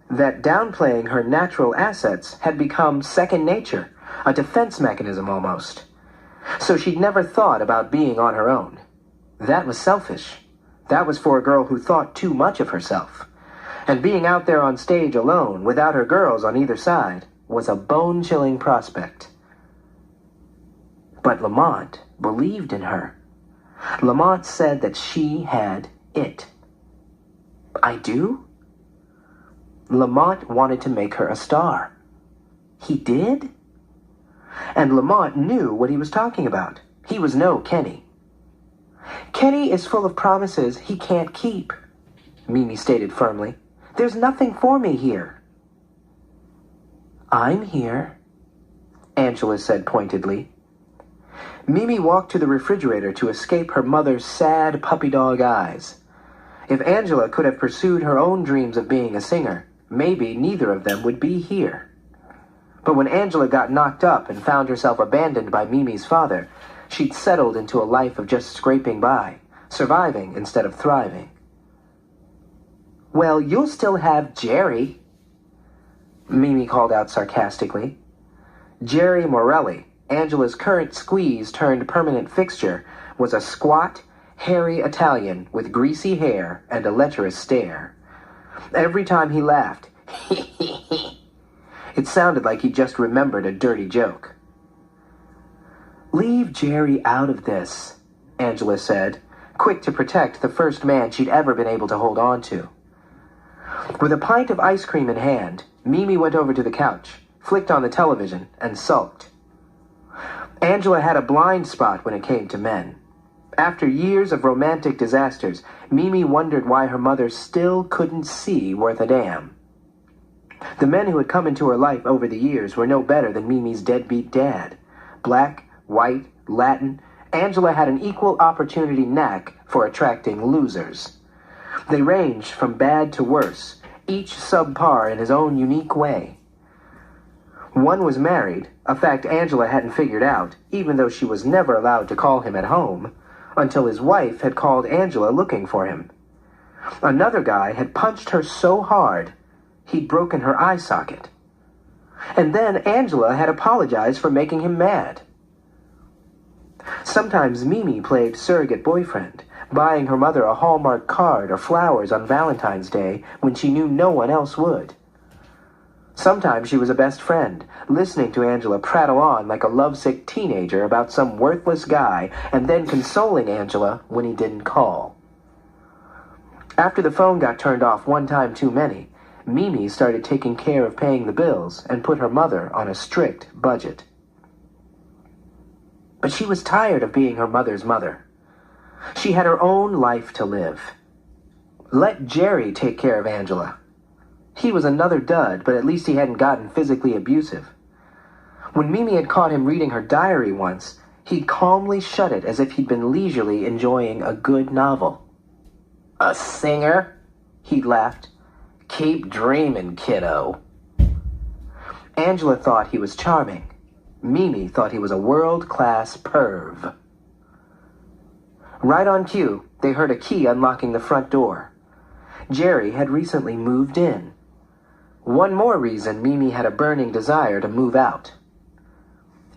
That downplaying her natural assets had become second nature, a defense mechanism almost. So she'd never thought about being on her own. That was selfish. That was for a girl who thought too much of herself. And being out there on stage alone, without her girls on either side, was a bone-chilling prospect. But Lamont believed in her. Lamont said that she had it. I do? Lamont wanted to make her a star. He did? And Lamont knew what he was talking about. He was no Kenny. Kenny is full of promises he can't keep, Mimi stated firmly. There's nothing for me here. I'm here, Angela said pointedly. Mimi walked to the refrigerator to escape her mother's sad puppy dog eyes. If Angela could have pursued her own dreams of being a singer, maybe neither of them would be here. But when Angela got knocked up and found herself abandoned by Mimi's father, she'd settled into a life of just scraping by, surviving instead of thriving. "Well, you'll still have Jerry," Mimi called out sarcastically. Jerry Morelli, Angela's current squeeze-turned-permanent fixture, was a squat, hairy Italian with greasy hair and a lecherous stare. Every time he laughed, it sounded like he just remembered a dirty joke. "Leave Jerry out of this," Angela said, quick to protect the first man she'd ever been able to hold on to. With a pint of ice cream in hand, Mimi went over to the couch, flicked on the television, and sulked. Angela had a blind spot when it came to men. After years of romantic disasters, Mimi wondered why her mother still couldn't see worth a damn. The men who had come into her life over the years were no better than Mimi's deadbeat dad. Black, white, Latin, Angela had an equal opportunity knack for attracting losers. They ranged from bad to worse, each subpar in his own unique way. One was married, a fact Angela hadn't figured out, even though she was never allowed to call him at home, until his wife had called Angela looking for him. Another guy had punched her so hard, he'd broken her eye socket. And then Angela had apologized for making him mad. Sometimes Mimi played surrogate boyfriend, buying her mother a Hallmark card or flowers on Valentine's Day when she knew no one else would. Sometimes she was a best friend, listening to Angela prattle on like a lovesick teenager about some worthless guy, and then consoling Angela when he didn't call. After the phone got turned off one time too many, Mimi started taking care of paying the bills and put her mother on a strict budget. But she was tired of being her mother's mother. She had her own life to live. Let Jerry take care of Angela. He was another dud, but at least he hadn't gotten physically abusive. When Mimi had caught him reading her diary once, he'd calmly shut it as if he'd been leisurely enjoying a good novel. "A singer?" he'd laughed. "Keep dreaming, kiddo." Angela thought he was charming. Mimi thought he was a world-class perv. Right on cue, they heard a key unlocking the front door. Jerry had recently moved in. One more reason Mimi had a burning desire to move out.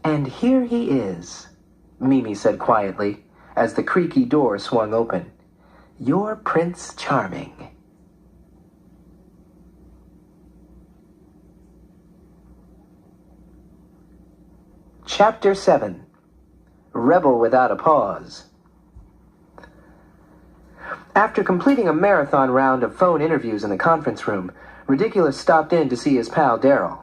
"And here he is," Mimi said quietly, as the creaky door swung open. "Your Prince Charming." Chapter 7. Rebel Without a Pause. After completing a marathon round of phone interviews in the conference room, Ridiculous stopped in to see his pal Daryl.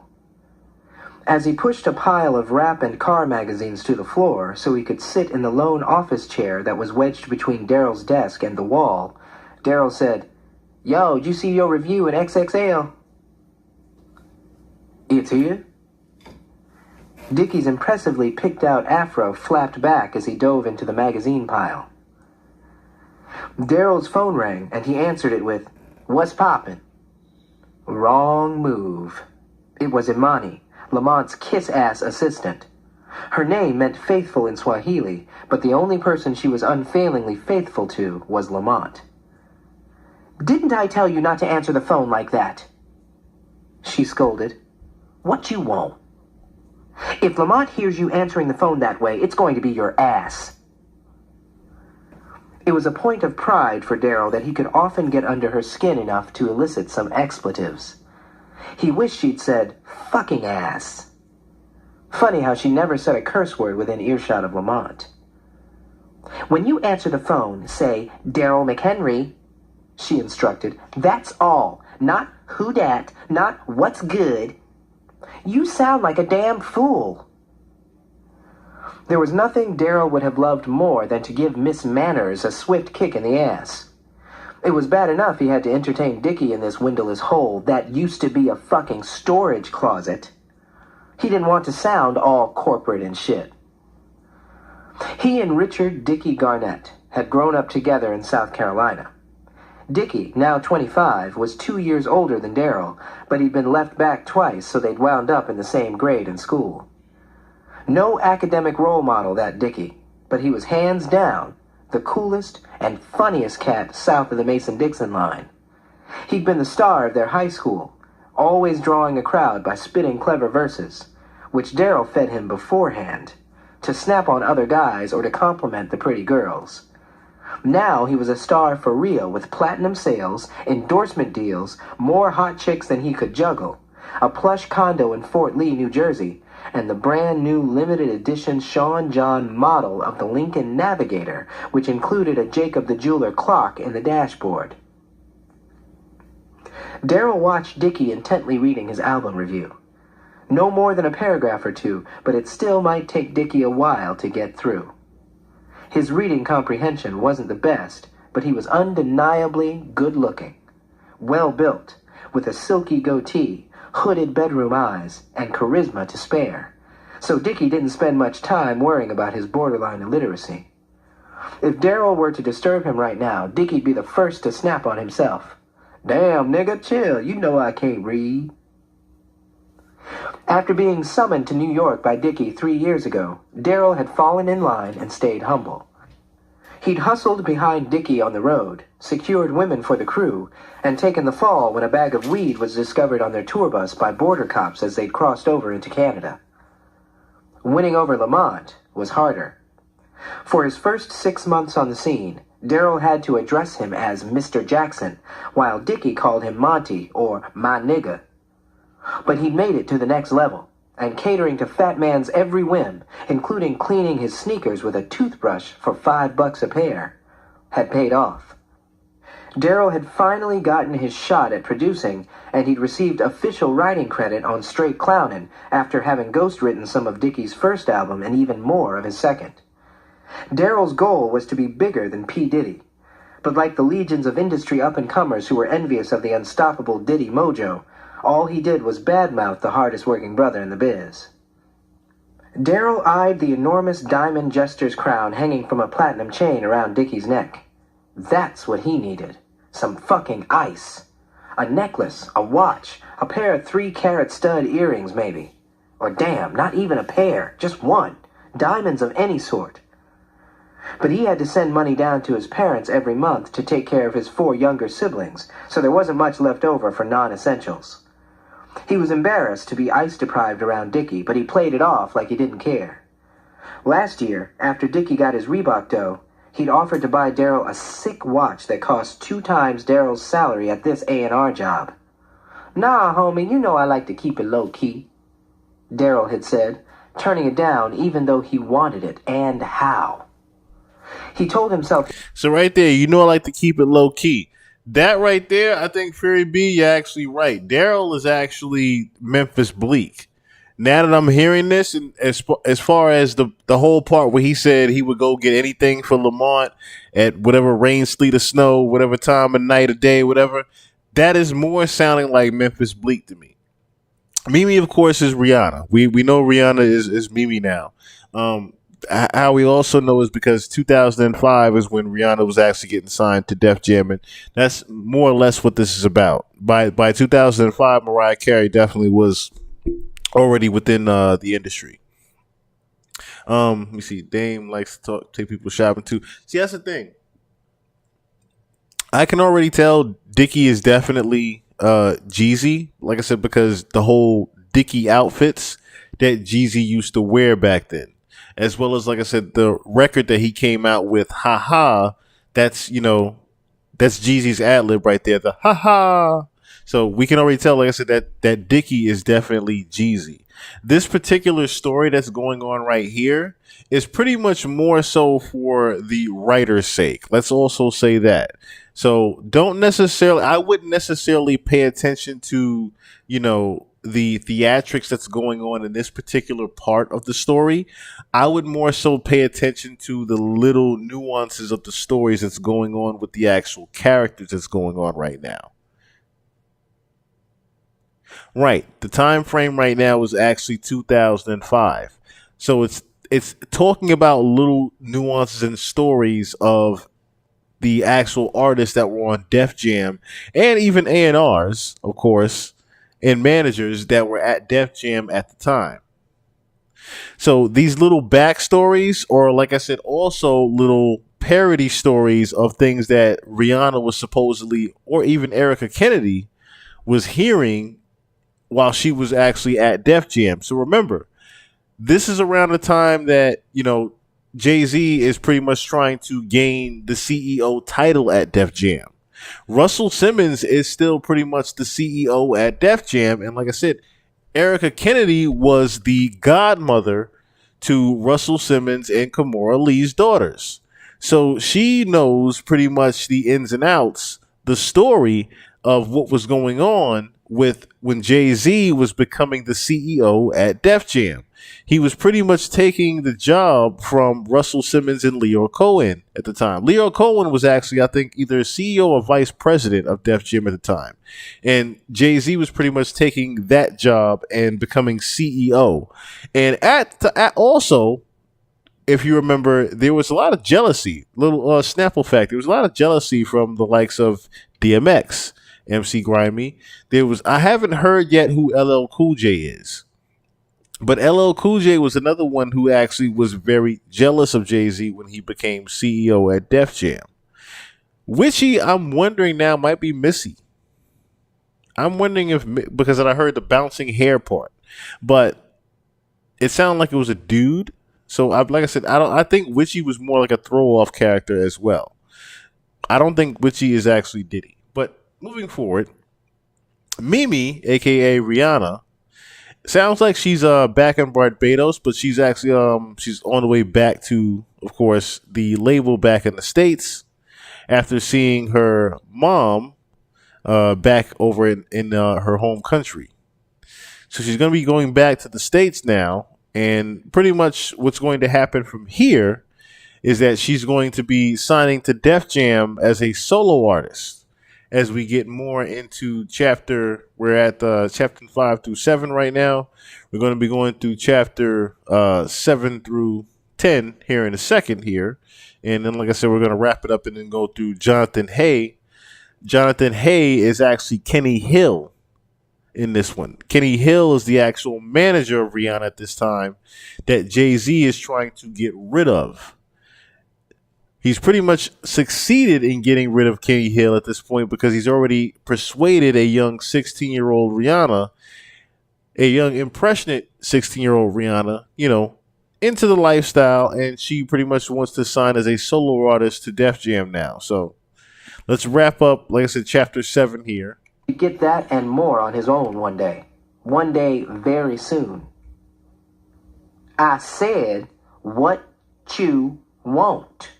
As he pushed a pile of rap and car magazines to the floor so he could sit in the lone office chair that was wedged between Daryl's desk and the wall, Daryl said, "Yo, did you see your review in XXL?" "It's here?" Dickie's impressively picked-out afro flapped back as he dove into the magazine pile. Daryl's phone rang, and he answered it with, "What's poppin'?" Wrong move. It was Imani, Lamont's kiss-ass assistant. Her name meant faithful in Swahili, but the only person she was unfailingly faithful to was Lamont. "Didn't I tell you not to answer the phone like that?" She scolded. "What you want?" "If Lamont hears you answering the phone that way, it's going to be your ass." It was a point of pride for Daryl that he could often get under her skin enough to elicit some expletives. He wished she'd said, "fucking ass." Funny how she never said a curse word within earshot of Lamont. "When you answer the phone, say, 'Daryl McHenry,'" she instructed. "That's all. Not 'who dat,' not 'what's good.' You sound like a damn fool." There was nothing Daryl would have loved more than to give Miss Manners a swift kick in the ass. It was bad enough he had to entertain Dickie in this windowless hole that used to be a fucking storage closet. He didn't want to sound all corporate and shit. He and Richard Dickie Garnett had grown up together in South Carolina. Dickie, now 25, was 2 years older than Daryl, but he'd been left back twice, so they'd wound up in the same grade in school. No academic role model, that Dickie, but he was hands down the coolest and funniest cat south of the Mason-Dixon line. He'd been the star of their high school, always drawing a crowd by spitting clever verses, which Daryl fed him beforehand, to snap on other guys or to compliment the pretty girls. Now he was a star for real, with platinum sales, endorsement deals, more hot chicks than he could juggle, a plush condo in Fort Lee, New Jersey, and the brand new limited edition Sean John model of the Lincoln Navigator, which included a Jacob the Jeweler clock in the dashboard. Daryl watched Dickie intently reading his album review. No more than a paragraph or two, but it still might take Dickie a while to get through. His reading comprehension wasn't the best, but he was undeniably good-looking, well-built, with a silky goatee, hooded bedroom eyes, and charisma to spare. So Dickie didn't spend much time worrying about his borderline illiteracy. If Daryl were to disturb him right now, Dickie'd be the first to snap on himself. "Damn, nigga, chill. You know I can't read." After being summoned to New York by Dickie 3 years ago, Daryl had fallen in line and stayed humble. He'd hustled behind Dickie on the road, secured women for the crew, and taken the fall when a bag of weed was discovered on their tour bus by border cops as they'd crossed over into Canada. Winning over Lamont was harder. For his first 6 months on the scene, Daryl had to address him as Mr. Jackson, while Dickie called him Monty or my nigga. But he'd made it to the next level, and catering to Fat Man's every whim, including cleaning his sneakers with a toothbrush for $5 a pair, had paid off. Daryl had finally gotten his shot at producing, and he'd received official writing credit on Straight Clownin' after having ghostwritten some of Dickie's first album and even more of his second. Daryl's goal was to be bigger than P. Diddy, but like the legions of industry up-and-comers who were envious of the unstoppable Diddy mojo, all he did was badmouth the hardest-working brother in the biz. Daryl eyed the enormous diamond jester's crown hanging from a platinum chain around Dickie's neck. That's what he needed. Some fucking ice. A necklace, a watch, a pair of 3-carat stud earrings maybe. Or damn, not even a pair, just one. Diamonds of any sort. But he had to send money down to his parents every month to take care of his 4 younger siblings, so there wasn't much left over for non-essentials. He was embarrassed to be ice-deprived around Dickie, but he played it off like he didn't care. Last year, after Dickie got his Reebok dough, he'd offered to buy Daryl a sick watch that cost 2 times Daryl's salary at this A&R job. "Nah, homie, you know I like to keep it low-key," Daryl had said, turning it down even though he wanted it, and how. He told himself. So right there, I like to keep it low key. That right there, I think Fury B, you're actually right. Daryl is actually Memphis Bleak. Now that I'm hearing this, and as far as the whole part where he said he would go get anything for Lamont at whatever rain, sleet, or snow, whatever time of night or day, whatever, that is more sounding like Memphis Bleak to me. Mimi, of course, is Rihanna. We know Rihanna is Mimi now. How we also know is because 2005 is when Rihanna was actually getting signed to Def Jam, and that's more or less what this is about. By 2005, Mariah Carey definitely was already within the industry. Let me see. Dame likes to take people shopping too. See, that's the thing. I can already tell Dickie is definitely Jeezy. Like I said, because the whole Dickie outfits that Jeezy used to wear back then, as well as, like I said, the record that he came out with, Ha Ha, that's Jeezy's ad lib right there, the Ha Ha. So we can already tell, like I said, that Dickie is definitely Jeezy. This particular story that's going on right here is pretty much more so for the writer's sake. Let's also say that. So I wouldn't necessarily pay attention to, the theatrics that's going on in this particular part of the story. I would more so pay attention to the little nuances of the stories that's going on with the actual characters that's going on right now. Right. The time frame right now is actually 2005. So it's talking about little nuances and stories of the actual artists that were on Def Jam, and even A&Rs, of course, and managers that were at Def Jam at the time. So these little backstories, or like I said, also little parody stories of things that Rihanna was supposedly, or even Erica Kennedy was hearing while she was actually at Def Jam. So remember, this is around the time that, Jay-Z is pretty much trying to gain the CEO title at Def Jam. Russell Simmons is still pretty much the CEO at Def Jam. And like I said, Erica Kennedy was the godmother to Russell Simmons and Kimora Lee's daughters. So she knows pretty much the ins and outs, the story of what was going on with when Jay-Z was becoming the CEO at Def Jam. He was pretty much taking the job from Russell Simmons and Leo Cohen at the time. Leo Cohen was actually, I think, either CEO or vice president of Def Jam at the time. And Jay-Z was pretty much taking that job and becoming CEO. And also, if you remember, there was a lot of jealousy. Little Snapple fact: there was a lot of jealousy from the likes of DMX, MC Grimy. I haven't heard yet who LL Cool J is, but LL Cool J was another one who actually was very jealous of Jay-Z when he became CEO at Def Jam. Witchy, I'm wondering now, might be Missy. I'm wondering if, because I heard the bouncing hair part, but it sounded like it was a dude. So, like I said, I think Witchy was more like a throw-off character as well. I don't think Witchy is actually Diddy. But moving forward, Mimi, aka Rihanna, sounds like she's back in Barbados, but she's actually she's on the way back to, of course, the label back in the States after seeing her mom back over in her home country. So she's going to be going back to the States now. And pretty much what's going to happen from here is that she's going to be signing to Def Jam as a solo artist. As we get more into we're at chapter 5 through 7 right now. We're going to be going through chapter 7 through 10 here in a second here. And then, like I said, we're going to wrap it up and then go through Jonathan Hay. Jonathan Hay is actually Kenny Hill in this one. Kenny Hill is the actual manager of Rihanna at this time that Jay-Z is trying to get rid of. He's pretty much succeeded in getting rid of Kenny Hill at this point because he's already persuaded a young 16-year-old Rihanna, a young impressionate 16-year-old Rihanna, into the lifestyle, and she pretty much wants to sign as a solo artist to Def Jam now. So let's wrap up, like I said, chapter 7 here. Get that and more on his own one day. One day very soon. I said, what you want,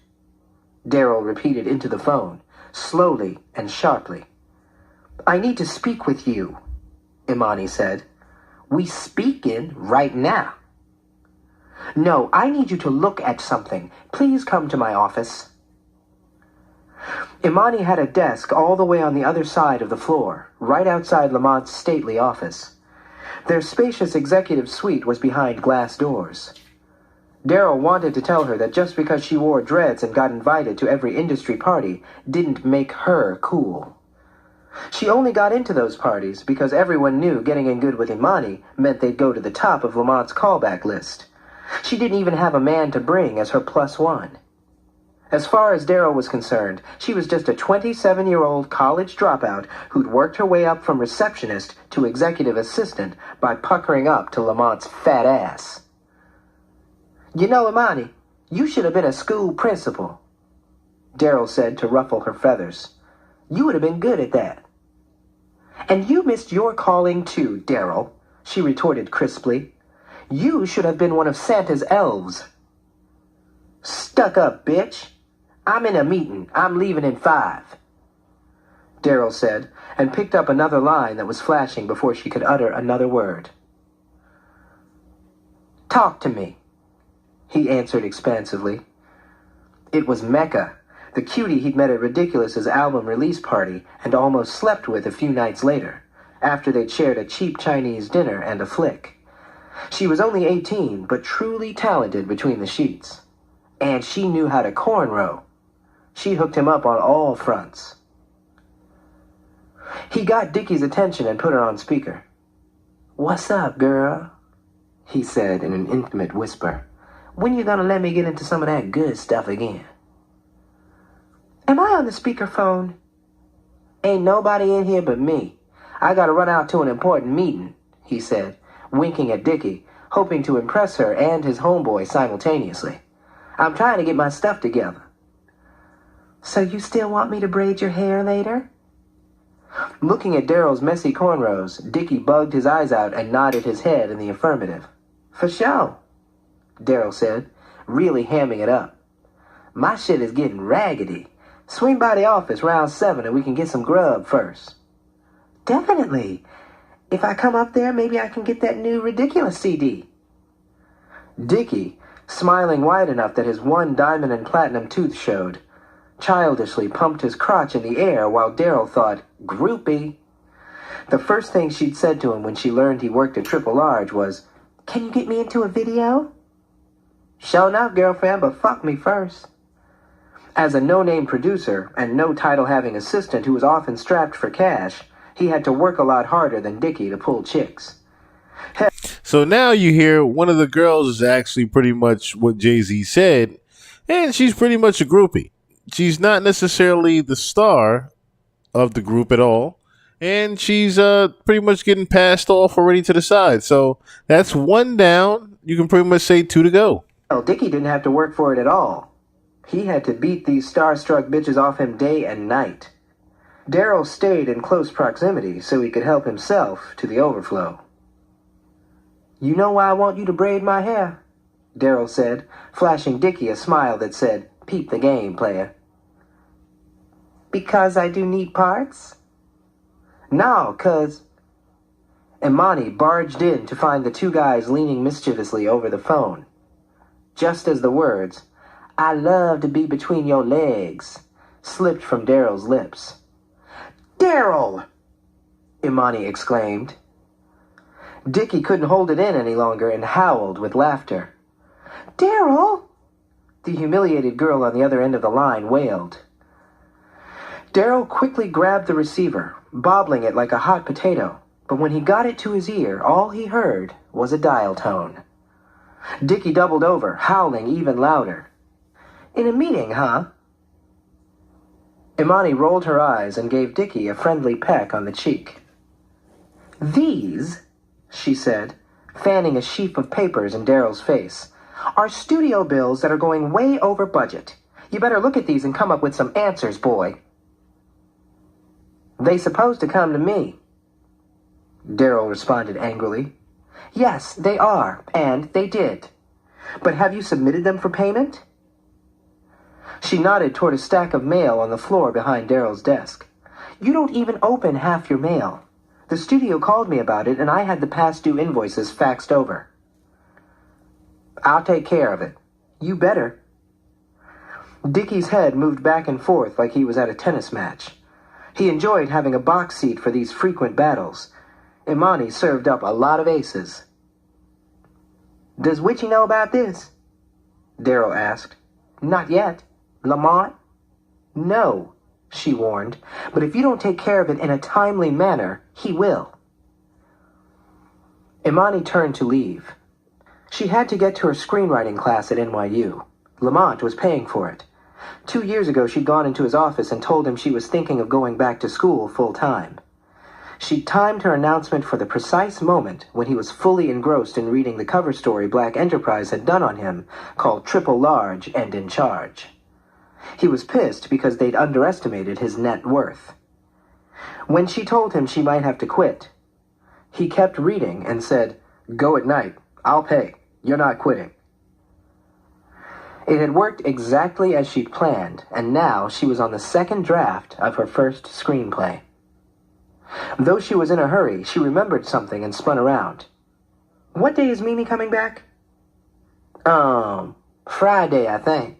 Daryl repeated into the phone, slowly and sharply. I need to speak with you, Imani said. We speaking right now. No, I need you to look at something. Please come to my office. Imani had a desk all the way on the other side of the floor, right outside Lamont's stately office. Their spacious executive suite was behind glass doors. Daryl wanted to tell her that just because she wore dreads and got invited to every industry party didn't make her cool. She only got into those parties because everyone knew getting in good with Imani meant they'd go to the top of Lamont's callback list. She didn't even have a man to bring as her plus one. As far as Daryl was concerned, she was just a 27-year-old college dropout who'd worked her way up from receptionist to executive assistant by puckering up to Lamont's fat ass. You know, Imani, you should have been a school principal, Daryl said to ruffle her feathers. You would have been good at that. And you missed your calling too, Daryl, she retorted crisply. You should have been one of Santa's elves. Stuck up, bitch. I'm in a meeting. I'm leaving in 5. Daryl said, and picked up another line that was flashing before she could utter another word. Talk to me, he answered expansively. It was Mecca, the cutie he'd met at Ridiculous's album release party and almost slept with a few nights later, after they'd shared a cheap Chinese dinner and a flick. She was only 18, but truly talented between the sheets. And she knew how to cornrow. She hooked him up on all fronts. He got Dickie's attention and put her on speaker. "What's up, girl?" he said in an intimate whisper. "When you gonna let me get into some of that good stuff again?" "Am I on the speakerphone?" "Ain't nobody in here but me. I gotta run out to an important meeting," he said, winking at Dickie, hoping to impress her and his homeboy simultaneously. "I'm trying to get my stuff together." "So you still want me to braid your hair later?" Looking at Daryl's messy cornrows, Dickie bugged his eyes out and nodded his head in the affirmative. "For sure," Daryl said, really hamming it up. "My shit is getting raggedy. Swing by the office round 7 and we can get some grub first." "Definitely. If I come up there, maybe I can get that new Ridiculous CD." Dickie, smiling wide enough that his one diamond and platinum tooth showed, childishly pumped his crotch in the air while Daryl thought, "Groupie." The first thing she'd said to him when she learned he worked at Triple Large was, "Can you get me into a video?" "Sure enough, girlfriend, but fuck me first." As a no-name producer and no title-having assistant who was often strapped for cash, he had to work a lot harder than Dickie to pull chicks. So now you hear one of the girls is actually pretty much what Jay-Z said, and she's pretty much a groupie. She's not necessarily the star of the group at all, and she's pretty much getting passed off already to the side. So that's one down. You can pretty much say 2 to go. Well, Dickie didn't have to work for it at all. He had to beat these starstruck bitches off him day and night. Daryl stayed in close proximity so he could help himself to the overflow. "You know why I want you to braid my hair?" Daryl said, flashing Dickie a smile that said, "Peep the game, player." "Because I do need parts?" "No, 'cause..." Imani barged in to find the two guys leaning mischievously over the phone. Just as the words, "I love to be between your legs," slipped from Daryl's lips. "Daryl!" Imani exclaimed. Dickie couldn't hold it in any longer and howled with laughter. "Daryl!" the humiliated girl on the other end of the line wailed. Daryl quickly grabbed the receiver, bobbling it like a hot potato, but when he got it to his ear, all he heard was a dial tone. Dickie doubled over, howling even louder. "In a meeting, huh?" Imani rolled her eyes and gave Dickie a friendly peck on the cheek. "These," she said, fanning a sheaf of papers in Daryl's face, "are studio bills that are going way over budget. You better look at these and come up with some answers, boy." "They supposed to come to me," Daryl responded angrily. "Yes, they are, and they did. But have you submitted them for payment?" She nodded toward a stack of mail on the floor behind Daryl's desk. "You don't even open half your mail. The studio called me about it, and I had the past due invoices faxed over." "I'll take care of it." "You better." Dickie's head moved back and forth like he was at a tennis match. He enjoyed having a box seat for these frequent battles. Imani served up a lot of aces. "Does Witchy know about this?" Daryl asked. "Not yet." "Lamont?" "No," she warned, "but if you don't take care of it in a timely manner, he will." Imani turned to leave. She had to get to her screenwriting class at NYU. Lamont was paying for it. 2 years ago, she'd gone into his office and told him she was thinking of going back to school full-time. She timed her announcement for the precise moment when he was fully engrossed in reading the cover story Black Enterprise had done on him, called Triple Large and in Charge. He was pissed because they'd underestimated his net worth. When she told him she might have to quit, he kept reading and said, "Go at night. I'll pay. You're not quitting." It had worked exactly as she'd planned, and now she was on the second draft of her first screenplay. Though she was in a hurry, she remembered something and spun around. "What day is Mimi coming back?" Friday, I think."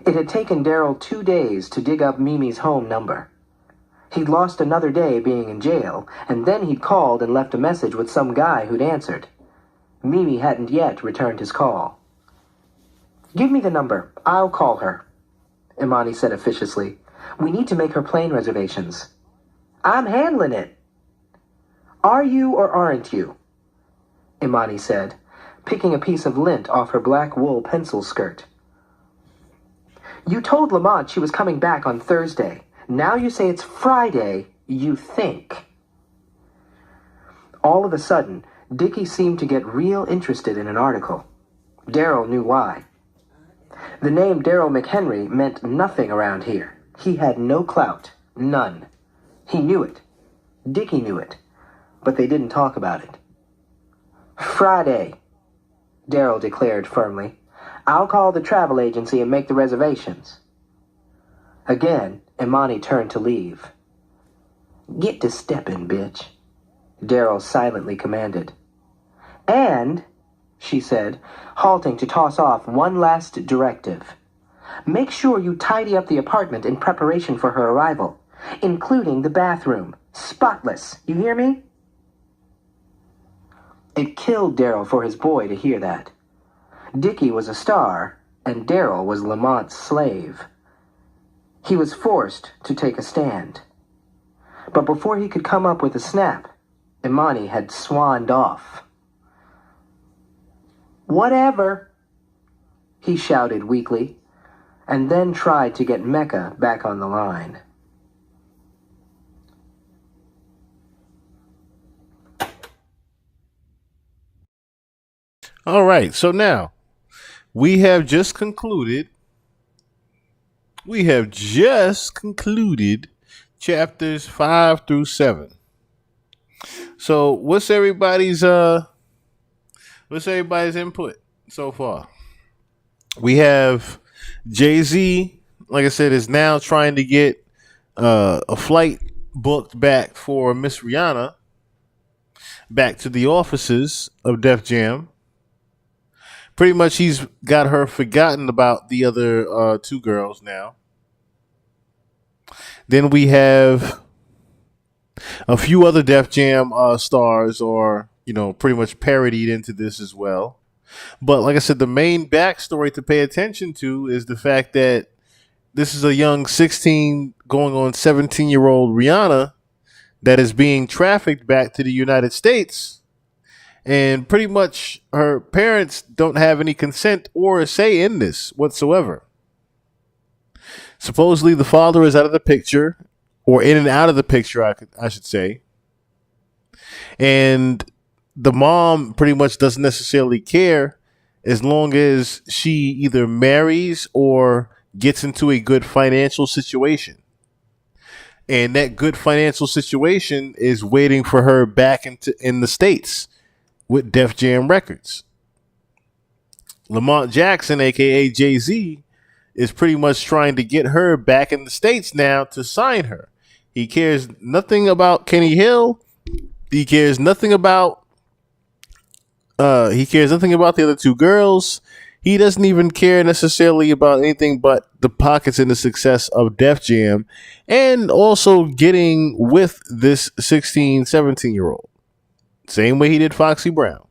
It had taken Daryl 2 days to dig up Mimi's home number. He'd lost another day being in jail, and then he'd called and left a message with some guy who'd answered. Mimi hadn't yet returned his call. "Give me the number. I'll call her." Imani said officiously. "We need to make her plane reservations." "I'm handling it." "Are you or aren't you?" Imani said, picking a piece of lint off her black wool pencil skirt. "You told Lamont she was coming back on Thursday. Now you say it's Friday, you think." All of a sudden, Dickie seemed to get real interested in an article. Darryl knew why. The name Darryl McHenry meant nothing around here. He had no clout. None. He knew it. Dickie knew it. But they didn't talk about it. "Friday," Darryl declared firmly. "I'll call the travel agency and make the reservations." Again, Imani turned to leave. "Get to steppin', bitch," Darryl silently commanded. "And," she said, halting to toss off one last directive, "make sure you tidy up the apartment in preparation for her arrival, including the bathroom. Spotless, you hear me?" It killed Darryl for his boy to hear that. Dickie was a star, and Darryl was Lamont's slave. He was forced to take a stand. But before he could come up with a snap, Imani had swanned off. "Whatever," he shouted weakly, and then tried to get Mecca back on the line. All right, so now we have just concluded. Chapters 5 through 7. So what's everybody's input so far? We have Jay-Z, like I said, is now trying to get a flight booked back for Miss Rihanna back to the offices of Def Jam. Pretty much he's got her forgotten about the other two girls now. Then we have a few other Def Jam stars are, pretty much parodied into this as well. But like I said, the main backstory to pay attention to is the fact that this is a young 16 going on 17-year-old Rihanna that is being trafficked back to the United States. And pretty much her parents don't have any consent or a say in this whatsoever. Supposedly the father is out of the picture, or in and out of the picture, I should say. And the mom pretty much doesn't necessarily care as long as she either marries or gets into a good financial situation. And that good financial situation is waiting for her back in the States with Def Jam Records. Lamont Jackson, aka Jay-Z, is pretty much trying to get her back in the States now to sign her. He cares nothing about Kenny Hill. He cares nothing about the other two girls. He doesn't even care necessarily about anything but the pockets and the success of Def Jam, and also getting with this 16, 17-year-old. Same way he did Foxy Brown.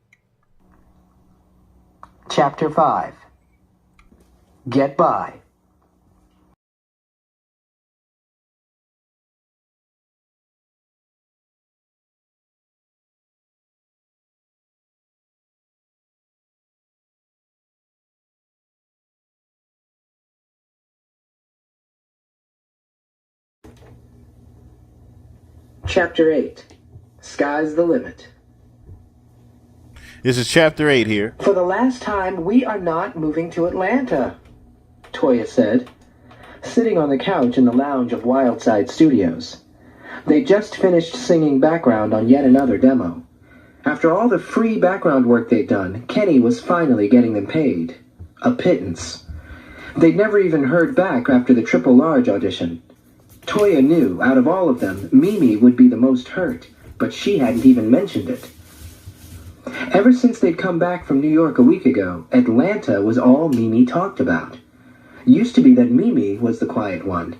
Chapter 5. Get By. Chapter 8. Sky's the limit. This is chapter 8 here. "For the last time, we are not moving to Atlanta," Toya said, sitting on the couch in the lounge of Wildside Studios. They just finished singing background on yet another demo. After all the free background work they'd done, Kenny was finally getting them paid. A pittance. They'd never even heard back after the Triple Large audition. Toya knew, out of all of them, Mimi would be the most hurt, but she hadn't even mentioned it. Ever since they'd come back from New York a week ago, Atlanta was all Mimi talked about. Used to be that Mimi was the quiet one.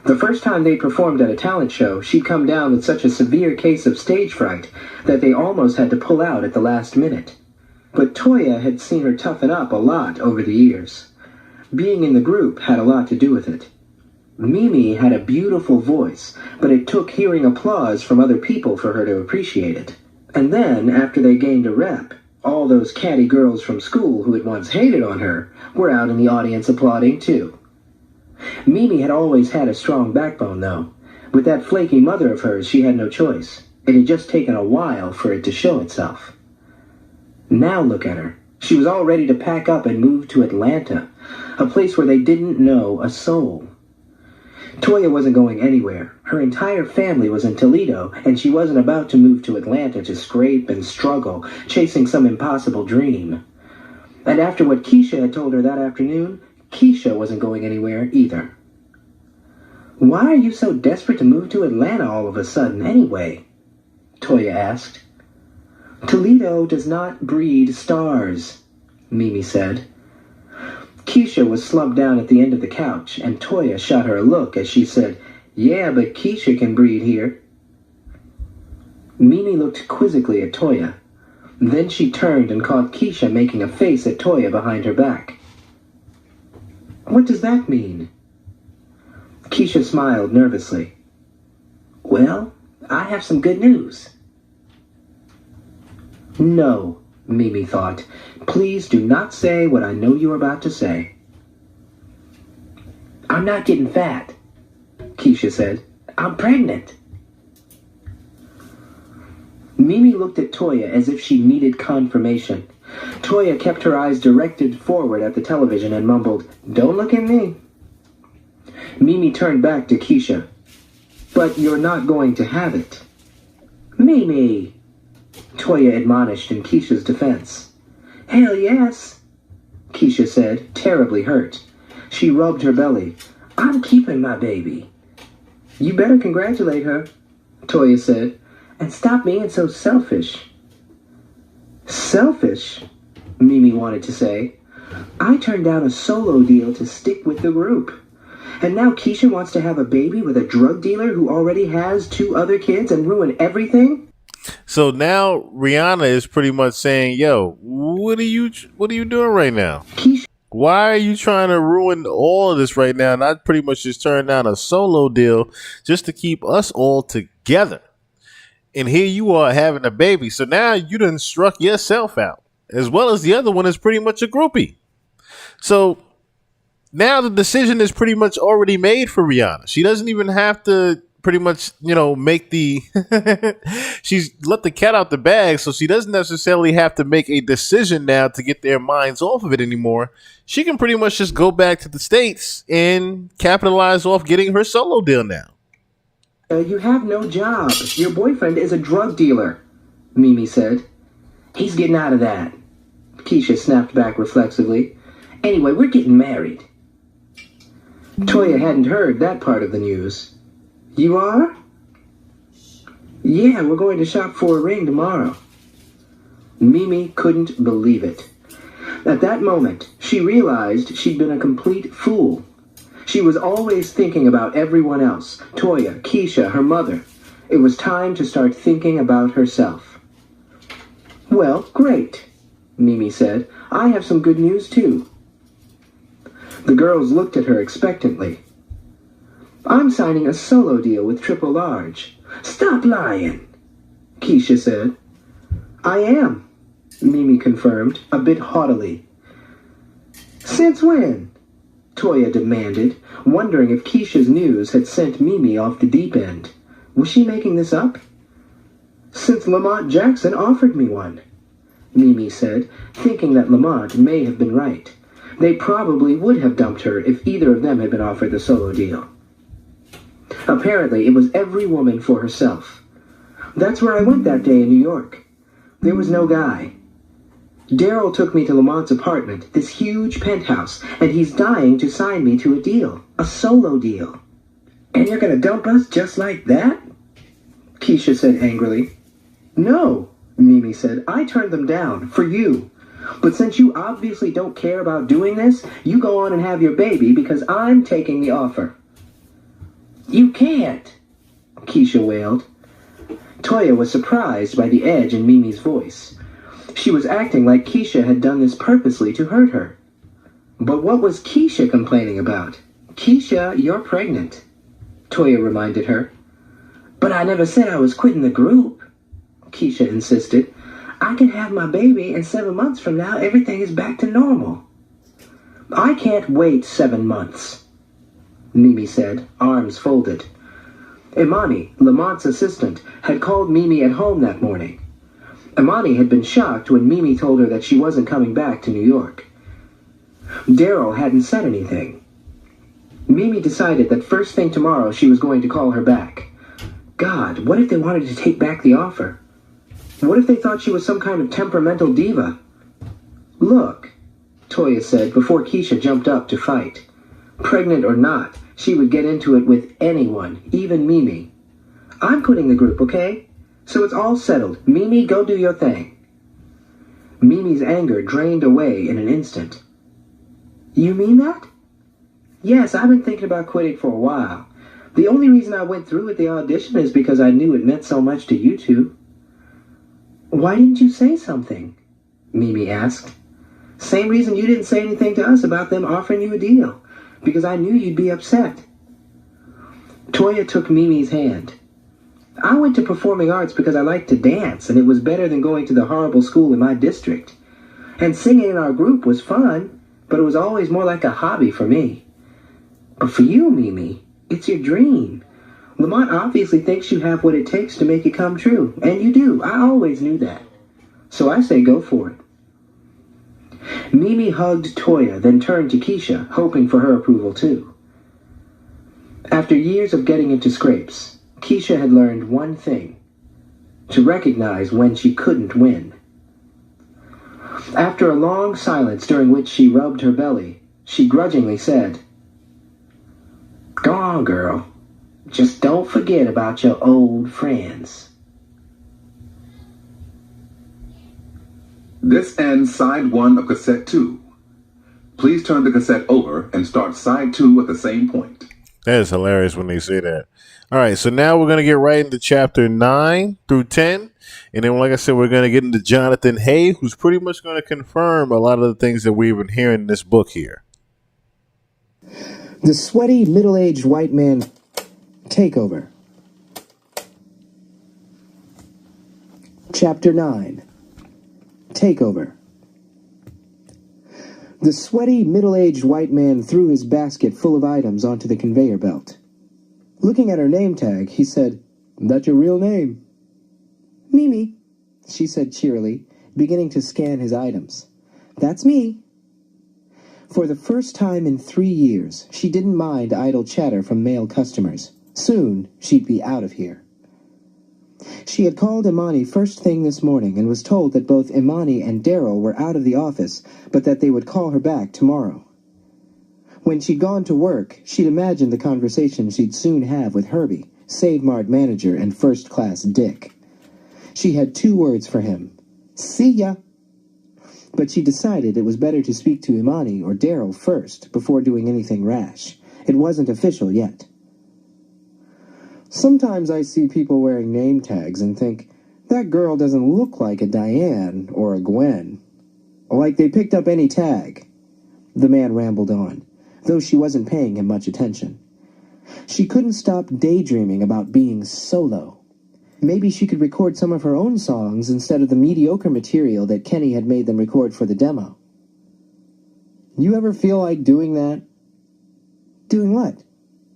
The first time they performed at a talent show, she'd come down with such a severe case of stage fright that they almost had to pull out at the last minute. But Toya had seen her toughen up a lot over the years. Being in the group had a lot to do with it. Mimi had a beautiful voice, but it took hearing applause from other people for her to appreciate it. And then, after they gained a rep, all those catty girls from school who had once hated on her were out in the audience applauding too. Mimi had always had a strong backbone, though. With that flaky mother of hers, she had no choice. It had just taken a while for it to show itself. Now look at her. She was all ready to pack up and move to Atlanta, a place where they didn't know a soul. Toya wasn't going anywhere. Her entire family was in Toledo, and she wasn't about to move to Atlanta to scrape and struggle, chasing some impossible dream. And after what Keisha had told her that afternoon, Keisha wasn't going anywhere either. "Why are you so desperate to move to Atlanta all of a sudden, anyway?" Toya asked. "Toledo does not breed stars," Mimi said. Keisha was slumped down at the end of the couch, and Toya shot her a look as she said, "Yeah, but Keisha can breed here." Mimi looked quizzically at Toya. Then she turned and caught Keisha making a face at Toya behind her back. "What does that mean?" Keisha smiled nervously. "Well, I have some good news." "No," Mimi thought. "Please do not say what I know you're about to say." "I'm not getting fat," Keisha said. "I'm pregnant." Mimi looked at Toya as if she needed confirmation. Toya kept her eyes directed forward at the television and mumbled, "Don't look at me." Mimi turned back to Keisha. "But you're not going to have it." "Mimi!" Toya admonished in Keisha's defense. "Hell yes," Keisha said, terribly hurt. She rubbed her belly. "I'm keeping my baby." "You better congratulate her," Toya said, "and stop being so selfish." "Selfish?" Mimi wanted to say. "I turned down a solo deal to stick with the group. And now Keisha wants to have a baby with a drug dealer who already has 2 other kids and ruin everything?" So now Rihanna is pretty much saying, "Yo, what are you doing right now? Keisha Why are you trying to ruin all of this right now?" And I pretty much just turned down a solo deal just to keep us all together. And here you are having a baby. So now you done struck yourself out, as well as the other one is pretty much a groupie. So now the decision is pretty much already made for Rihanna. She doesn't even have to pretty much, make the she's let the cat out the bag, so she doesn't necessarily have to make a decision now to get their minds off of it anymore. She can pretty much just go back to the States and capitalize off getting her solo deal now. You have no job. Your boyfriend is a drug dealer," Mimi said. "He's getting out of that," Keisha snapped back reflexively. "Anyway, we're getting married." Toya hadn't heard that part of the news. "You are?" "Yeah, we're going to shop for a ring tomorrow." Mimi couldn't believe it. At that moment, she realized she'd been a complete fool. She was always thinking about everyone else, Toya, Keisha, her mother. It was time to start thinking about herself. "Well, great," Mimi said. "I have some good news, too." The girls looked at her expectantly. "I'm signing a solo deal with Triple Large." "Stop lying," Keisha said. "I am," Mimi confirmed, a bit haughtily. "Since when?" Toya demanded, wondering if Keisha's news had sent Mimi off the deep end. Was she making this up? "Since Lamont Jackson offered me one," Mimi said, thinking that Lamont may have been right. They probably would have dumped her if either of them had been offered the solo deal. Apparently, it was every woman for herself. "That's where I went that day in New York. There was no guy. Daryl took me to Lamont's apartment, this huge penthouse, and he's dying to sign me to a deal, a solo deal." "And you're gonna dump us just like that?" Keisha said angrily. "No," Mimi said. "I turned them down, for you. But since you obviously don't care about doing this, you go on and have your baby because I'm taking the offer." "You can't," Keisha wailed. Toya was surprised by the edge in Mimi's voice. She was acting like Keisha had done this purposely to hurt her. But what was Keisha complaining about? Keisha, you're pregnant, Toya reminded her. But I never said I was quitting the group, Keisha insisted. I can have my baby, and 7 months from now, everything is back to normal. I can't wait 7 months, Mimi said, arms folded. Imani, Lamont's assistant, had called Mimi at home that morning. Imani had been shocked when Mimi told her that she wasn't coming back to New York. Daryl hadn't said anything. Mimi decided that first thing tomorrow she was going to call her back. God, what if they wanted to take back the offer? What if they thought she was some kind of temperamental diva? Look, Toya said before Keisha jumped up to fight. Pregnant or not, she would get into it with anyone, even Mimi. I'm quitting the group, okay? So it's all settled. Mimi, go do your thing. Mimi's anger drained away in an instant. You mean that? Yes, I've been thinking about quitting for a while. The only reason I went through with the audition is because I knew it meant so much to you two. Why didn't you say something? Mimi asked. Same reason you didn't say anything to us about them offering you a deal. Because I knew you'd be upset. Toya took Mimi's hand. I went to performing arts because I liked to dance, and it was better than going to the horrible school in my district. And singing in our group was fun, but it was always more like a hobby for me. But for you, Mimi, it's your dream. Lamont obviously thinks you have what it takes to make it come true, and you do. I always knew that. So I say go for it. Mimi hugged Toya, then turned to Keisha, hoping for her approval too. After years of getting into scrapes, Keisha had learned one thing: to recognize when she couldn't win. After a long silence during which she rubbed her belly, she grudgingly said, Go on, girl. Just don't forget about your old friends. This ends side 1 of cassette 2. Please turn the cassette over and start side 2 at the same point. That is hilarious when they say that. All right, so now we're going to get right into chapter 9 through 10. And then, like I said, we're going to get into Jonathan Hay, who's pretty much going to confirm a lot of the things that we've been hearing in this book here. The sweaty, middle-aged white man takeover. Chapter 9. Takeover. The sweaty, middle-aged white man threw his basket full of items onto the conveyor belt. Looking at her name tag, he said, That's your real name? Mimi, she said cheerily, beginning to scan his items. That's me. For the first time in 3 years, she didn't mind idle chatter from male customers. Soon, she'd be out of here. She had called Imani first thing this morning and was told that both Imani and Daryl were out of the office, but that they would call her back tomorrow. When she'd gone to work, she'd imagined the conversation she'd soon have with Herbie, Save Mart manager and first-class Dick. She had 2 words for him. See ya. But she decided it was better to speak to Imani or Daryl first before doing anything rash. It wasn't official yet. Sometimes I see people wearing name tags and think, that girl doesn't look like a Diane or a Gwen. Like they picked up any tag. The man rambled on, though she wasn't paying him much attention. She couldn't stop daydreaming about being solo. Maybe she could record some of her own songs instead of the mediocre material that Kenny had made them record for the demo. You ever feel like doing that? Doing what?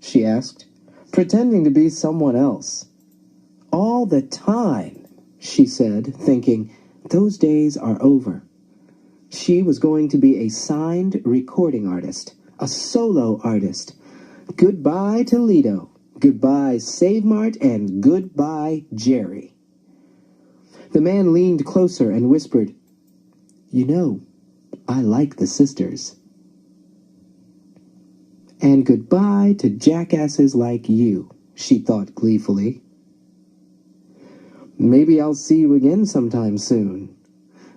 She asked. Pretending to be someone else. All the time, she said, thinking, those days are over. She was going to be a signed recording artist, a solo artist. Goodbye Toledo, goodbye Save Mart, and goodbye Jerry. The man leaned closer and whispered, You know, I like the sisters. And goodbye to jackasses like you, she thought gleefully. Maybe I'll see you again sometime soon,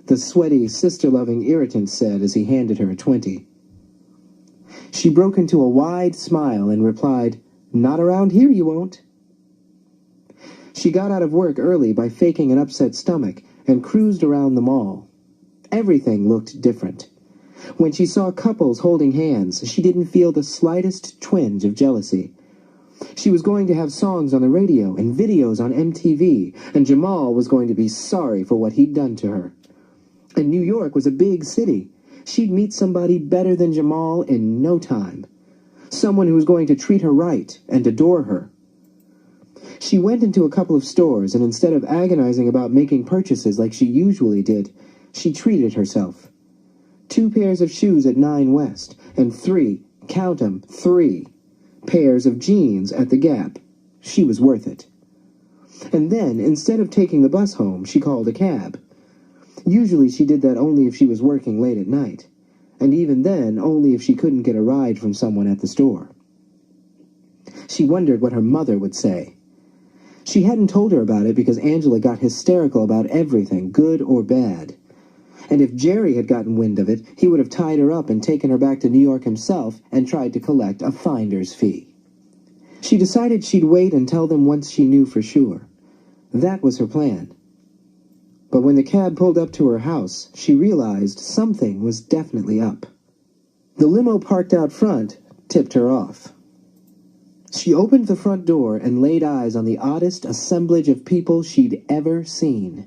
the sweaty, sister-loving irritant said as he handed her a 20. She broke into a wide smile and replied, Not around here you won't. She got out of work early by faking an upset stomach and cruised around the mall. Everything looked different. When she saw couples holding hands, she didn't feel the slightest twinge of jealousy. She was going to have songs on the radio and videos on MTV, and Jamal was going to be sorry for what he'd done to her. And New York was a big city. She'd meet somebody better than Jamal in no time. Someone who was going to treat her right and adore her. She went into a couple of stores, and instead of agonizing about making purchases like she usually did, she treated herself. 2 pairs of shoes at 9 West, and 3, count 'em, 3, pairs of jeans at the Gap. She was worth it. And then, instead of taking the bus home, she called a cab. Usually she did that only if she was working late at night, and even then only if she couldn't get a ride from someone at the store. She wondered what her mother would say. She hadn't told her about it because Angela got hysterical about everything, good or bad. And if Jerry had gotten wind of it, he would have tied her up and taken her back to New York himself and tried to collect a finder's fee. She decided she'd wait and tell them once she knew for sure. That was her plan. But when the cab pulled up to her house, she realized something was definitely up. The limo parked out front tipped her off. She opened the front door and laid eyes on the oddest assemblage of people she'd ever seen.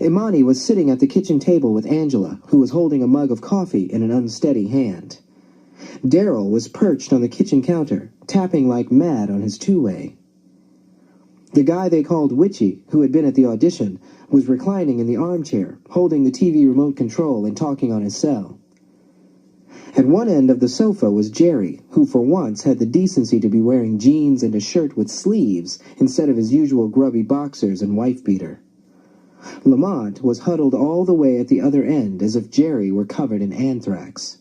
Imani was sitting at the kitchen table with Angela, who was holding a mug of coffee in an unsteady hand. Daryl was perched on the kitchen counter, tapping like mad on his two-way. The guy they called Witchy, who had been at the audition, was reclining in the armchair, holding the TV remote control and talking on his cell. At one end of the sofa was Jerry, who for once had the decency to be wearing jeans and a shirt with sleeves instead of his usual grubby boxers and wife-beater. Lamont was huddled all the way at the other end as if Jerry were covered in anthrax.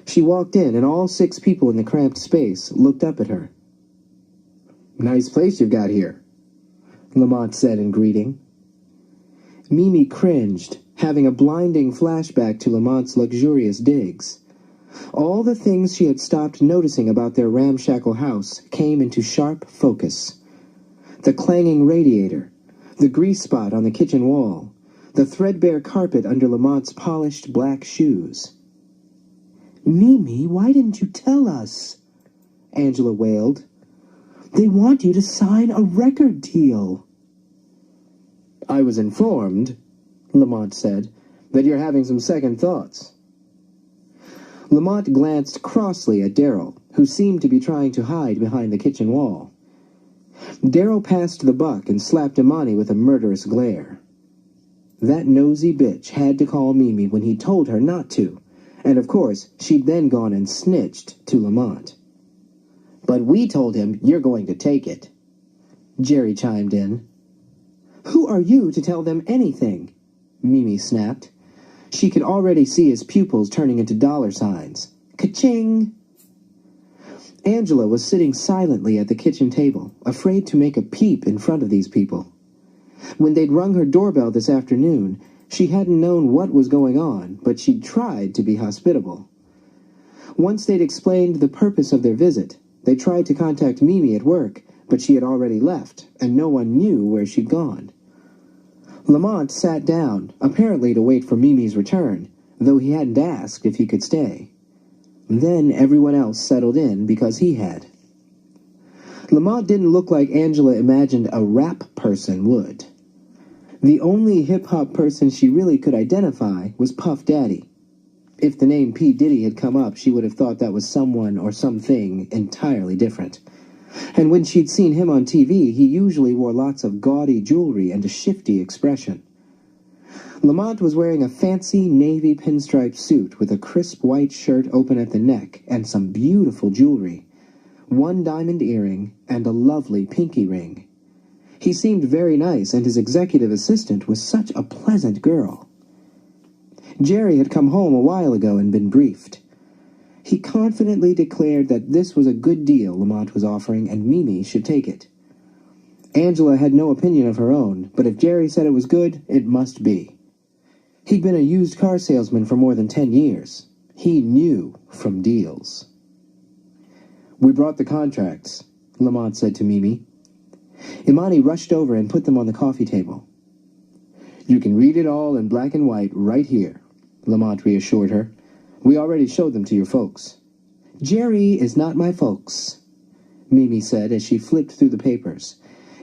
She walked in, and all 6 people in the cramped space looked up at her. "Nice place you've got here," Lamont said in greeting. Mimi cringed, having a blinding flashback to Lamont's luxurious digs. All the things she had stopped noticing about their ramshackle house came into sharp focus. The clanging radiator, the grease spot on the kitchen wall, the threadbare carpet under Lamont's polished black shoes. "Mimi, why didn't you tell us?" Angela wailed. "They want you to sign a record deal." "I was informed," Lamont said, "that you're having some second thoughts." Lamont glanced crossly at Daryl, who seemed to be trying to hide behind the kitchen wall. Daryl passed the buck and slapped Imani with a murderous glare. That nosy bitch had to call Mimi when he told her not to, and of course she'd then gone and snitched to Lamont. "But we told him you're going to take it," Jerry chimed in. "Who are you to tell them anything?" Mimi snapped. She could already see his pupils turning into dollar signs. Ka-ching! Angela was sitting silently at the kitchen table, afraid to make a peep in front of these people. When they'd rung her doorbell this afternoon, she hadn't known what was going on, but she'd tried to be hospitable. Once they'd explained the purpose of their visit, they tried to contact Mimi at work, but she had already left, and no one knew where she'd gone. Lamont sat down, apparently to wait for Mimi's return, though he hadn't asked if he could stay. Then everyone else settled in because he had. Lamont didn't look like Angela imagined a rap person would. The only hip-hop person she really could identify was Puff Daddy. If the name P. Diddy had come up, she would have thought that was someone or something entirely different. And when she'd seen him on TV, he usually wore lots of gaudy jewelry and a shifty expression. Lamont was wearing a fancy navy pinstripe suit with a crisp white shirt open at the neck and some beautiful jewelry, 1 diamond earring and a lovely pinky ring. He seemed very nice, and his executive assistant was such a pleasant girl. Jerry had come home a while ago and been briefed. He confidently declared that this was a good deal Lamont was offering and Mimi should take it. Angela had no opinion of her own, but if Jerry said it was good, it must be. He'd been a used car salesman for more than 10 years. He knew from deals. "We brought the contracts," Lamont said to Mimi. Imani rushed over and put them on the coffee table. "You can read it all in black and white right here. Lamont reassured her. "We already showed them to your folks." "Jerry is not my folks," Mimi said as she flipped through the papers.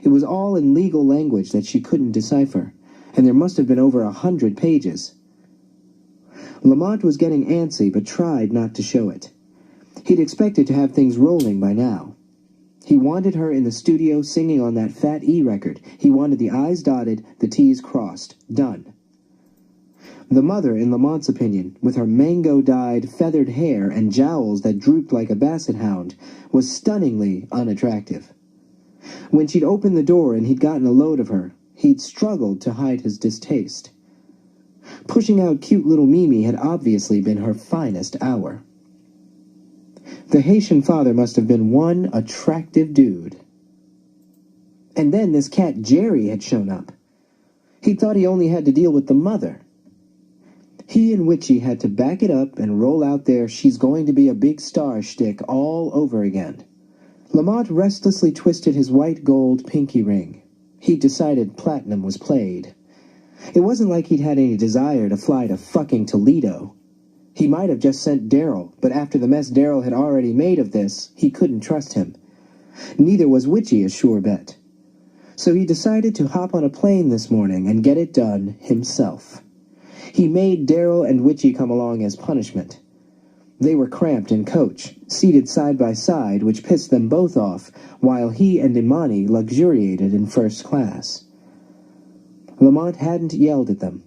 It was all in legal language that she couldn't decipher, and there must have been over 100 pages. Lamont was getting antsy, but tried not to show it. He'd expected to have things rolling by now. He wanted her in the studio singing on that Fat E record. He wanted the I's dotted, the T's crossed. Done. The mother, in Lamont's opinion, with her mango-dyed, feathered hair and jowls that drooped like a basset hound, was stunningly unattractive. When she'd opened the door and he'd gotten a load of her, he'd struggled to hide his distaste. Pushing out cute little Mimi had obviously been her finest hour. The Haitian father must have been one attractive dude. And then this cat Jerry had shown up. He thought he only had to deal with the mother. He and Witchy had to back it up and roll out their "she's going to be a big star" shtick all over again. Lamont restlessly twisted his white gold pinky ring. He'd decided platinum was played. It wasn't like he'd had any desire to fly to fucking Toledo. He might have just sent Daryl, but after the mess Daryl had already made of this, he couldn't trust him. Neither was Witchy a sure bet. So he decided to hop on a plane this morning and get it done himself. He made Daryl and Witchy come along as punishment. They were cramped in coach, seated side by side, which pissed them both off, while he and Imani luxuriated in first class. Lamont hadn't yelled at them.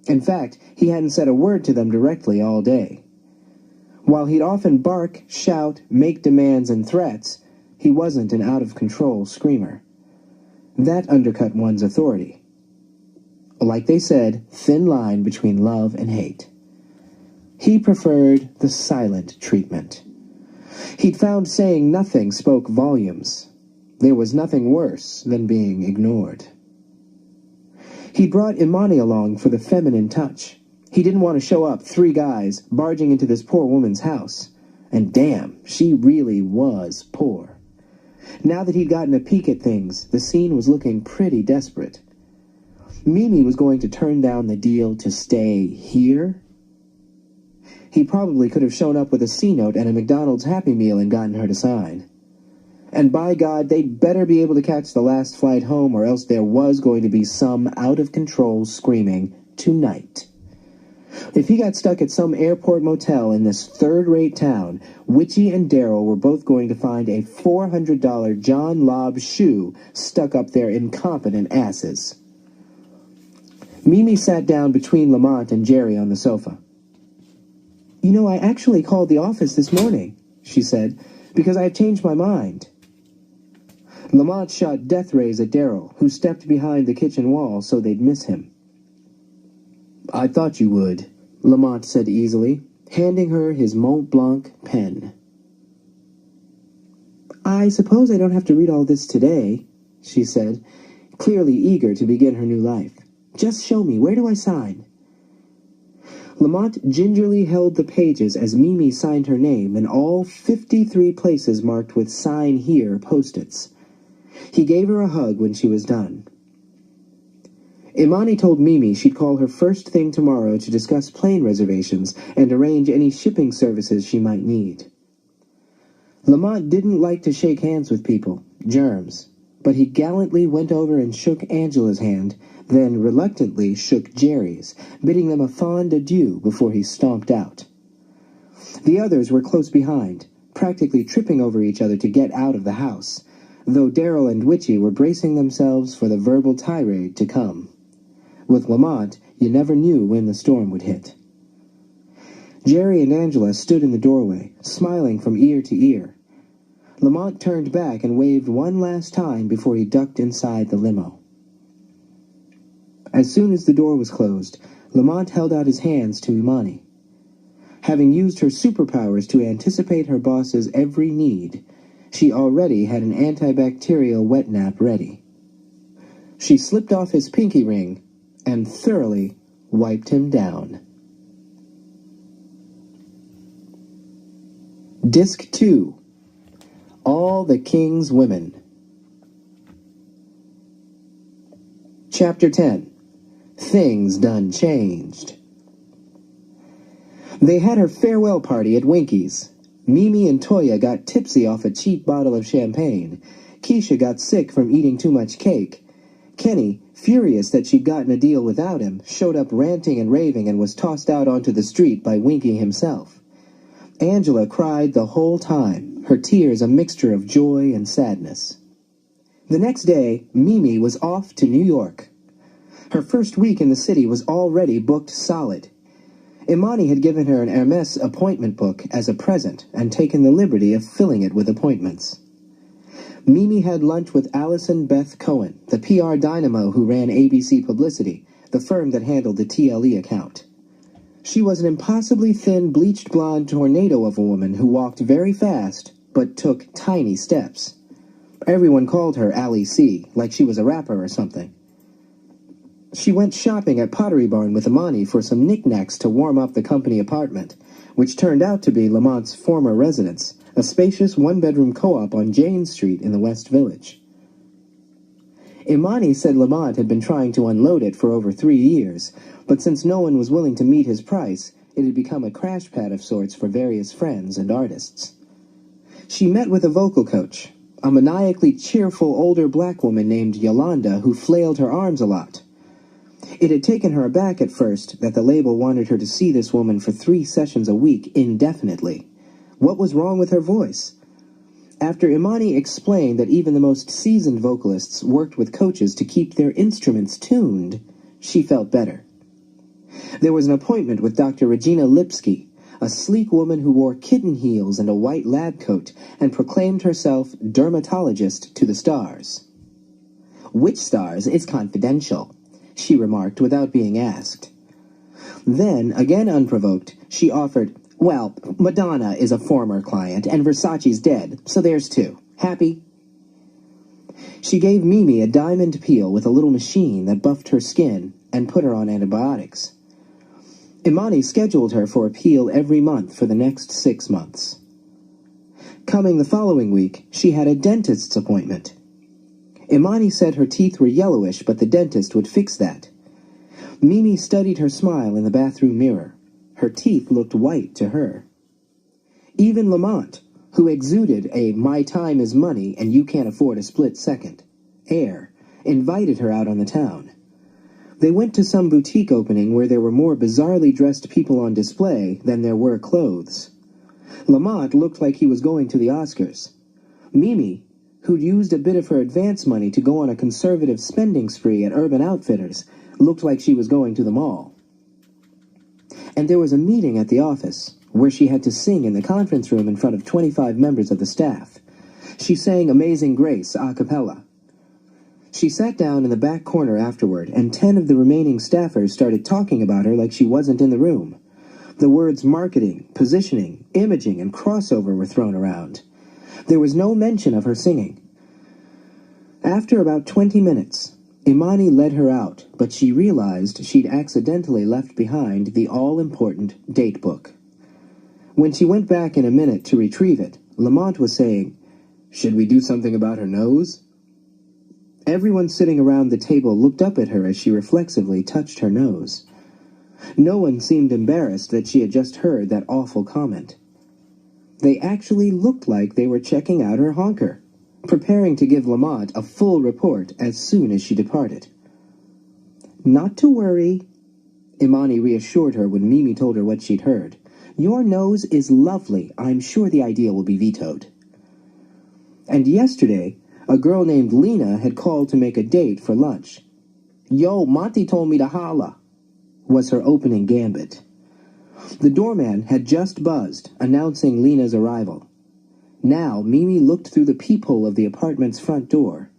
In fact, he hadn't said a word to them directly all day. While he'd often bark, shout, make demands and threats, he wasn't an out-of-control screamer. That undercut one's authority. Like they said, thin line between love and hate. He preferred the silent treatment. He'd found saying nothing spoke volumes. There was nothing worse than being ignored. He brought Imani along for the feminine touch. He didn't want to show up 3 guys barging into this poor woman's house. And damn, she really was poor. Now that he'd gotten a peek at things, the scene was looking pretty desperate. Mimi was going to turn down the deal to stay here? He probably could have shown up with a C-note and a McDonald's Happy Meal and gotten her to sign. And by God, they'd better be able to catch the last flight home, or else there was going to be some out-of-control screaming tonight. If he got stuck at some airport motel in this third-rate town, Witchy and Daryl were both going to find a $400 John Lobb shoe stuck up their incompetent asses. Mimi sat down between Lamont and Jerry on the sofa. "You know, I actually called the office this morning," she said, "because I have changed my mind." Lamont shot death rays at Daryl, who stepped behind the kitchen wall so they'd miss him. "I thought you would," Lamont said easily, handing her his Mont Blanc pen. "I suppose I don't have to read all this today," she said, clearly eager to begin her new life. "Just show me, where do I sign?" Lamont gingerly held the pages as Mimi signed her name in all 53 places marked with "Sign Here" post-its. He gave her a hug when she was done. Imani told Mimi she'd call her first thing tomorrow to discuss plane reservations and arrange any shipping services she might need. Lamont didn't like to shake hands with people, germs, but he gallantly went over and shook Angela's hand, then reluctantly shook Jerry's, bidding them a fond adieu before he stomped out. The others were close behind, practically tripping over each other to get out of the house, though Daryl and Witchy were bracing themselves for the verbal tirade to come. With Lamont, you never knew when the storm would hit. Jerry and Angela stood in the doorway, smiling from ear to ear. Lamont turned back and waved one last time before he ducked inside the limo. As soon as the door was closed, Lamont held out his hands to Imani. Having used her superpowers to anticipate her boss's every need, she already had an antibacterial wet nap ready. She slipped off his pinky ring and thoroughly wiped him down. Disc 2. All the King's Women. Chapter 10. Things Done Changed. They had her farewell party at Winky's. Mimi and Toya got tipsy off a cheap bottle of champagne. Keisha got sick from eating too much cake. Kenny, furious that she'd gotten a deal without him, showed up ranting and raving and was tossed out onto the street by Winky himself. Angela cried the whole time, her tears a mixture of joy and sadness. The next day, Mimi was off to New York. Her first week in the city was already booked solid. Imani had given her an Hermes appointment book as a present and taken the liberty of filling it with appointments. Mimi had lunch with Allison Beth Cohen, the PR dynamo who ran ABC Publicity, the firm that handled the TLE account. She was an impossibly thin, bleached blonde tornado of a woman who walked very fast, but took tiny steps. Everyone called her Allie C, like she was a rapper or something. She went shopping at Pottery Barn with Imani for some knickknacks to warm up the company apartment, which turned out to be Lamont's former residence, a spacious one-bedroom co-op on Jane Street in the West Village. Imani said Lamont had been trying to unload it for over 3 years, but since no one was willing to meet his price, it had become a crash pad of sorts for various friends and artists. She met with a vocal coach, a maniacally cheerful older black woman named Yolanda who flailed her arms a lot. It had taken her aback at first that the label wanted her to see this woman for 3 sessions a week indefinitely. What was wrong with her voice? After Imani explained that even the most seasoned vocalists worked with coaches to keep their instruments tuned, she felt better. There was an appointment with Dr. Regina Lipsky, a sleek woman who wore kitten heels and a white lab coat and proclaimed herself dermatologist to the stars. "Which stars is confidential," she remarked without being asked. Then, again unprovoked, she offered, "Well, Madonna is a former client, and Versace's dead, so there's 2. Happy?" She gave Mimi a diamond peel with a little machine that buffed her skin and put her on antibiotics. Imani scheduled her for a peel every month for the next 6 months. Coming the following week, she had a dentist's appointment. Imani said her teeth were yellowish, but the dentist would fix that. Mimi studied her smile in the bathroom mirror. Her teeth looked white to her. Even Lamont, who exuded a "my time is money and you can't afford a split second" air, invited her out on the town. They went to some boutique opening where there were more bizarrely dressed people on display than there were clothes. Lamont looked like he was going to the Oscars. Mimi, who'd used a bit of her advance money to go on a conservative spending spree at Urban Outfitters, looked like she was going to the mall. And there was a meeting at the office, where she had to sing in the conference room in front of 25 members of the staff. She sang Amazing Grace a cappella. She sat down in the back corner afterward, and 10 of the remaining staffers started talking about her like she wasn't in the room. The words marketing, positioning, imaging, and crossover were thrown around. There was no mention of her singing. After about 20 minutes, Imani led her out, but she realized she'd accidentally left behind the all-important date book. When she went back in a minute to retrieve it, Lamont was saying, "Should we do something about her nose?" Everyone sitting around the table looked up at her as she reflexively touched her nose. No one seemed embarrassed that she had just heard that awful comment. They actually looked like they were checking out her honker, preparing to give Lamont a full report as soon as she departed. "Not to worry," Imani reassured her when Mimi told her what she'd heard. "Your nose is lovely. I'm sure the idea will be vetoed." And yesterday, a girl named Lena had called to make a date for lunch. "Yo, Monty told me to holla," was her opening gambit. The doorman had just buzzed, announcing Lena's arrival. Now Mimi looked through the peephole of the apartment's front door,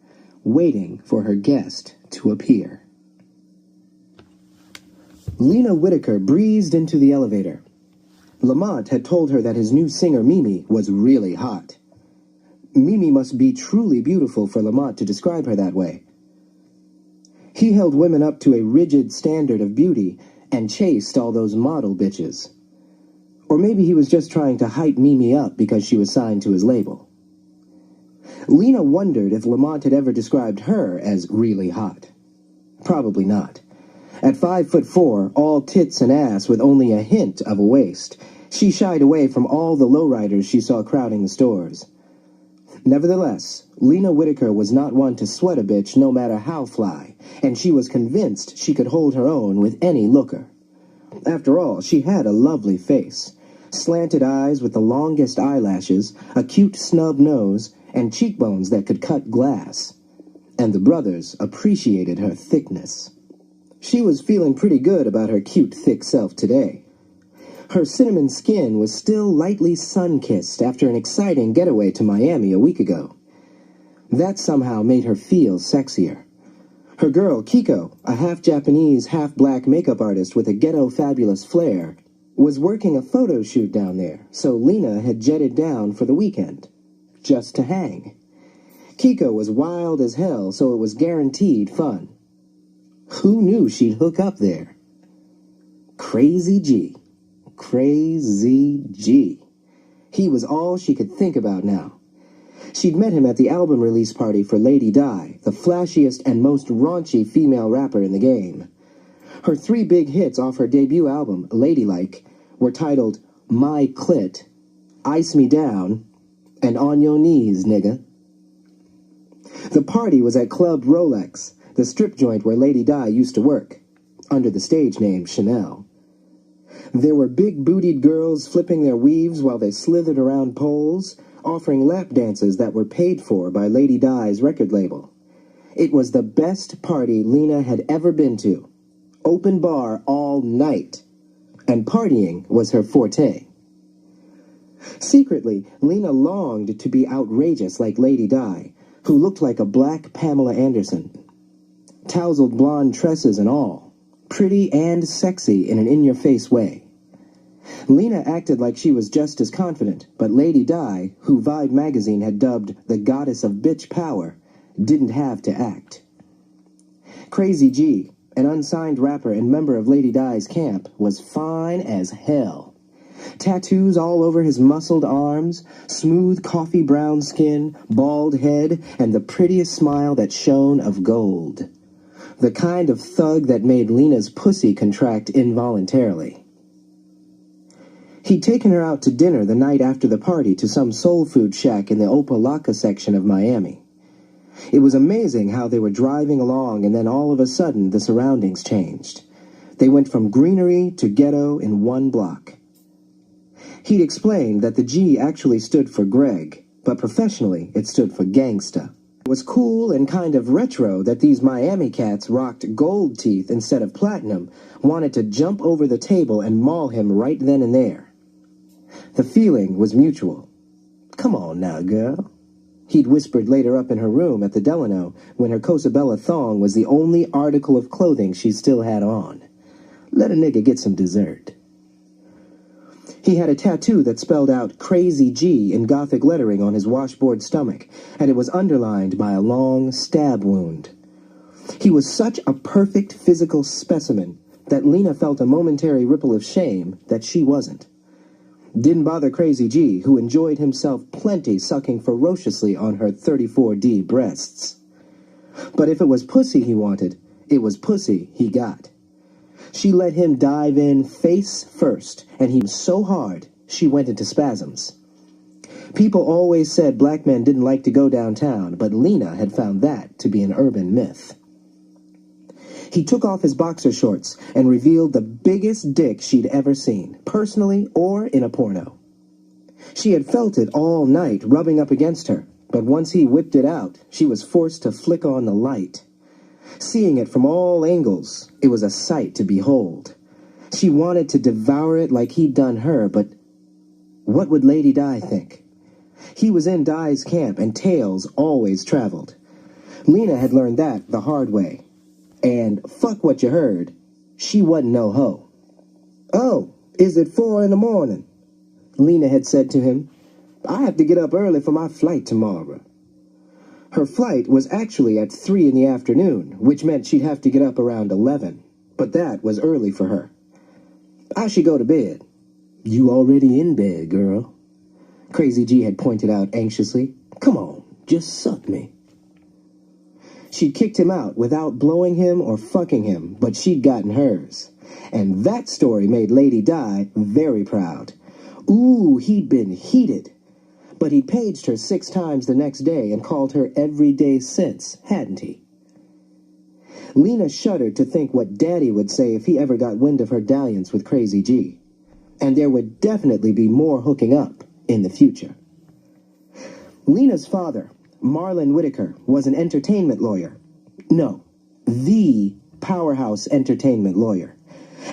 waiting for her guest to appear. Lena Whitaker breezed into the elevator. Lamont had told her that his new singer Mimi was really hot. Mimi must be truly beautiful for Lamont to describe her that way. He held women up to a rigid standard of beauty and chased all those model bitches. Or maybe he was just trying to hype Mimi up because she was signed to his label. Lena wondered if Lamont had ever described her as really hot. Probably not. At 5'4", all tits and ass with only a hint of a waist, she shied away from all the lowriders she saw crowding the stores. Nevertheless, Lena Whitaker was not one to sweat a bitch no matter how fly, and she was convinced she could hold her own with any looker. After all, she had a lovely face. Slanted eyes with the longest eyelashes, a cute snub nose, and cheekbones that could cut glass. And the brothers appreciated her thickness. She was feeling pretty good about her cute, thick self today. Her cinnamon skin was still lightly sun-kissed after an exciting getaway to Miami a week ago. That somehow made her feel sexier. Her girl, Kiko, a half-Japanese, half-black makeup artist with a ghetto fabulous flair, was working a photo shoot down there, so Lena had jetted down for the weekend. Just to hang. Kiko was wild as hell, so it was guaranteed fun. Who knew she'd hook up there? Crazy G. Crazy G. He was all she could think about now. She'd met him at the album release party for Lady Di, the flashiest and most raunchy female rapper in the game. Her 3 big hits off her debut album, Ladylike, were titled My Clit, Ice Me Down, and On Your Knees, Nigga. The party was at Club Rolex, the strip joint where Lady Di used to work, under the stage name Chanel. There were big-bootied girls flipping their weaves while they slithered around poles, offering lap dances that were paid for by Lady Di's record label. It was the best party Lena had ever been to. Open bar all night. And partying was her forte. Secretly, Lena longed to be outrageous like Lady Di, who looked like a black Pamela Anderson. Tousled blonde tresses and all. Pretty and sexy in an in-your-face way. Lena acted like she was just as confident, but Lady Di, who Vibe magazine had dubbed the goddess of bitch power, didn't have to act. Crazy G, an unsigned rapper and member of Lady Di's camp, was fine as hell. Tattoos all over his muscled arms, smooth coffee brown skin, bald head, and the prettiest smile that shone of gold. The kind of thug that made Lena's pussy contract involuntarily. He'd taken her out to dinner the night after the party to some soul food shack in the Opa-locka section of Miami. It was amazing how they were driving along and then all of a sudden the surroundings changed. They went from greenery to ghetto in 1 block. He'd explained that the G actually stood for Greg, but professionally it stood for gangsta. It was cool and kind of retro that these Miami cats rocked gold teeth instead of platinum, wanted to jump over the table and maul him right then and there. The feeling was mutual. Come on now, girl. He'd whispered later up in her room at the Delano when her Cosabella thong was the only article of clothing she still had on. Let a nigga get some dessert. He had a tattoo that spelled out Crazy G in Gothic lettering on his washboard stomach, and it was underlined by a long stab wound. He was such a perfect physical specimen that Lena felt a momentary ripple of shame that she wasn't. Didn't bother Crazy G, who enjoyed himself plenty sucking ferociously on her 34D breasts. But if it was pussy he wanted, it was pussy he got. She let him dive in face first, and he was so hard, she went into spasms. People always said black men didn't like to go downtown, but Lena had found that to be an urban myth. He took off his boxer shorts and revealed the biggest dick she'd ever seen, personally or in a porno. She had felt it all night rubbing up against her, but once he whipped it out, she was forced to flick on the light. Seeing it from all angles, it was a sight to behold. She wanted to devour it like he'd done her, but what would Lady Di think? He was in Di's camp, and tails always traveled. Lena had learned that the hard way. And fuck what you heard, she wasn't no hoe. Oh, is it 4 in the morning? Lena had said to him. I have to get up early for my flight tomorrow. Her flight was actually at 3 in the afternoon, which meant she'd have to get up around 11. But that was early for her. I should go to bed. You already in bed, girl. Crazy G had pointed out anxiously. Come on, just suck me. She'd kicked him out without blowing him or fucking him, but she'd gotten hers. And that story made Lady Di very proud. Ooh, he'd been heated. But he'd paged her 6 times the next day and called her every day since, hadn't he? Lena shuddered to think what Daddy would say if he ever got wind of her dalliance with Crazy G. And there would definitely be more hooking up in the future. Lena's father, Marlon Whitaker, was an entertainment lawyer. No, the powerhouse entertainment lawyer.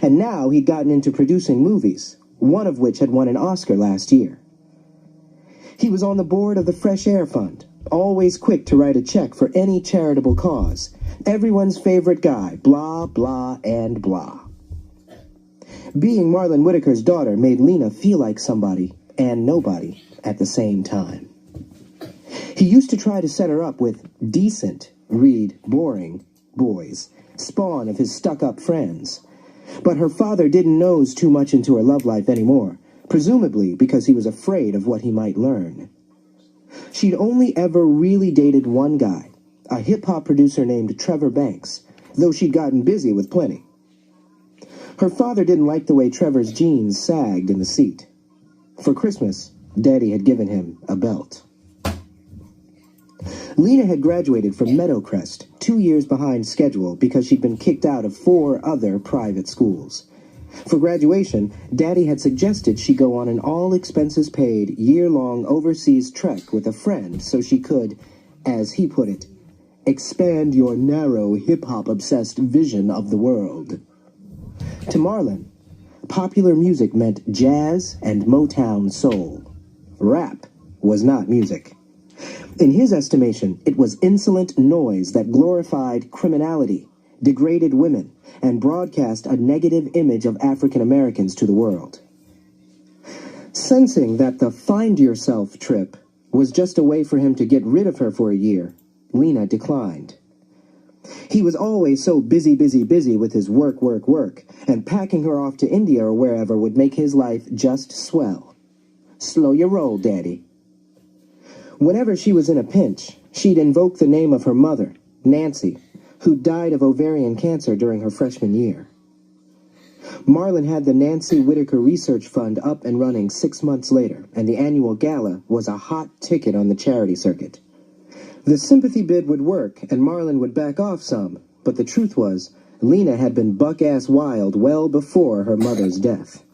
And now he'd gotten into producing movies, one of which had won an Oscar last year. He was on the board of the Fresh Air Fund, always quick to write a check for any charitable cause. Everyone's favorite guy, blah, blah, and blah. Being Marlon Whitaker's daughter made Lena feel like somebody and nobody at the same time. He used to try to set her up with decent, read boring, boys, spawn of his stuck-up friends. But her father didn't nose too much into her love life anymore, presumably because he was afraid of what he might learn. She'd only ever really dated one guy, a hip-hop producer named Trevor Banks, though she'd gotten busy with plenty. Her father didn't like the way Trevor's jeans sagged in the seat. For Christmas, Daddy had given him a belt. Lena had graduated from Meadowcrest 2 years behind schedule because she'd been kicked out of 4 other private schools. For graduation, Daddy had suggested she go on an all-expenses-paid, year-long overseas trek with a friend so she could, as he put it, expand your narrow, hip-hop-obsessed vision of the world. To Marlon, popular music meant jazz and Motown soul. Rap was not music. In his estimation, it was insolent noise that glorified criminality, degraded women, and broadcast a negative image of African Americans to the world. Sensing that the Find Yourself trip was just a way for him to get rid of her for a year, Lena declined. He was always so busy with his work, and packing her off to India or wherever would make his life just swell. Slow your roll, Daddy. Whenever she was in a pinch, she'd invoke the name of her mother, Nancy, who died of ovarian cancer during her freshman year. Marlon had the Nancy Whitaker Research Fund up and running 6 months later, and the annual gala was a hot ticket on the charity circuit. The sympathy bid would work, and Marlon would back off some, but the truth was, Lena had been buck-ass wild well before her mother's death.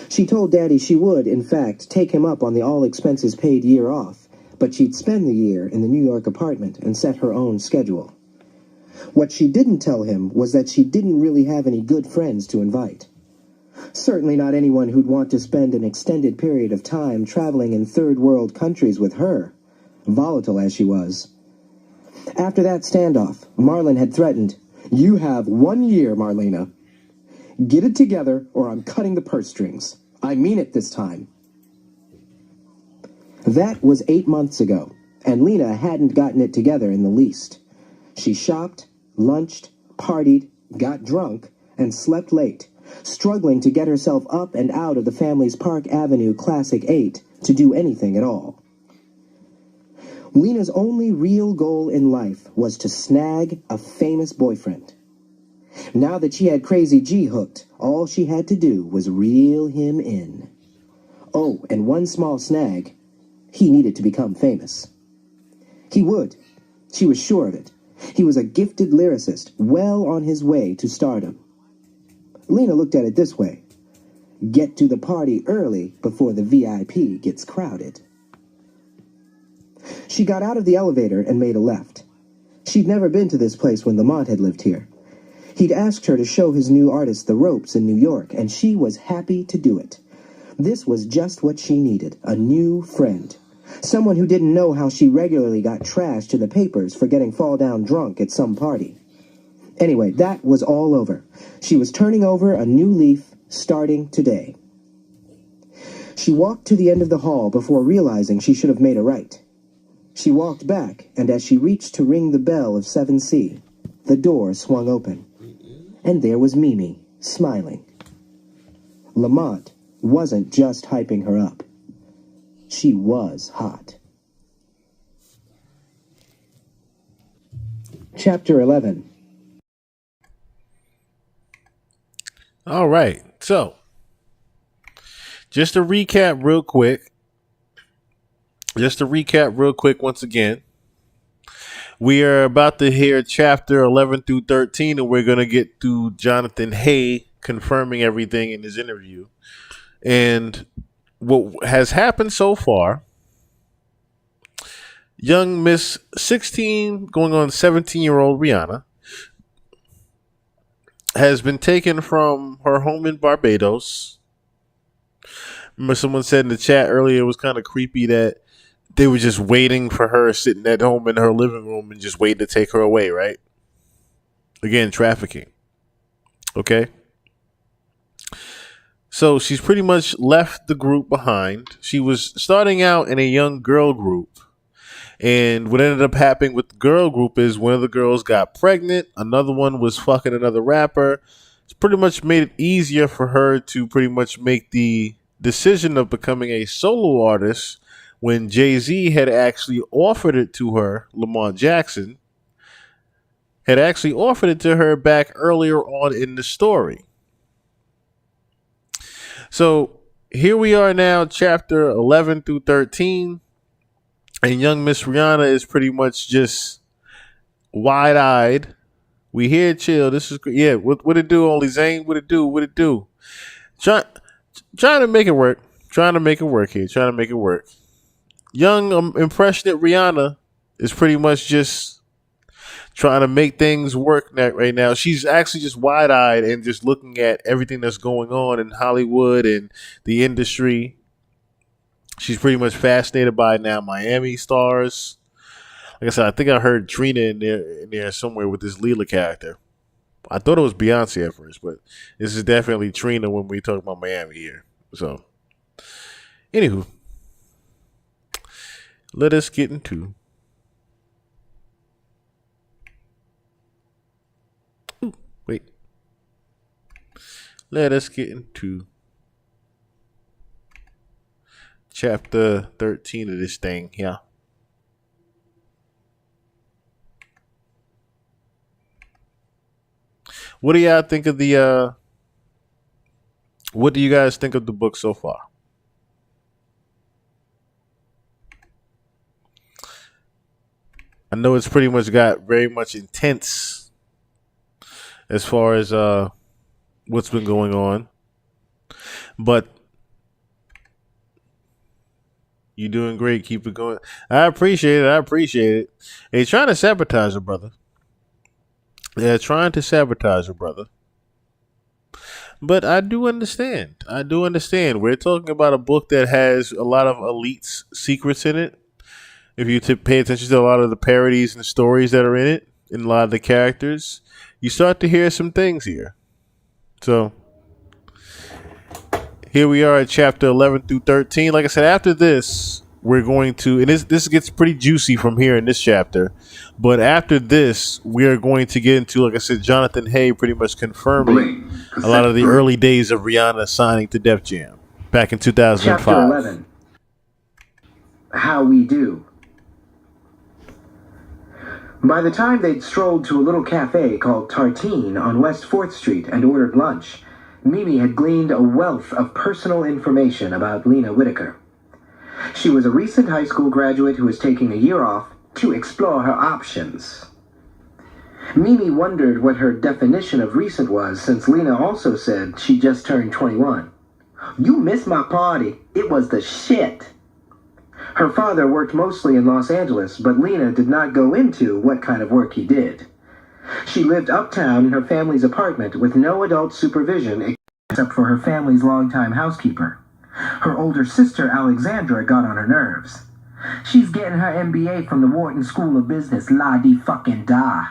She told Daddy she would, in fact, take him up on the all-expenses-paid year off, but she'd spend the year in the New York apartment and set her own schedule. What she didn't tell him was that she didn't really have any good friends to invite. Certainly not anyone who'd want to spend an extended period of time traveling in third-world countries with her, volatile as she was. After that standoff, Marlon had threatened, "You have 1 year, Marlena. Get it together or I'm cutting the purse strings. I mean it this time." That was 8 months ago, and Lena hadn't gotten it together in the least. She shopped, lunched, partied, got drunk, and slept late, struggling to get herself up and out of the family's Park Avenue Classic 8 to do anything at all. Lena's only real goal in life was to snag a famous boyfriend. Now that she had Crazy G hooked, all she had to do was reel him in. Oh, and one small snag. He needed to become famous. He would. She was sure of it. He was a gifted lyricist, well on his way to stardom. Lena looked at it this way. Get to the party early before the VIP gets crowded. She got out of the elevator and made a left. She'd never been to this place when Lamont had lived here. He'd asked her to show his new artist the ropes in New York, and she was happy to do it. This was just what she needed, a new friend. Someone who didn't know how she regularly got trashed to the papers for getting fall-down drunk at some party. Anyway, that was all over. She was turning over a new leaf, starting today. She walked to the end of the hall before realizing she should have made a right. She walked back, and as she reached to ring the bell of 7C, the door swung open. And there was Mimi, smiling. Lamont wasn't just hyping her up. She was hot. Chapter 11. All right. So, just to recap real quick, once again, we are about to hear chapter 11 through 13, and we're going to get to Jonathan Hay confirming everything in his interview. And what has happened so far, young Miss 16 going on 17-year-old Rihanna has been taken from her home in Barbados. Remember, someone said in the chat earlier it was kind of creepy that they were just waiting for her sitting at home in her living room and just waiting to take her away, right? Again, trafficking. Okay. So she's pretty much left the group behind. She was starting out in a young girl group. And what ended up happening with the girl group is one of the girls got pregnant. Another one was fucking another rapper. It's pretty much made it easier for her to pretty much make the decision of becoming a solo artist when Jay-Z had actually offered it to her. Lamont Jackson had actually offered it to her back earlier on in the story. So here we are now, chapter 11 through 13. And young Miss Rihanna is pretty much just wide-eyed. We here, chill. This is yeah. What it do? Only Zane. What it do? What it do? Trying to make it work. Trying to make it work here. Trying to make it work. Young impressionate Rihanna is pretty much just trying to make things work right now. She's actually just wide-eyed and just looking at everything that's going on in Hollywood and the industry. She's pretty much fascinated by now Miami stars. Like I said, I think I heard Trina in there somewhere with this Leela character. I thought it was Beyonce at first, but this is definitely Trina when we talk about Miami here. So, anywho, let us get into. Wait. Let us get into chapter 13 of this thing here. What do y'all think of the what do you guys think of the book so far? I know it's pretty much got very much intense as far as what's been going on. But you're doing great. Keep it going. I appreciate it. They're trying to sabotage her, brother. They're trying to sabotage her, brother. But I do understand. We're talking about a book that has a lot of elite's secrets in it. If you pay attention to a lot of the parodies and stories that are in it, and a lot of the characters, you start to hear some things here. So here we are at chapter 11 through 13. Like I said, after this, we're going to, and this gets pretty juicy from here in this chapter. But after this, we are going to get into, like I said, Jonathan Hay pretty much confirming Bling. a lot of the early days of Rihanna signing to Def Jam back in 2005. Chapter 11. How We Do. By the time they'd strolled to a little cafe called Tartine on West 4th Street and ordered lunch, Mimi had gleaned a wealth of personal information about Lena Whitaker. She was a recent high school graduate who was taking a year off to explore her options. Mimi wondered what her definition of recent was, since Lena also said she just turned 21. You missed my party. It was the shit. Her father worked mostly in Los Angeles, but Lena did not go into what kind of work he did. She lived uptown in her family's apartment with no adult supervision except for her family's longtime housekeeper. Her older sister, Alexandra, got on her nerves. She's getting her MBA from the Wharton School of Business, la-di-fucking-da.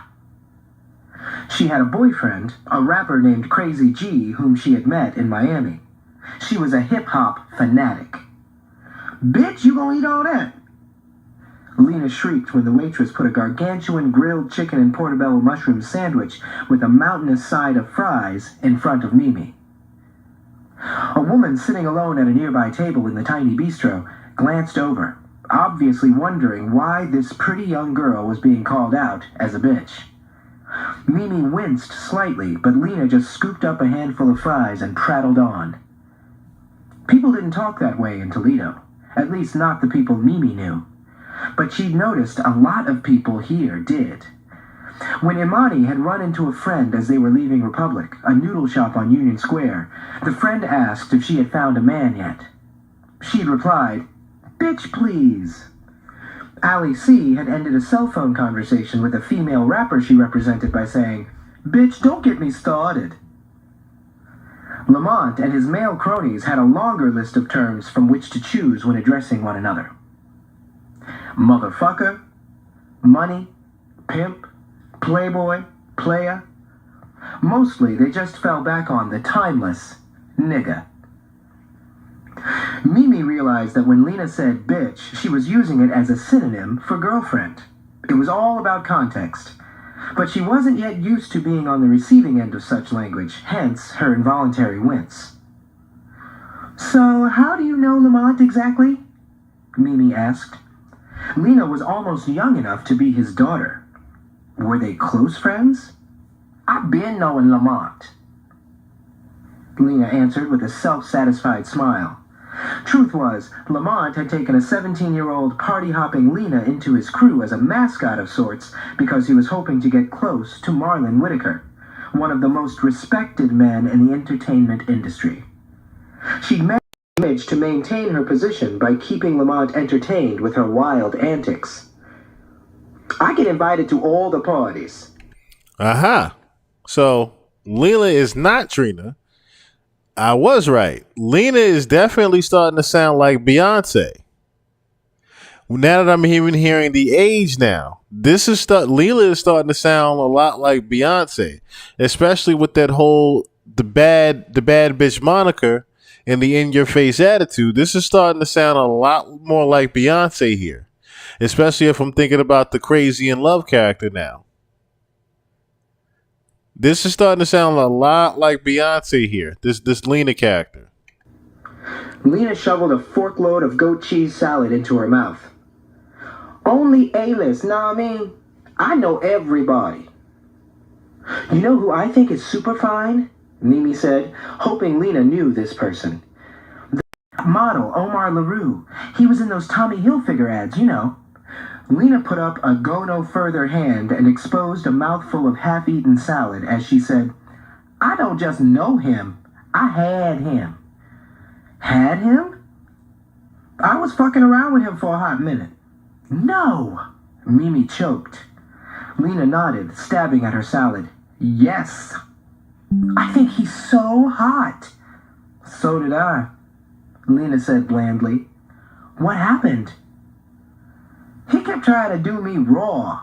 She had a boyfriend, a rapper named Crazy G, whom she had met in Miami. She was a hip-hop fanatic. Bitch, you gonna eat all that? Lena shrieked when the waitress put a gargantuan grilled chicken and portobello mushroom sandwich with a mountainous side of fries in front of Mimi. A woman sitting alone at a nearby table in the tiny bistro glanced over, obviously wondering why this pretty young girl was being called out as a bitch. Mimi winced slightly, but Lena just scooped up a handful of fries and prattled on. People didn't talk that way in Toledo. At least not the people Mimi knew. But she'd noticed a lot of people here did. When Imani had run into a friend as they were leaving Republic, a noodle shop on Union Square, the friend asked if she had found a man yet. She'd replied, "Bitch, please." b.l.a.c had ended a cell phone conversation with a female rapper she represented by saying, "Bitch, don't get me started." Lamont and his male cronies had a longer list of terms from which to choose when addressing one another. Motherfucker, money, pimp, playboy, playa. Mostly they just fell back on the timeless nigga. Mimi realized that when Lena said bitch, she was using it as a synonym for girlfriend. It was all about context. But she wasn't yet used to being on the receiving end of such language, hence her involuntary wince. "So, how do you know Lamont exactly?" Mimi asked. Lena was almost young enough to be his daughter. Were they close friends? "I've been knowing Lamont," Lena answered with a self-satisfied smile. Truth was, Lamont had taken a 17-year-old party-hopping Lena into his crew as a mascot of sorts because he was hoping to get close to Marlon Whitaker, one of the most respected men in the entertainment industry. She'd managed to maintain her position by keeping Lamont entertained with her wild antics. "I get invited to all the parties." Aha. So Lena is not Trina. I was right. Lena is definitely starting to sound like Beyonce. Now that I'm even hearing the age now, Lena is starting to sound a lot like Beyonce, especially with that whole the bad bitch moniker and the in your face attitude. This is starting to sound a lot more like Beyonce here, especially if I'm thinking about the Crazy in Love character now. This is starting to sound a lot like Beyonce here. This Lena character. Lena shoveled a forkload of goat cheese salad into her mouth. "Only A-list, nah I mean? I know everybody." "You know who I think is super fine?" Mimi said, hoping Lena knew this person. "The model, Omar LaRue. He was in those Tommy Hilfiger ads, you know." Lena put up a go-no-further hand and exposed a mouthful of half-eaten salad as she said, "I don't just know him, I had him." "Had him?" "I was fucking around with him for a hot minute." "No!" Mimi choked. Lena nodded, stabbing at her salad. "Yes." "I think he's so hot." "So did I," Lena said blandly. "What happened?" "He kept trying to do me raw."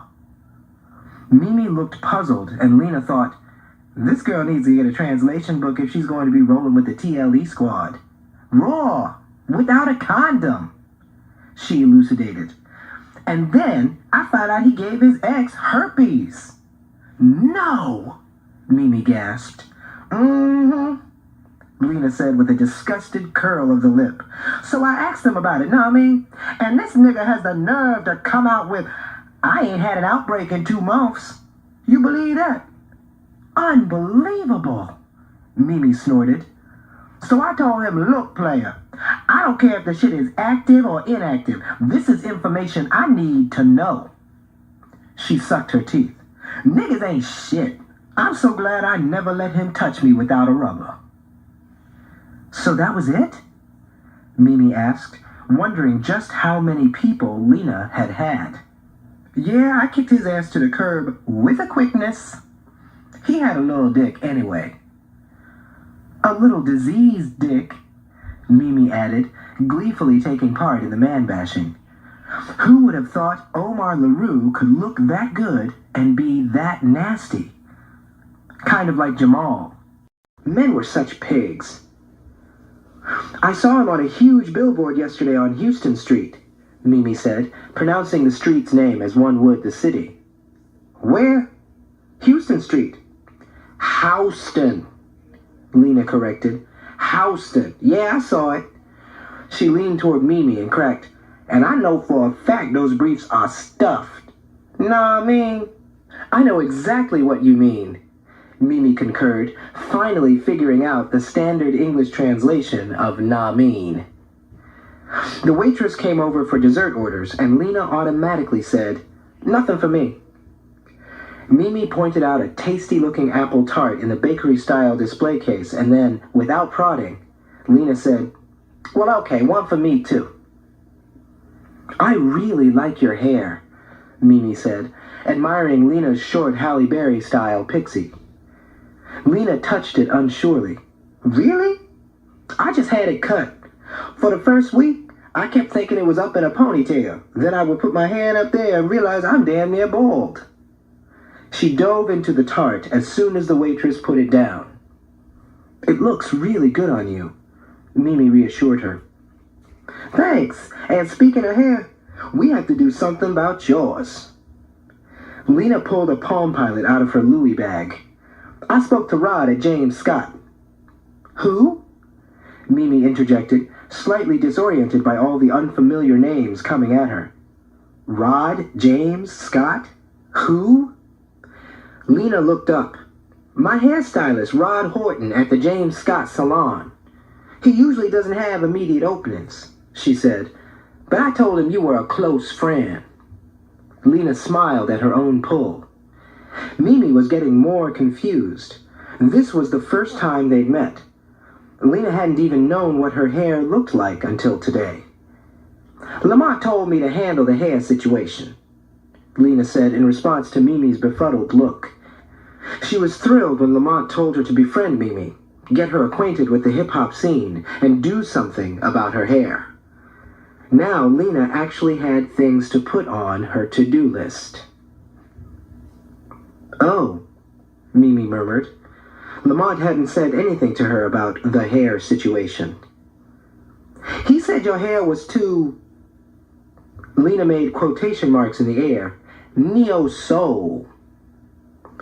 Mimi looked puzzled, and Lena thought, this girl needs to get a translation book if she's going to be rolling with the TLE squad. "Raw, without a condom," she elucidated. "And then I found out he gave his ex herpes." "No," Mimi gasped. "Mm-hmm," Lena said with a disgusted curl of the lip. "So I asked him about it, know what I mean? And this nigga has the nerve to come out with, 'I ain't had an outbreak in 2 months. You believe that?" "Unbelievable," Mimi snorted. "So I told him, look, player, I don't care if the shit is active or inactive. This is information I need to know." She sucked her teeth. "Niggas ain't shit. I'm so glad I never let him touch me without a rubber." "So that was it?" Mimi asked, wondering just how many people Lena had had. "Yeah, I kicked his ass to the curb with a quickness. He had a little dick anyway." "A little diseased dick," Mimi added, gleefully taking part in the man-bashing. Who would have thought Omar LaRue could look that good and be that nasty? Kind of like Jamal. Men were such pigs. "I saw him on a huge billboard yesterday on Houston Street," Mimi said, pronouncing the street's name as one would the city. "Where?" "Houston Street." "Houston," Lena corrected. "Houston. Yeah, I saw it." She leaned toward Mimi and cracked, "And I know for a fact those briefs are stuffed. Nah, I mean, I know exactly what you mean, Mimi concurred, finally figuring out the standard English translation of nah mean. The waitress came over for dessert orders, and Lena automatically said, "Nothing for me." Mimi pointed out a tasty-looking apple tart in the bakery-style display case, and then, without prodding, Lena said, "Well, okay, one for me, too." "I really like your hair," Mimi said, admiring Lena's short Halle Berry-style pixie. Lena touched it unsurely. "Really? I just had it cut. For the first week, I kept thinking it was up in a ponytail. Then I would put my hand up there and realize I'm damn near bald." She dove into the tart as soon as the waitress put it down. "It looks really good on you," Mimi reassured her. "Thanks, and speaking of hair, we have to do something about yours." Lena pulled a Palm Pilot out of her Louis bag. "I spoke to Rod at James Scott." "Who?" Mimi interjected, slightly disoriented by all the unfamiliar names coming at her. "Rod James Scott? Who?" Lena looked up. "My hairstylist, Rod Horton, at the James Scott Salon. He usually doesn't have immediate openings," she said, "but I told him you were a close friend." Lena smiled at her own pull. Mimi was getting more confused. This was the first time they'd met. Lena hadn't even known what her hair looked like until today. "Lamont told me to handle the hair situation," Lena said in response to Mimi's befuddled look. She was thrilled when Lamont told her to befriend Mimi, get her acquainted with the hip-hop scene, and do something about her hair. Now Lena actually had things to put on her to-do list. "Oh," Mimi murmured. Lamont hadn't said anything to her about the hair situation. "He said your hair was too..." Lena made quotation marks in the air. "Neo-soul."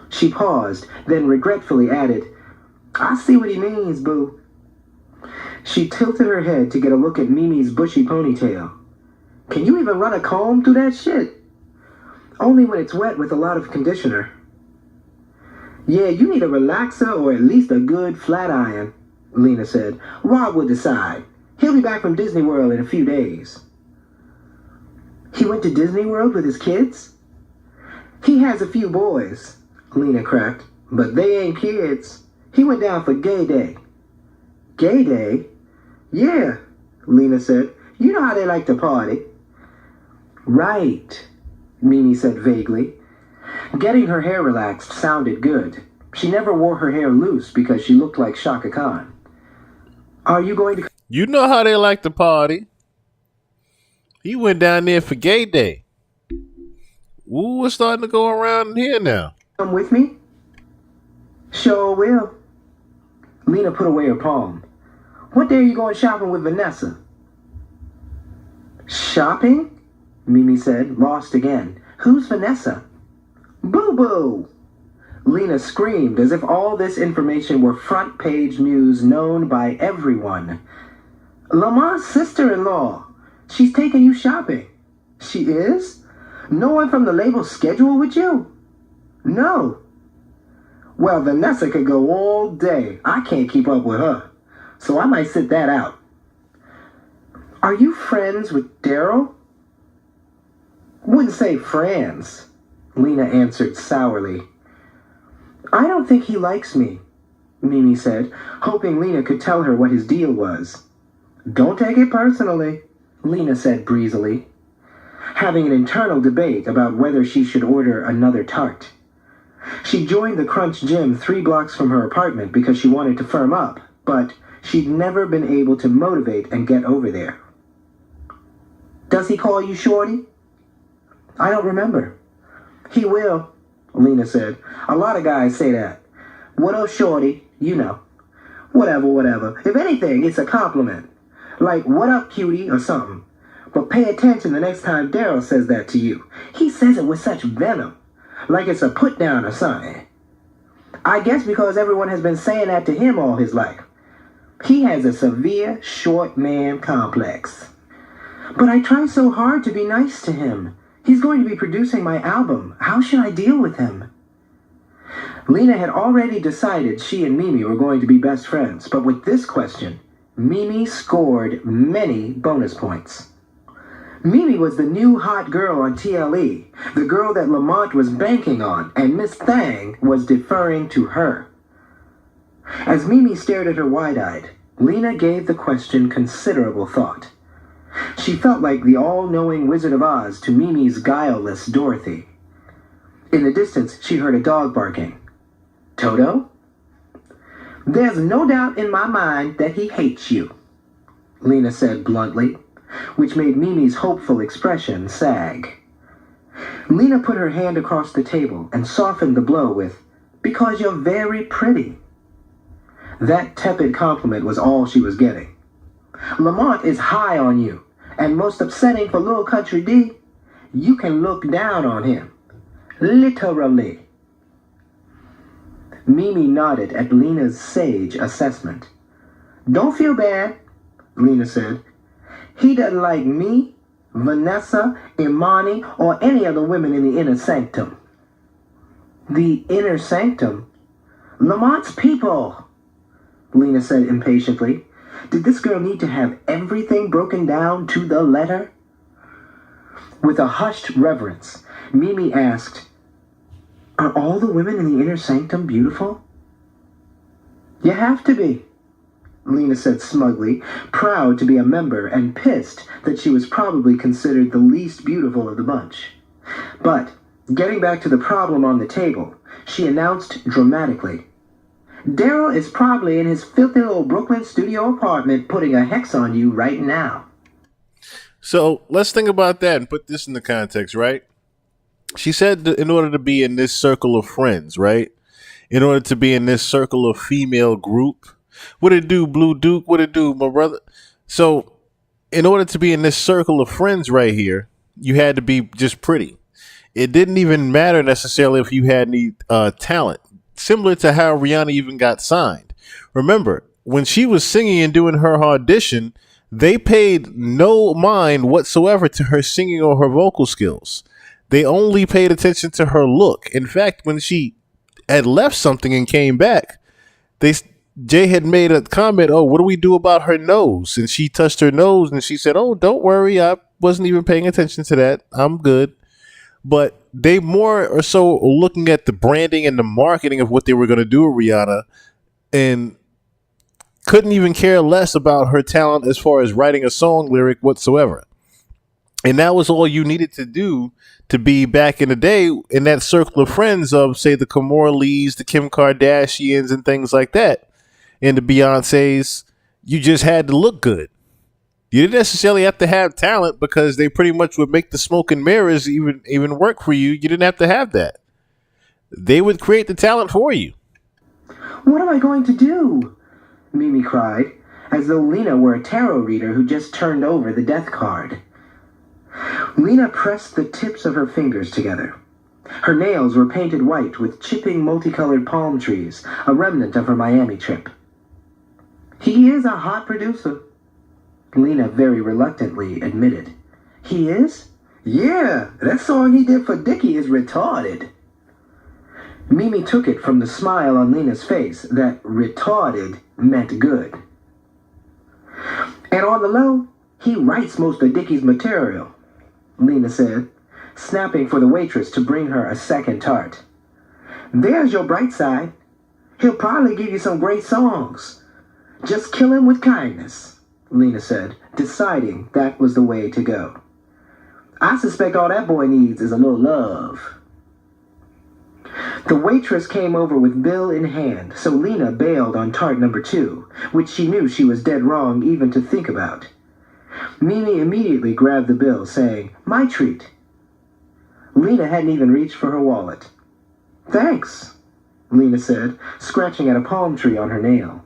She paused, then regretfully added, "I see what he means, boo." She tilted her head to get a look at Mimi's bushy ponytail. "Can you even run a comb through that shit?" "Only when it's wet with a lot of conditioner." "Yeah, you need a relaxer or at least a good flat iron," Lena said. "Rod will decide. He'll be back from Disney World in a few days." "He went to Disney World with his kids?" "He has a few boys," Lena cracked, "but they ain't kids. He went down for Gay Day." "Gay Day?" "Yeah," Lena said. "You know how they like to party." "Right," Mimi said vaguely. Getting her hair relaxed sounded good. She never wore her hair loose because she looked like Shaka Khan. "Are you going to..." You know how they like to party. He went down there for Gay Day. Ooh, it's starting to go around here now. "Come with me?" "Sure will." Lena put away her palm. "What day are you going shopping with Vanessa?" "Shopping?" Mimi said, lost again. "Who's Vanessa?" "Boo-boo!" Lena screamed as if all this information were front-page news known by everyone. "Lamont's sister-in-law. She's taking you shopping." "She is? No one from the label's schedule with you?" "No." "Well, Vanessa could go all day. I can't keep up with her. So I might sit that out." "Are you friends with Daryl?" "Wouldn't say friends," Lena answered sourly. "I don't think he likes me," Mimi said, hoping Lena could tell her what his deal was. "Don't take it personally," Lena said breezily, having an internal debate about whether she should order another tart. She joined the Crunch Gym 3 blocks from her apartment because she wanted to firm up, but she'd never been able to motivate and get over there. "Does he call you Shorty?" "I don't remember." "He will," Lena said. "A lot of guys say that. What up, Shorty? You know. Whatever. If anything, it's a compliment. Like, what up, cutie, or something. But pay attention the next time Daryl says that to you. He says it with such venom. Like it's a put-down or something. I guess because everyone has been saying that to him all his life. He has a severe short man complex. But I try so hard to be nice to him. He's going to be producing my album. How should I deal with him?" Lena had already decided she and Mimi were going to be best friends, but with this question, Mimi scored many bonus points. Mimi was the new hot girl on TLE, the girl that Lamont was banking on, and Miss Thang was deferring to her. As Mimi stared at her wide-eyed, Lena gave the question considerable thought. She felt like the all-knowing Wizard of Oz to Mimi's guileless Dorothy. In the distance, she heard a dog barking. Toto? There's no doubt in my mind that he hates you, Lena said bluntly, which made Mimi's hopeful expression sag. Lena put her hand across the table and softened the blow with, because you're very pretty. That tepid compliment was all she was getting. Lamont is high on you, and most upsetting for little Country D, you can look down on him. Literally. Mimi nodded at Lena's sage assessment. Don't feel bad, Lena said. He doesn't like me, Vanessa, Imani, or any of the women in the inner sanctum. The inner sanctum? Lamont's people, Lena said impatiently. Did this girl need to have everything broken down to the letter? With a hushed reverence, Mimi asked, are all the women in the inner sanctum beautiful? You have to be, Lena said smugly, proud to be a member and pissed that she was probably considered the least beautiful of the bunch. But, getting back to the problem on the table, she announced dramatically, Daryl is probably in his filthy little Brooklyn studio apartment putting a hex on you right now. So let's think about that and put this in the context, right? She said that in order to be in this circle of friends, right? In order to be in this circle of female group, what it do, Blue Duke? What it do, my brother? So, in order to be in this circle of friends right here, you had to be just pretty. It didn't even matter necessarily if you had any talent. Similar to how Rihanna even got signed. Remember, when she was singing and doing her audition, they paid no mind whatsoever to her singing or her vocal skills. They only paid attention to her look. In fact, when she had left something and came back, they Jay had made a comment, "Oh, what do we do about her nose?" And she touched her nose and she said, "Oh, don't worry, I wasn't even paying attention to that. I'm good." But they more or so looking at the branding and the marketing of what they were going to do with Rihanna and couldn't even care less about her talent as far as writing a song lyric whatsoever. And that was all you needed to do to be back in the day in that circle of friends of, say, the Kamora Lees, the Kim Kardashians, and things like that, and the Beyoncés. You just had to look good. You didn't necessarily have to have talent because they pretty much would make the smoke and mirrors even work for you. You didn't have to have that. They would create the talent for you. What am I going to do? Mimi cried, as though Lena were a tarot reader who just turned over the death card. Lena pressed the tips of her fingers together. Her nails were painted white with chipping multicolored palm trees, a remnant of her Miami trip. He is a hot producer, Lena very reluctantly admitted. He is? Yeah, that song he did for Dickie is retarded. Mimi took it from the smile on Lena's face that retarded meant good. And on the low, he writes most of Dickie's material, Lena said, snapping for the waitress to bring her a second tart. There's your bright side. He'll probably give you some great songs. Just kill him with kindness, Lena said, deciding that was the way to go. I suspect all that boy needs is a little love. The waitress came over with bill in hand, so Lena bailed on tart number 2, which she knew she was dead wrong even to think about. Mimi immediately grabbed the bill, saying, "My treat." Lena hadn't even reached for her wallet. "Thanks," Lena said, scratching at a palm tree on her nail.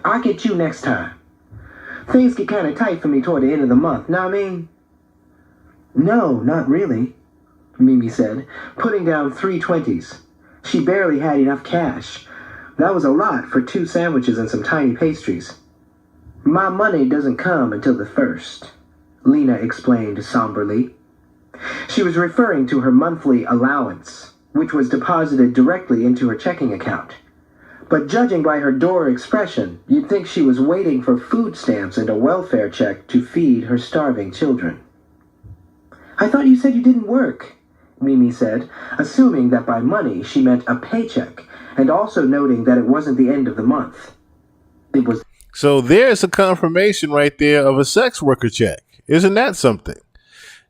"I'll get you next time. Things get kind of tight for me toward the end of the month, know what I mean?" "No, not really," Mimi said, putting down 3 20s. She barely had enough cash. That was a lot for 2 sandwiches and some tiny pastries. "My money doesn't come until the 1st, Lena explained somberly. She was referring to her monthly allowance. which was deposited directly into her checking account. But judging by her door expression, you'd think she was waiting for food stamps and a welfare check to feed her starving children. "I thought you said you didn't work," Mimi said, assuming that by money she meant a paycheck, and also noting that it wasn't the end of the month. It was. So there's a confirmation right there of a sex worker check. Isn't that something?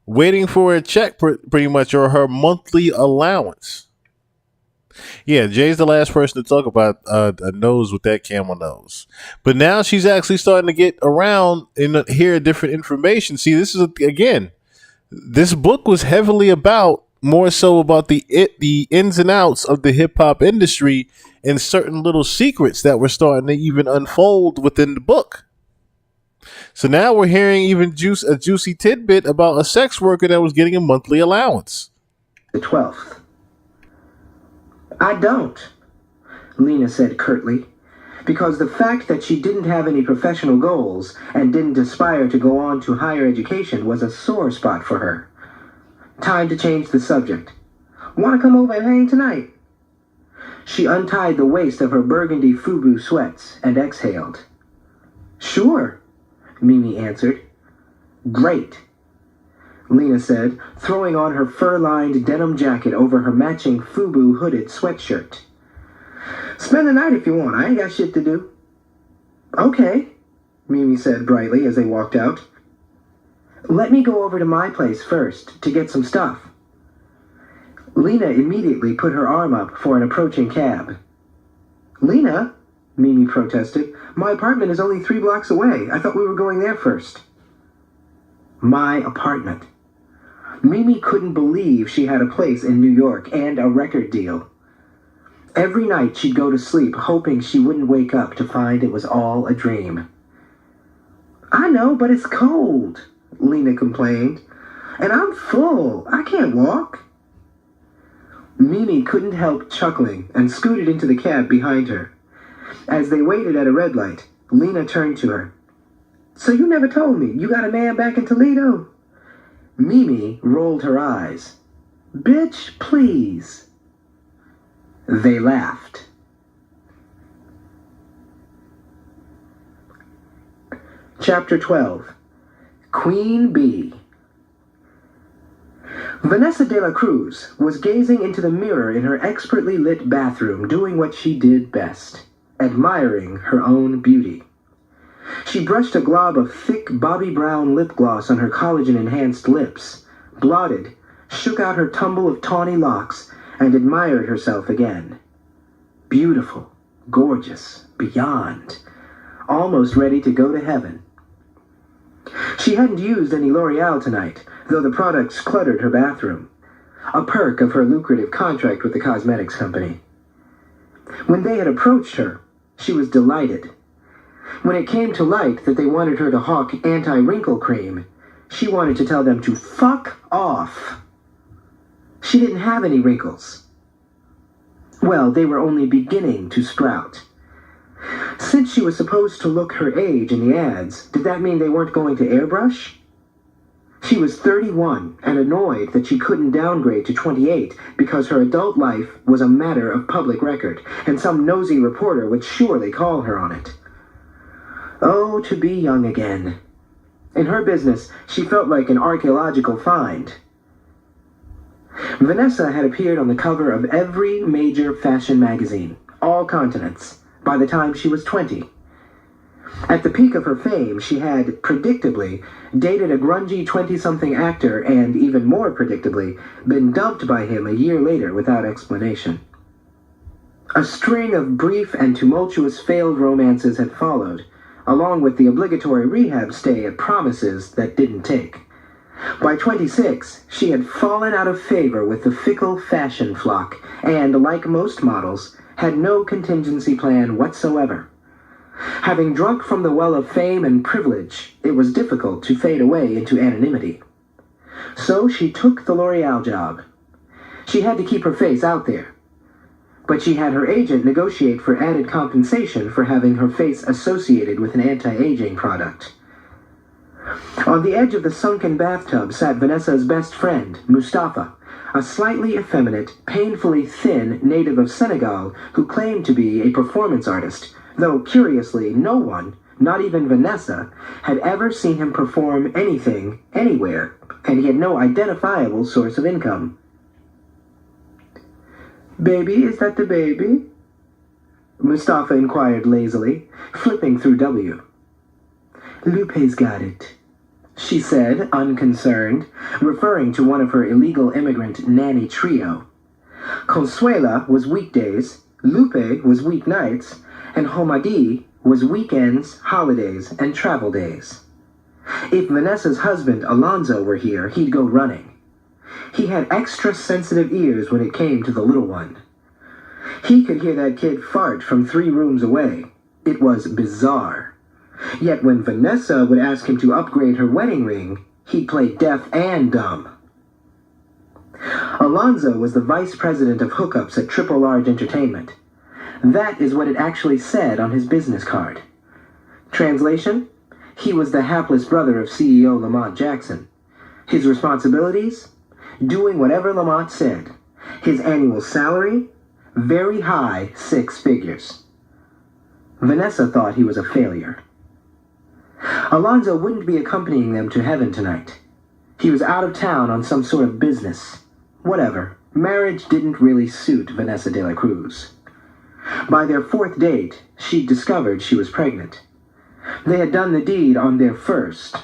Waiting for a check pretty much, or her monthly allowance. Yeah, Jay's the last person to talk about a nose with that camel nose. But now she's actually starting to get around and hear different information. See, this is, again, this book was heavily about, more so about the ins and outs of the hip hop industry and certain little secrets that were starting to even unfold within the book. So now we're hearing even a juicy tidbit about a sex worker that was getting a monthly allowance. The 12th. "I don't," Lena said curtly, because the fact that she didn't have any professional goals and didn't aspire to go on to higher education was a sore spot for her. Time to change the subject. "Want to come over and hang tonight?" She untied the waist of her burgundy FUBU sweats and exhaled. "Sure," Mimi answered. "Great," Lena said, throwing on her fur-lined denim jacket over her matching FUBU hooded sweatshirt. "Spend the night if you want. I ain't got shit to do." "Okay," Mimi said brightly as they walked out. "Let me go over to my place first to get some stuff." Lena immediately put her arm up for an approaching cab. "Lena," Mimi protested, "my apartment is only 3 blocks away. I thought we were going there first." My apartment. Mimi couldn't believe she had a place in New York and a record deal. Every night she'd go to sleep hoping she wouldn't wake up to find it was all a dream. "I know, but it's cold," Lena complained. "And I'm full. I can't walk." Mimi couldn't help chuckling and scooted into the cab behind her. As they waited at a red light, Lena turned to her. "So you never told me you got a man back in Toledo?" Mimi rolled her eyes. "Bitch, please." They laughed. Chapter 12. Queen Bee. Vanessa de la Cruz was gazing into the mirror in her expertly lit bathroom, doing what she did best, admiring her own beauty. She brushed a glob of thick Bobby Brown lip gloss on her collagen-enhanced lips, blotted, shook out her tumble of tawny locks, and admired herself again. Beautiful, gorgeous, beyond, almost ready to go to heaven. She hadn't used any L'Oreal tonight, though the products cluttered her bathroom, a perk of her lucrative contract with the cosmetics company. When they had approached her, she was delighted. When it came to light that they wanted her to hawk anti-wrinkle cream, she wanted to tell them to fuck off. She didn't have any wrinkles. Well, they were only beginning to sprout. Since she was supposed to look her age in the ads, did that mean they weren't going to airbrush? She was 31 and annoyed that she couldn't downgrade to 28 because her adult life was a matter of public record, and some nosy reporter would surely call her on it. Oh, to be young again. In her business, she felt like an archaeological find. Vanessa had appeared on the cover of every major fashion magazine, all continents, by the time she was 20. At the peak of her fame, she had, predictably, dated a grungy 20-something actor and, even more predictably, been dumped by him a year later without explanation. A string of brief and tumultuous failed romances had followed, along with the obligatory rehab stay at promises that didn't take. By 26, she had fallen out of favor with the fickle fashion flock and, like most models, had no contingency plan whatsoever. Having drunk from the well of fame and privilege, it was difficult to fade away into anonymity. So she took the L'Oreal job. She had to keep her face out there. But she had her agent negotiate for added compensation for having her face associated with an anti-aging product. On the edge of the sunken bathtub sat Vanessa's best friend, Mustafa, a slightly effeminate, painfully thin native of Senegal who claimed to be a performance artist, though curiously no one, not even Vanessa, had ever seen him perform anything, anywhere, and he had no identifiable source of income. "Baby, is that the baby?" Mustafa inquired lazily, flipping through W. "Lupe's got it," she said, unconcerned, referring to one of her illegal immigrant nanny trio. Consuela was weekdays, Lupe was weeknights, and Homadi was weekends, holidays, and travel days. If Vanessa's husband, Alonzo, were here, he'd go running. He had extra sensitive ears when it came to the little one. He could hear that kid fart from 3 rooms away. It was bizarre. Yet when Vanessa would ask him to upgrade her wedding ring, he'd play deaf and dumb. Alonzo was the vice president of hookups at Triple Large Entertainment. That is what it actually said on his business card. Translation? He was the hapless brother of CEO Lamont Jackson. His responsibilities? Doing whatever Lamont said. His annual salary? Very high 6 figures. Vanessa thought he was a failure. Alonzo wouldn't be accompanying them to heaven tonight. He was out of town on some sort of business. Whatever. Marriage didn't really suit Vanessa de la Cruz. By their 4th date, she'd discovered she was pregnant. They had done the deed on their first,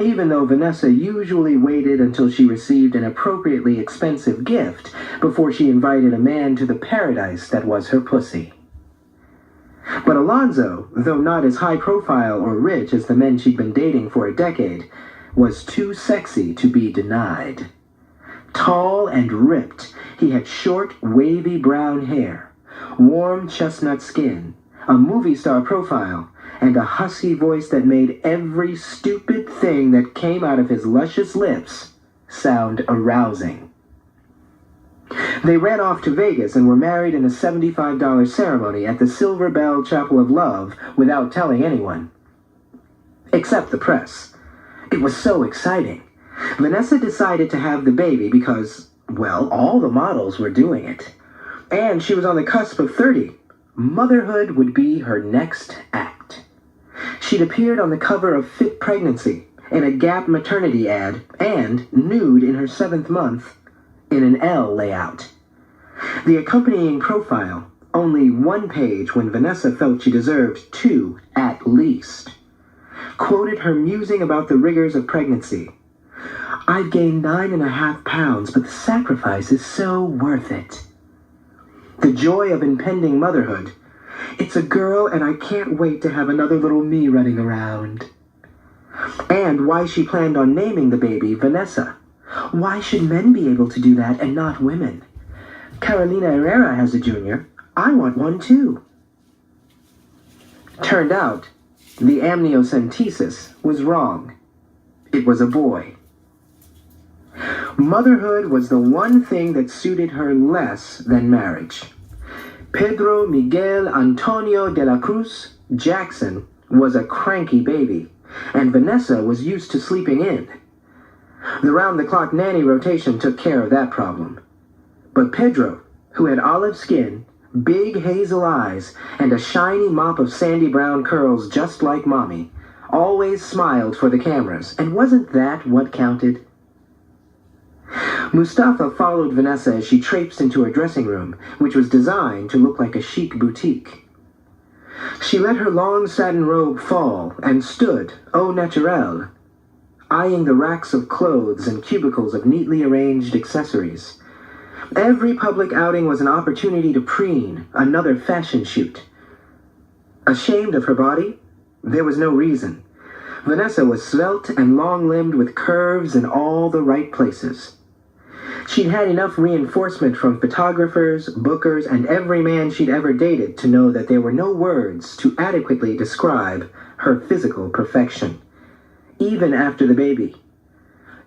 even though Vanessa usually waited until she received an appropriately expensive gift before she invited a man to the paradise that was her pussy. But Alonzo, though not as high profile or rich as the men she'd been dating for a decade, was too sexy to be denied. Tall and ripped, he had short, wavy brown hair, warm chestnut skin, a movie star profile, and a husky voice that made every stupid thing that came out of his luscious lips sound arousing. They ran off to Vegas and were married in a $75 ceremony at the Silver Bell Chapel of Love without telling anyone. Except the press. It was so exciting. Vanessa decided to have the baby because, well, all the models were doing it. And she was on the cusp of 30. Motherhood would be her next act. She'd appeared on the cover of Fit Pregnancy, in a Gap maternity ad, and nude in her 7th month, in an L layout. The accompanying profile, only 1 page when Vanessa felt she deserved 2 at least, quoted her musing about the rigors of pregnancy. "I've gained 9.5 pounds, but the sacrifice is so worth it. The joy of impending motherhood. It's a girl and I can't wait to have another little me running around." And why she planned on naming the baby Vanessa. Why should men be able to do that and not women? Carolina Herrera has a junior. I want one too. Turned out, the amniocentesis was wrong. It was a boy. Motherhood was the one thing that suited her less than marriage. Pedro Miguel Antonio de la Cruz Jackson was a cranky baby, and Vanessa was used to sleeping in. The round-the-clock nanny rotation took care of that problem. But Pedro, who had olive skin, big hazel eyes, and a shiny mop of sandy brown curls just like Mommy, always smiled for the cameras, and wasn't that what counted? Mustafa followed Vanessa as she traipsed into her dressing room, which was designed to look like a chic boutique. She let her long satin robe fall and stood, au naturel, eyeing the racks of clothes and cubicles of neatly arranged accessories. Every public outing was an opportunity to preen, another fashion shoot. Ashamed of her body? There was no reason. Vanessa was svelte and long-limbed with curves in all the right places. She'd had enough reinforcement from photographers, bookers, and every man she'd ever dated to know that there were no words to adequately describe her physical perfection. Even after the baby.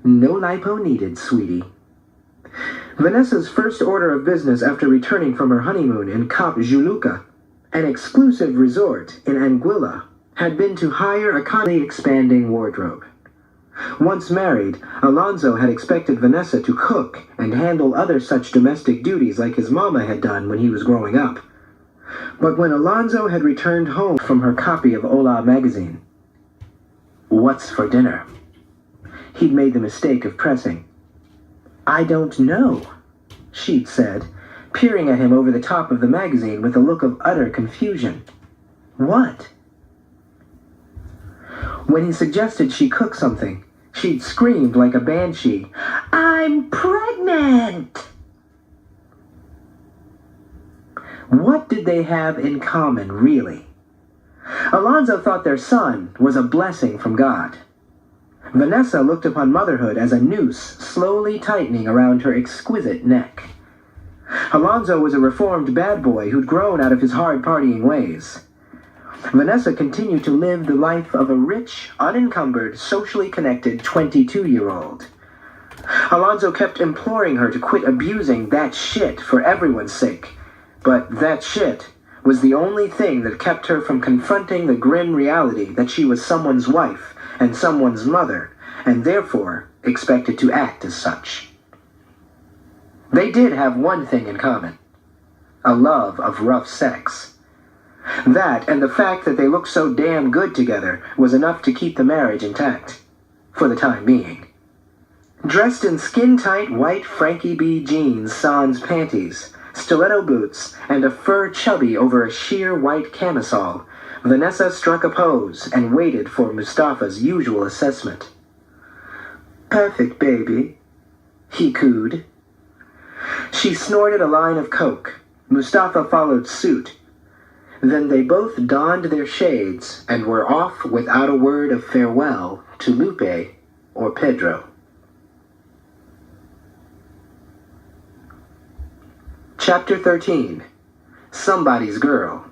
No lipo needed, sweetie. Vanessa's first order of business after returning from her honeymoon in Cap Juluca, an exclusive resort in Anguilla, had been to hire a constantly expanding wardrobe. Once married, Alonzo had expected Vanessa to cook and handle other such domestic duties like his mama had done when he was growing up. But when Alonzo had returned home from her copy of b.l.a.c magazine, "What's for dinner?" he'd made the mistake of pressing. "I don't know," she'd said, peering at him over the top of the magazine with a look of utter confusion. "What?" When he suggested she cook something, she'd screamed like a banshee, "I'm pregnant!" What did they have in common, really? Alonzo thought their son was a blessing from God. Vanessa looked upon motherhood as a noose slowly tightening around her exquisite neck. Alonzo was a reformed bad boy who'd grown out of his hard partying ways. Vanessa continued to live the life of a rich, unencumbered, socially connected 22-year-old. Alonzo kept imploring her to quit abusing that shit for everyone's sake, but that shit was the only thing that kept her from confronting the grim reality that she was someone's wife and someone's mother, and therefore expected to act as such. They did have one thing in common: a love of rough sex. That, and the fact that they looked so damn good together, was enough to keep the marriage intact, for the time being. Dressed in skin-tight white Frankie B. jeans sans panties, stiletto boots, and a fur chubby over a sheer white camisole, Vanessa struck a pose and waited for Mustafa's usual assessment. "Perfect, baby," he cooed. She snorted a line of coke. Mustafa followed suit. Then they both donned their shades and were off without a word of farewell to Lupe or Pedro. Chapter 13. Somebody's Girl.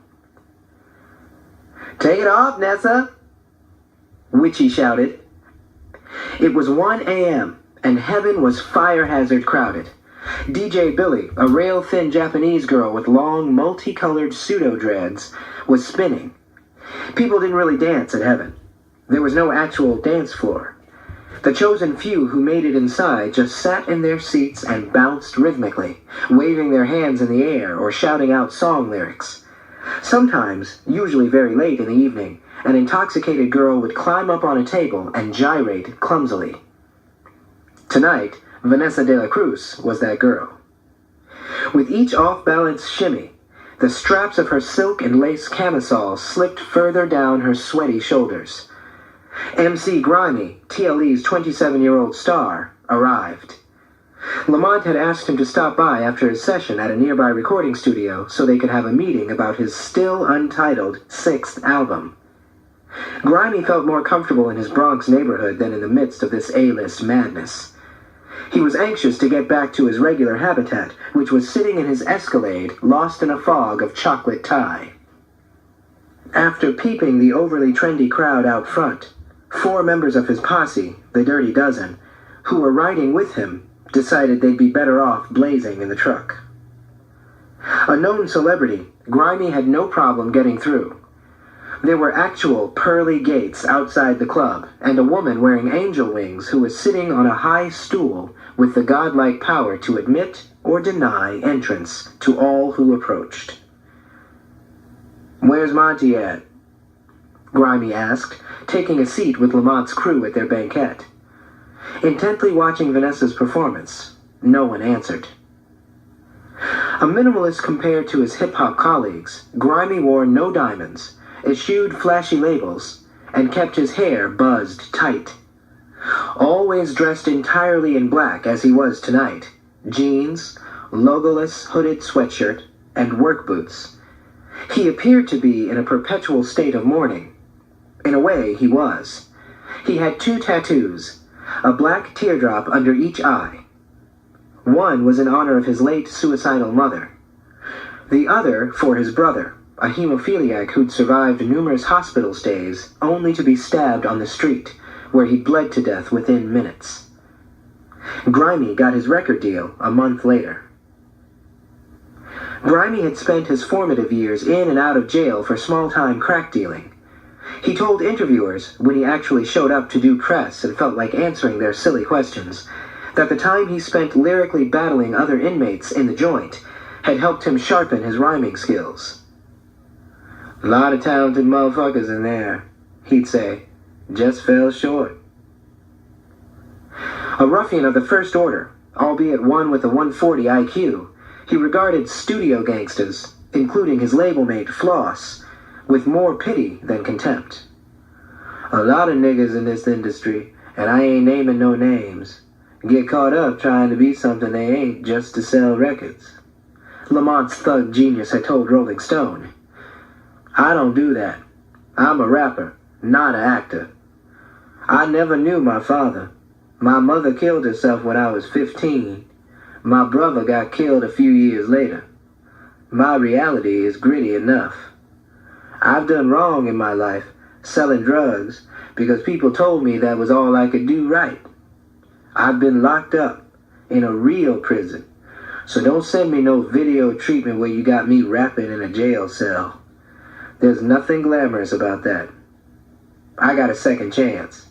"Take it off, Nessa," Witchy shouted. It was 1 a.m., and heaven was fire hazard crowded. DJ Billy, a rail-thin Japanese girl with long, multicolored pseudo-dreads, was spinning. People didn't really dance at heaven. There was no actual dance floor. The chosen few who made it inside just sat in their seats and bounced rhythmically, waving their hands in the air or shouting out song lyrics. Sometimes, usually very late in the evening, an intoxicated girl would climb up on a table and gyrate clumsily. Tonight, Vanessa de la Cruz was that girl. With each off-balance shimmy, the straps of her silk and lace camisole slipped further down her sweaty shoulders. MC Grimy, TLE's 27-year-old star, arrived. Lamont had asked him to stop by after his session at a nearby recording studio so they could have a meeting about his still untitled 6th album. Grimy felt more comfortable in his Bronx neighborhood than in the midst of this A-list madness. He was anxious to get back to his regular habitat, which was sitting in his Escalade, lost in a fog of chocolate tie. After peeping the overly trendy crowd out front, 4 members of his posse, the Dirty Dozen, who were riding with him, decided they'd be better off blazing in the truck. A known celebrity, Grimy had no problem getting through. There were actual pearly gates outside the club, and a woman wearing angel wings who was sitting on a high stool with the godlike power to admit or deny entrance to all who approached. "Where's Monty at?" Grimy asked, taking a seat with Lamont's crew at their banquette. Intently watching Vanessa's performance, no one answered. A minimalist compared to his hip-hop colleagues, Grimy wore no diamonds, eschewed flashy labels, and kept his hair buzzed tight. Always dressed entirely in black as he was tonight, jeans, logoless hooded sweatshirt, and work boots. He appeared to be in a perpetual state of mourning. In a way, he was. He had 2 tattoos, a black teardrop under each eye. One was in honor of his late suicidal mother. The other for his brother, a hemophiliac who'd survived numerous hospital stays only to be stabbed on the street, where he bled to death within minutes. Grimy got his record deal a month later. Grimy had spent his formative years in and out of jail for small-time crack dealing. He told interviewers, when he actually showed up to do press and felt like answering their silly questions, that the time he spent lyrically battling other inmates in the joint had helped him sharpen his rhyming skills. "A lot of talented motherfuckers in there," he'd say, "just fell short." A ruffian of the first order, albeit one with a 140 IQ, he regarded studio gangsters, including his label mate Floss, with more pity than contempt. "A lot of niggas in this industry, and I ain't naming no names, get caught up trying to be something they ain't just to sell records," Lamont's thug genius had told Rolling Stone. "I don't do that. I'm a rapper, not an actor. I never knew my father. My mother killed herself when I was 15. My brother got killed a few years later. My reality is gritty enough. I've done wrong in my life, selling drugs, because people told me that was all I could do right. I've been locked up in a real prison, so don't send me no video treatment where you got me rapping in a jail cell. There's nothing glamorous about that. I got a second chance.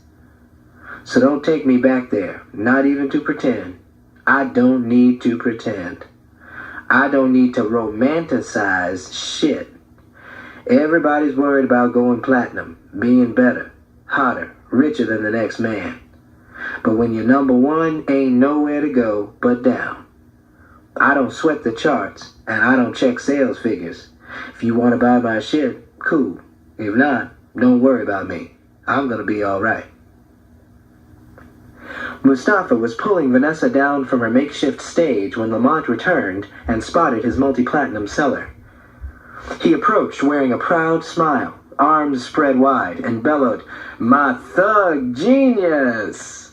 So don't take me back there, not even to pretend. I don't need to pretend. I don't need to romanticize shit. Everybody's worried about going platinum, being better, hotter, richer than the next man. But when you're number one, ain't nowhere to go but down. I don't sweat the charts, and I don't check sales figures. If you want to buy my shit, cool. If not, don't worry about me. I'm gonna be alright." Mustafa was pulling Vanessa down from her makeshift stage when Lamont returned and spotted his multi-platinum seller. He approached wearing a proud smile, arms spread wide, and bellowed, "My thug genius!"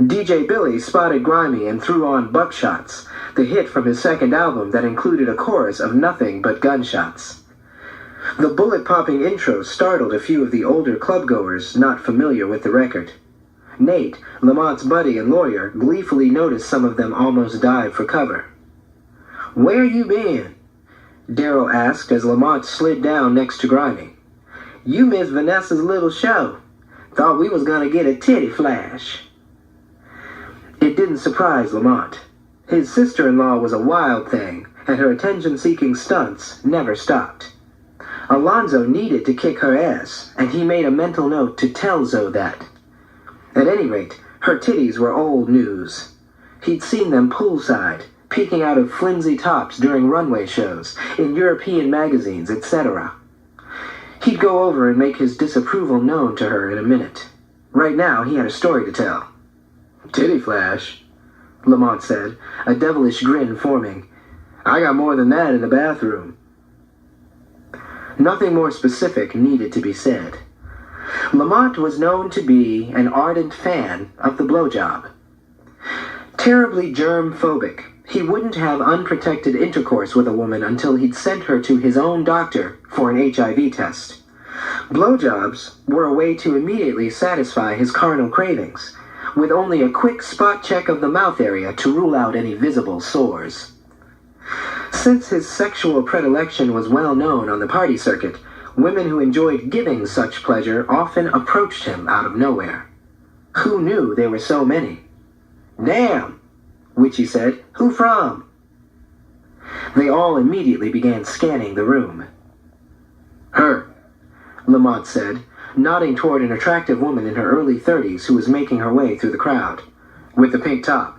DJ Billy spotted Grimy and threw on Buckshots, the hit from his second album that included a chorus of nothing but gunshots. The bullet-popping intro startled a few of the older clubgoers not familiar with the record. Nate, Lamont's buddy and lawyer, gleefully noticed some of them almost dive for cover. "Where you been?" Daryl asked as Lamont slid down next to Grimy. "You missed Vanessa's little show. Thought we was gonna get a titty flash." It didn't surprise Lamont. His sister-in-law was a wild thing, and her attention-seeking stunts never stopped. Alonzo needed to kick her ass, and he made a mental note to tell Zoe that. At any rate, her titties were old news. He'd seen them poolside, peeking out of flimsy tops during runway shows, in European magazines, etc. He'd go over and make his disapproval known to her in a minute. Right now, he had a story to tell. "Titty flash," Lamont said, a devilish grin forming. "I got more than that in the bathroom." Nothing more specific needed to be said. Lamont was known to be an ardent fan of the blowjob. Terribly germ-phobic, he wouldn't have unprotected intercourse with a woman until he'd sent her to his own doctor for an HIV test. Blowjobs were a way to immediately satisfy his carnal cravings, with only a quick spot check of the mouth area to rule out any visible sores. Since his sexual predilection was well known on the party circuit, women who enjoyed giving such pleasure often approached him out of nowhere. Who knew there were so many? "Damn," Witchy said. "Who from?" They all immediately began scanning the room. "Her," Lamont said, nodding toward an attractive woman in her early 30s who was making her way through the crowd, with the pink top.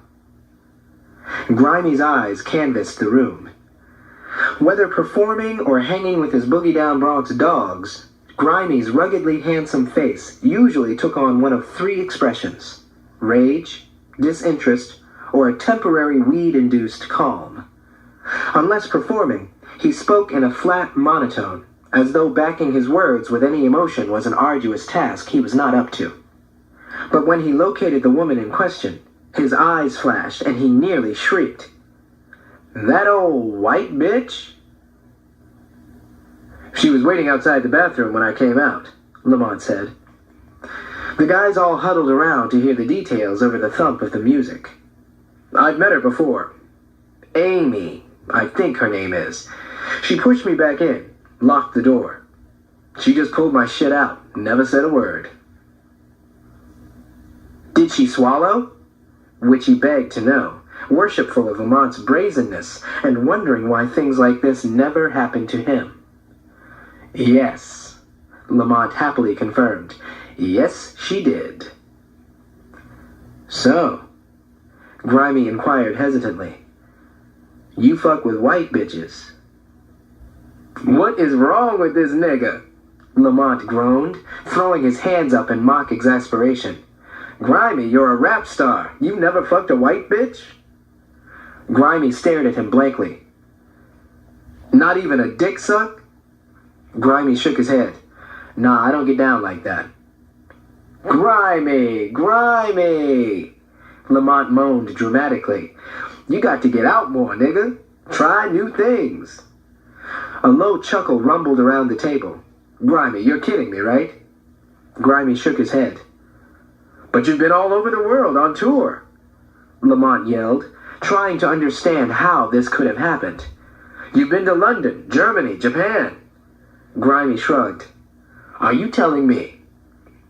Grimy's eyes canvassed the room. Whether performing or hanging with his boogie-down Bronx dogs, Grimy's ruggedly handsome face usually took on one of three expressions: rage, disinterest, or a temporary weed-induced calm. Unless performing, he spoke in a flat monotone, as though backing his words with any emotion was an arduous task he was not up to. But when he located the woman in question, his eyes flashed and he nearly shrieked. "That old white bitch?" "She was waiting outside the bathroom when I came out," Lamont said. The guys all huddled around to hear the details over the thump of the music. "I'd met her before. Amy, I think her name is. She pushed me back in, locked the door. She just pulled my shit out, never said a word. Did she swallow? Witchy begged to know, worshipful of Lamont's brazenness and wondering why things like this never happened to him. Yes, Lamont happily confirmed. Yes, she did. So, Grimy inquired hesitantly, you fuck with white bitches? What is wrong with this nigga? Lamont groaned, throwing his hands up in mock exasperation. Grimy, you're a rap star. You've never fucked a white bitch? Grimy stared at him blankly. Not even a dick suck? Grimy shook his head. Nah, I don't get down like that. Grimy! Grimy! Lamont moaned dramatically. You got to get out more, nigga. Try new things. A low chuckle rumbled around the table. Grimy, you're kidding me, right? Grimy shook his head. But you've been all over the world on tour, Lamont yelled, trying to understand how this could have happened. You've been to London, Germany, Japan. Grimy shrugged. Are you telling me,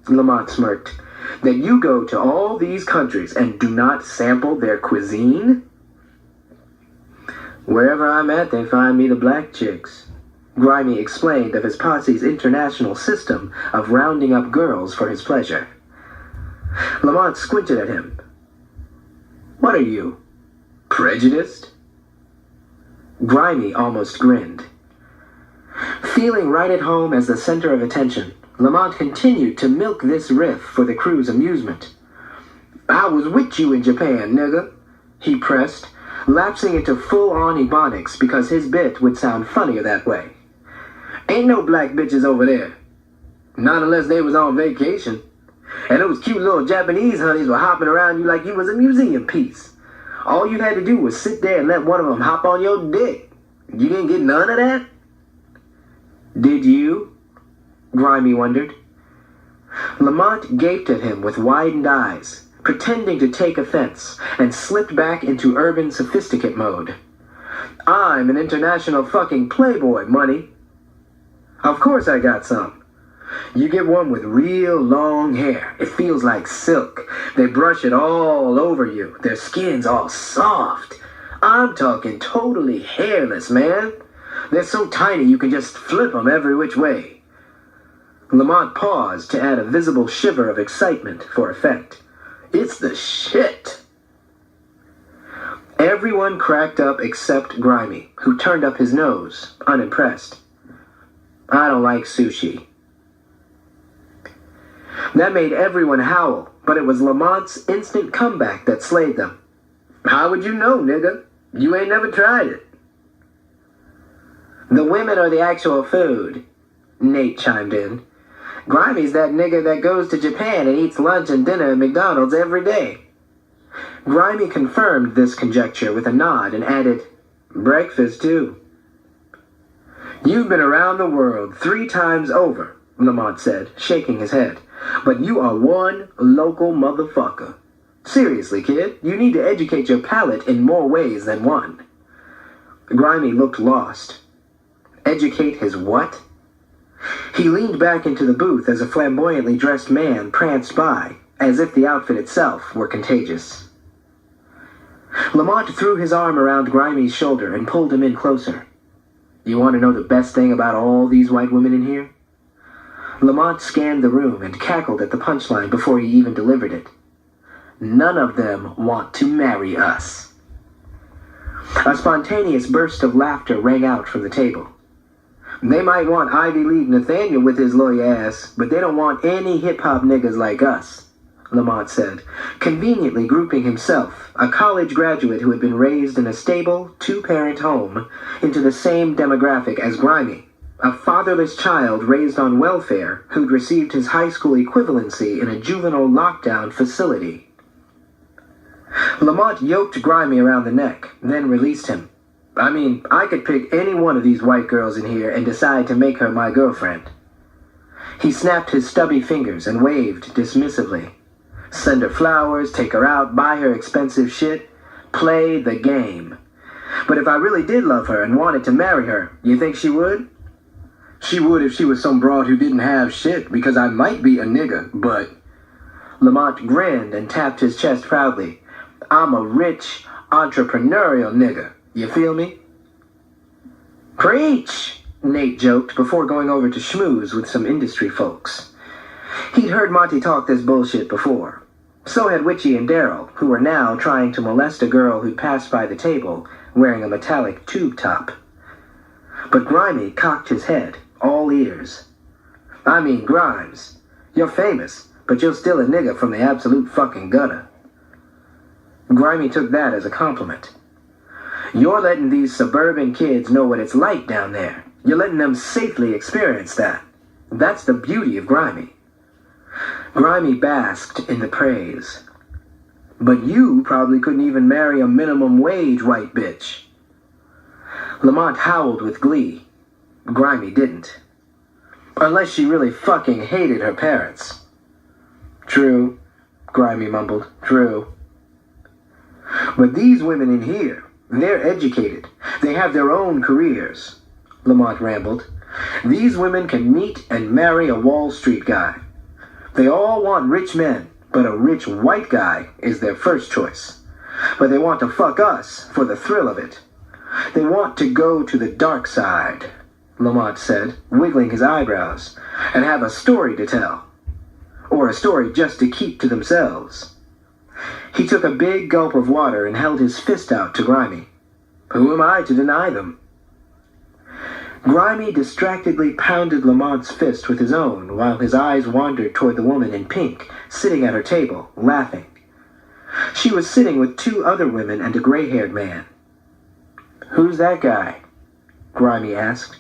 Lamont smirked, that you go to all these countries and do not sample their cuisine? Wherever I'm at, they find me the black chicks. Grimy explained of his posse's international system of rounding up girls for his pleasure. Lamont squinted at him. What are you, prejudiced? Grimy almost grinned. Feeling right at home as the center of attention, Lamont continued to milk this riff for the crew's amusement. I was with you in Japan, nigga, he pressed, lapsing into full-on Ebonics because his bit would sound funnier that way. Ain't no black bitches over there. Not unless they was on vacation. And those cute little Japanese honeys were hopping around you like you was a museum piece. All you had to do was sit there and let one of them hop on your dick. You didn't get none of that? Did you? Grimy wondered. Lamont gaped at him with widened eyes, pretending to take offense, and slipped back into urban sophisticate mode. I'm an international fucking playboy, money. Of course I got some. You get one with real long hair. It feels like silk. They brush it all over you. Their skin's all soft. I'm talking totally hairless, man. They're so tiny you can just flip them every which way. Lamont paused to add a visible shiver of excitement for effect. It's the shit. Everyone cracked up except Grimy, who turned up his nose, unimpressed. I don't like sushi. That made everyone howl, but it was Lamont's instant comeback that slayed them. How would you know, nigga? You ain't never tried it. The women are the actual food, Nate chimed in. Grimy's that nigga that goes to Japan and eats lunch and dinner at McDonald's every day. Grimy confirmed this conjecture with a nod and added, breakfast too. You've been around the world 3 times over, Lamont said, shaking his head. But you are one local motherfucker. Seriously, kid, you need to educate your palate in more ways than one. Grimy looked lost. Educate his what? He leaned back into the booth as a flamboyantly dressed man pranced by, as if the outfit itself were contagious. Lamont threw his arm around Grimy's shoulder and pulled him in closer. You want to know the best thing about all these white women in here? Lamont scanned the room and cackled at the punchline before he even delivered it. None of them want to marry us. A spontaneous burst of laughter rang out from the table. They might want Ivy League Nathaniel with his lawyer ass, but they don't want any hip-hop niggas like us, Lamont said, conveniently grouping himself, a college graduate who had been raised in a stable, 2-parent home, into the same demographic as Grimy, a fatherless child raised on welfare who'd received his high school equivalency in a juvenile lockdown facility. Lamont yoked Grimy around the neck, then released him. I mean, I could pick any one of these white girls in here and decide to make her my girlfriend. He snapped his stubby fingers and waved dismissively. Send her flowers, take her out, buy her expensive shit. Play the game. But if I really did love her and wanted to marry her, you think she would? She would if she was some broad who didn't have shit, because I might be a nigga, but... Lamont grinned and tapped his chest proudly. I'm a rich, entrepreneurial nigga. You feel me? Preach! Nate joked before going over to schmooze with some industry folks. He'd heard Monty talk this bullshit before. So had Witchy and Daryl, who were now trying to molest a girl who passed by the table wearing a metallic tube top. But Grimy cocked his head, all ears. I mean, Grimes, you're famous, but you're still a nigga from the absolute fucking gutter. Grimy took that as a compliment. You're letting these suburban kids know what it's like down there. You're letting them safely experience that. That's the beauty of Grimy. Grimy basked in the praise. But you probably couldn't even marry a minimum wage white bitch. Lamont howled with glee. Grimy didn't. Unless she really fucking hated her parents. True, Grimy mumbled. True. But these women in here, they're educated. They have their own careers, Lamont rambled. These women can meet and marry a Wall Street guy. They all want rich men, but a rich white guy is their first choice. But they want to fuck us for the thrill of it. They want to go to the dark side, Lamont said, wiggling his eyebrows, and have a story to tell. Or a story just to keep to themselves. He took a big gulp of water and held his fist out to Grimy. Who am I to deny them? Grimy distractedly pounded Lamont's fist with his own while his eyes wandered toward the woman in pink, sitting at her table, laughing. She was sitting with two other women and a gray-haired man. Who's that guy? Grimy asked.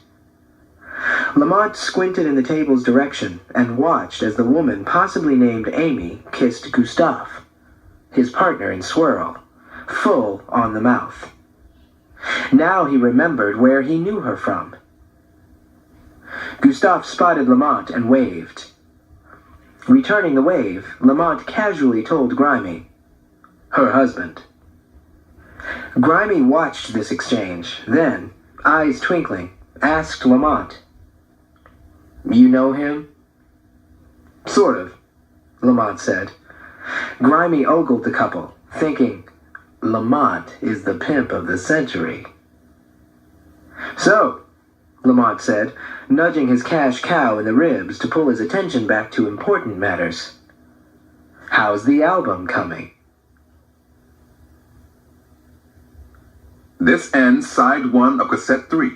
Lamont squinted in the table's direction and watched as the woman, possibly named Amy, kissed Gustave, his partner in Swirl, full on the mouth. Now he remembered where he knew her from. Gustave spotted Lamont and waved. Returning the wave, Lamont casually told Grimy, her husband. Grimy watched this exchange, then, eyes twinkling, asked Lamont, You know him? Sort of, Lamont said. Grimy ogled the couple, thinking, Lamont is the pimp of the century. So, Lamont said, nudging his cash cow in the ribs to pull his attention back to important matters. How's the album coming? This ends side 1 of cassette 3.